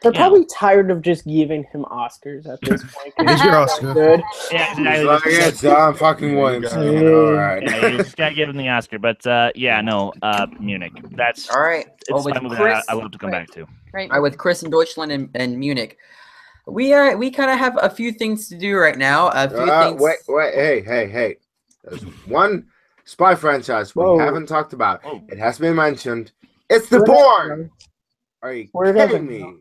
They're you probably tired of just giving him Oscars at this point. 'cause Here's your he's Oscar. Good. yeah, He's exactly. like, it's John fucking Williams. There you Man. go. All right. Yeah, you just gotta give him the Oscar. But yeah, no, Munich. That's All right. Well, it's with my movie Chris, that I love to come back to. Great. all right, with Chris in Deutschland and Munich, we kind of have a few things to do right now. A few things. Wait, hey. There's one spy franchise we Whoa. haven't talked about. Whoa. It has been mentioned. It's The Where'd Bourne. Evan Are you Where'd kidding Evan me? go?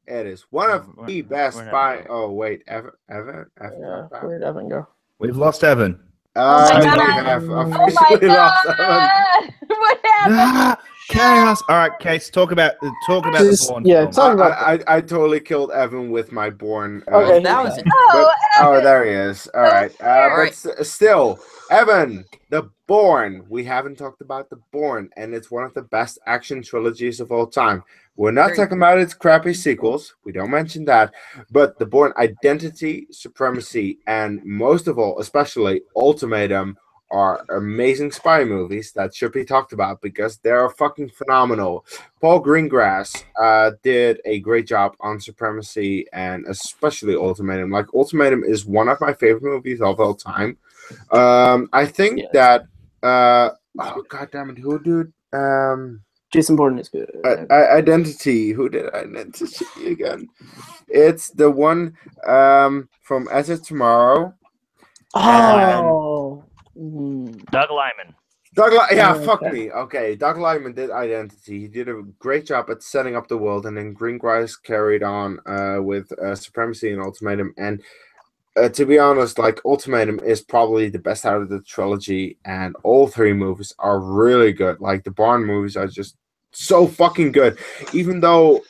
It is one of the best where'd spy. Evan go? Oh wait, Evan. Yeah, where'd Evan go? We've lost Evan. Oh my We God. have Oh my officially lost Evan. God! What happened? Ah, chaos. All right, Case. Talk about the Just- Bourne yeah, film. talk about I totally killed Evan with my Bourne. Okay, that he's was back. Oh, Oh, there he is. All right. fair. But still, Evan, The Bourne. We haven't talked about The Bourne, and it's one of the best action trilogies of all time. We're not Very talking about its crappy sequels. We don't mention that. But The Bourne identity, supremacy, and most of all, especially Ultimatum, are amazing spy movies that should be talked about because they're fucking phenomenal. Paul Greengrass did a great job on Supremacy and especially Ultimatum. Like, Ultimatum is one of my favorite movies of all time. I think Yes. that oh god damn it, who did Jason Bourne is good. Identity? Who did Identity again? It's the one from As of Tomorrow. Oh. Doug Lyman. Yeah, Oh, fuck okay. me. Okay, Doug Lyman did Identity. He did a great job at setting up the world, and then Greengrass carried on with Supremacy and Ultimatum. And to be honest, like, Ultimatum is probably the best out of the trilogy, and all three movies are really good. Like, the Bourne movies are just so fucking good, even though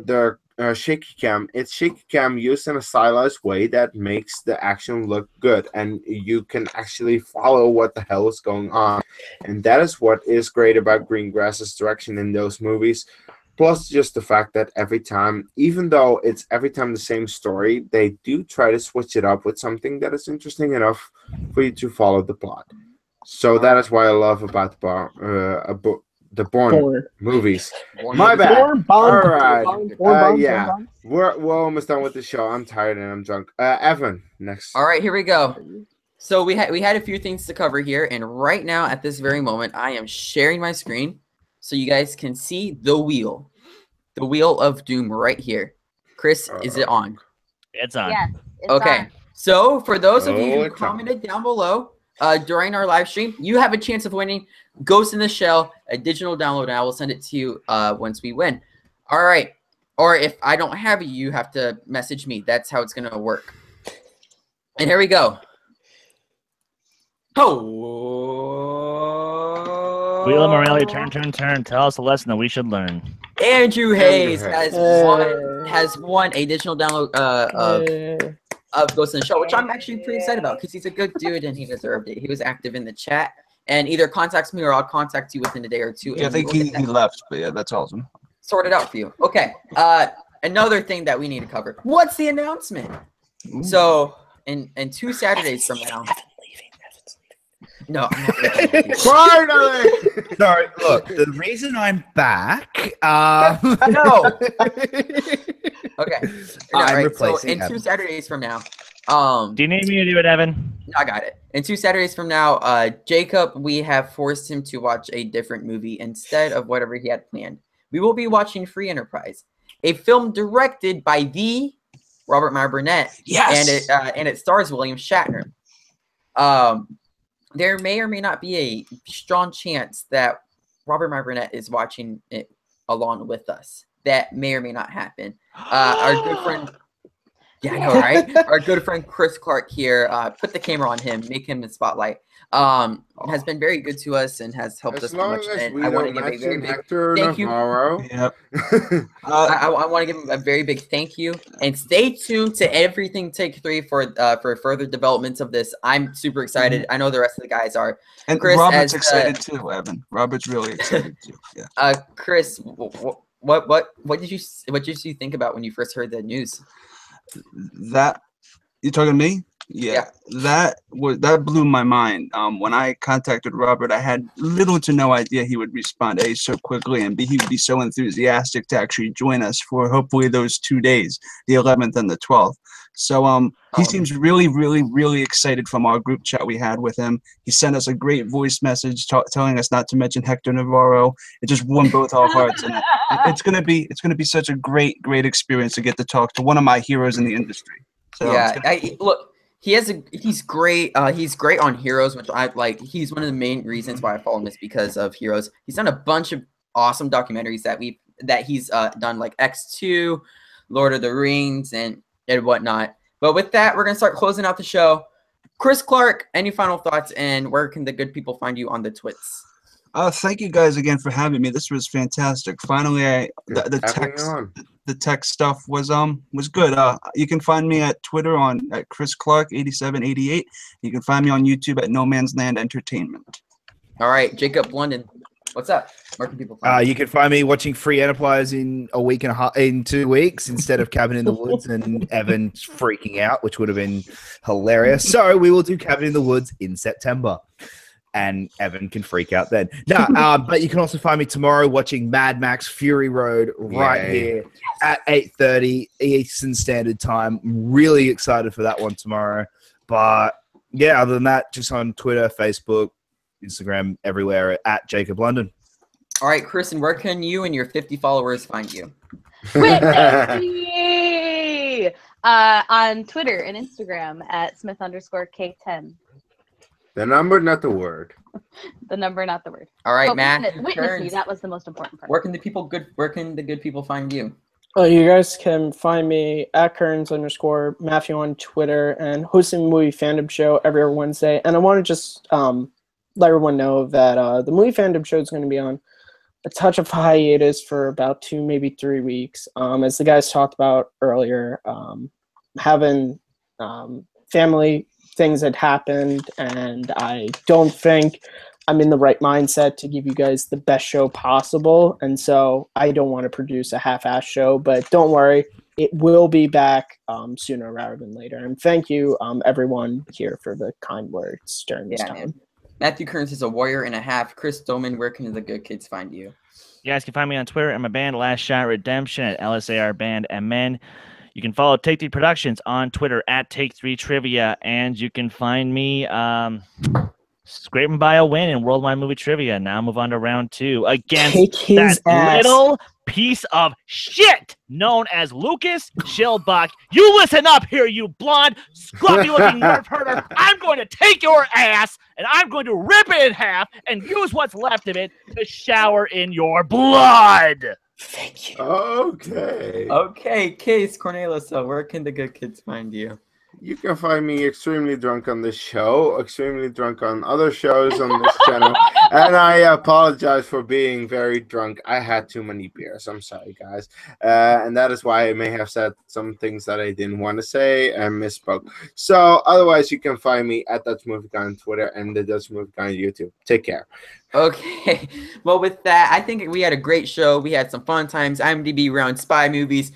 they're shaky cam. It's shaky cam used in a stylized way that makes the action look good, and you can actually follow what the hell is going on. And that is what is great about Greengrass's direction in those movies. Plus, just the fact that every time, even though it's every time the same story, they do try to switch it up with something that is interesting enough for you to follow the plot. So that is why I love about the Bourne movies. My bad. All right. Yeah. We're almost done with the show. I'm tired and I'm drunk. Evan, next. All right, here we go. So we had a few things to cover here, and right now at this very moment, I am sharing my screen so you guys can see the wheel of doom right here. Chris, is it on? It's on. Yes. It's Okay. on. So for those of you Oh, who it's on. commented down below during our live stream, you have a chance of winning Ghost in the Shell, a digital download, and I will send it to you once we win. All right. Or if I don't have it, you have to message me. That's how it's going to work. And here we go. Oh. Wheel of Morality, turn. Tell us a lesson that we should learn. Andrew Hayes Hayes. has won a digital download of Ghost in the Shell, which I'm actually pretty excited about because he's a good dude and he deserved it. He was active in the chat, and either contacts me or I'll contact you within a day or two. Yeah, I and think we'll he get that. left, but yeah, that's awesome. sort it out for you. Okay. Another thing that we need to cover. What's the announcement? So, in 2 Saturdays from now. No, I'm not leaving. Finally! Sorry, look, the reason I'm back. No. Okay. I'm So replacing in 2 Evan. Saturdays from now, Do you need me to do it, Evan? I got it. In 2 Saturdays from now, Jacob, we have forced him to watch a different movie instead of whatever he had planned. We will be watching Free Enterprise, a film directed by the Robert Meyer Burnett. Yes. And it stars William Shatner. There may or may not be a strong chance that Robert Meyer Burnett is watching it along with us. That may or may not happen. Our good friend, yeah, I know, right? Our good friend Chris Clark here, put the camera on him, make him the spotlight. Has been very good to us and has helped us As so long much. as And we I want to don't give a very mention big Hector thank you. Navarro. Yep. I want to give him a very big thank you, and stay tuned to everything Take 3 for further developments of this. I'm super excited. I know the rest of the guys are. And Chris, Robert's as, excited too, Evan. Robert's really excited too. Yeah. Chris, what did you think about when you first heard the news? That you talking to me? Yeah. That blew my mind. When I contacted Robert, I had little to no idea he would respond A, so quickly, and B, he would be so enthusiastic to actually join us for hopefully those 2 days, the 11th and the 12th. So he seems really, really, really excited from our group chat we had with him. He sent us a great voice message telling us not to mention Hector Navarro. It just won both our hearts, and it's gonna be such a great experience to get to talk to one of my heroes in the industry. So Look. He's great. He's great on Heroes, which I like. He's one of the main reasons why I follow him is because of Heroes. He's done a bunch of awesome documentaries that he's done, like X2, Lord of the Rings, and whatnot. But with that, we're gonna start closing out the show. Chris Clark, any final thoughts, and where can the good people find you on the twits? Thank you guys again for having me. This was fantastic. Finally, the tech stuff was good. You can find me at Twitter at Chris Clark 8788. You can find me on YouTube at No Man's Land Entertainment. All right, Jacob London, what's up? Where can people find you can find me watching Free Enterprise in a week and a half, in 2 weeks, instead of Cabin in the Woods and Evan freaking out, which would have been hilarious. So we will do Cabin in the Woods in September. And Evan can freak out then. But you can also find me tomorrow watching Mad Max Fury Road here at 8:30 Eastern Standard Time. I'm really excited for that one tomorrow. But yeah, other than that, just on Twitter, Facebook, Instagram, everywhere at Jacob London. All right, Kristen, where can you and your 50 followers find you? On Twitter and Instagram at Smith_K10. The number, not the word. The number, not the word. All right, but Matt. Witness me. That was the most important part. Where can the good people find you? Well, you guys can find me at Kearns_Matthew on Twitter and hosting the Movie Fandom Show every Wednesday. And I want to just let everyone know that the Movie Fandom Show is going to be on a touch of hiatus for about 2, maybe 3 weeks. As the guys talked about earlier, having family things had happened, and I don't think I'm in the right mindset to give you guys the best show possible, and so I don't want to produce a half-ass show, but don't worry, it will be back sooner rather than later. And thank you, everyone here, for the kind words during this time. Man. Matthew Kearns is a warrior and a half. Chris Doman, where can the good kids find you? You guys can find me on Twitter and my band Last Shot Redemption at LSAR Band MN. You can follow Take 3 Productions on Twitter at Take 3 Trivia, and you can find me scraping by a win in Worldwide Movie Trivia. Now move on to round 2 against that little piece of shit known as Lucas Schildbach. You listen up here, you blonde, scruffy-looking nerf herder. I'm going to take your ass, and I'm going to rip it in half and use what's left of it to shower in your blood. Thank you. Okay. Okay, Kees Cornelius, so where can the good kids find you? You can find me extremely drunk on this show, extremely drunk on other shows on this channel, and I apologize for being very drunk. I had too many beers. I'm sorry, guys, and that is why I may have said some things that I didn't want to say and misspoke. So, otherwise, you can find me at Dutch Movie Guy on Twitter and the Dutch Movie Guy on YouTube. Take care. Okay, well, with that, I think we had a great show. We had some fun times. IMDb round spy movies,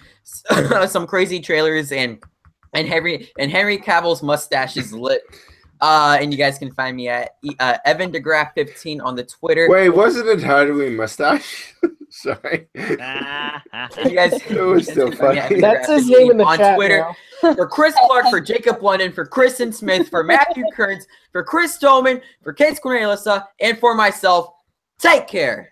some crazy trailers, and Henry Cavill's mustache is lit. And you guys can find me at Evan DeGraff 15 on the Twitter. Wait, wasn't it Halloween mustache? Sorry. You guys, It was still funny. That's his name in the on chat Twitter. now. For Chris Clark, for Jacob London, for Kristen Smith, for Matthew Kearns, for Chris Dolman, for Kate Cornelissa, and for myself, take care.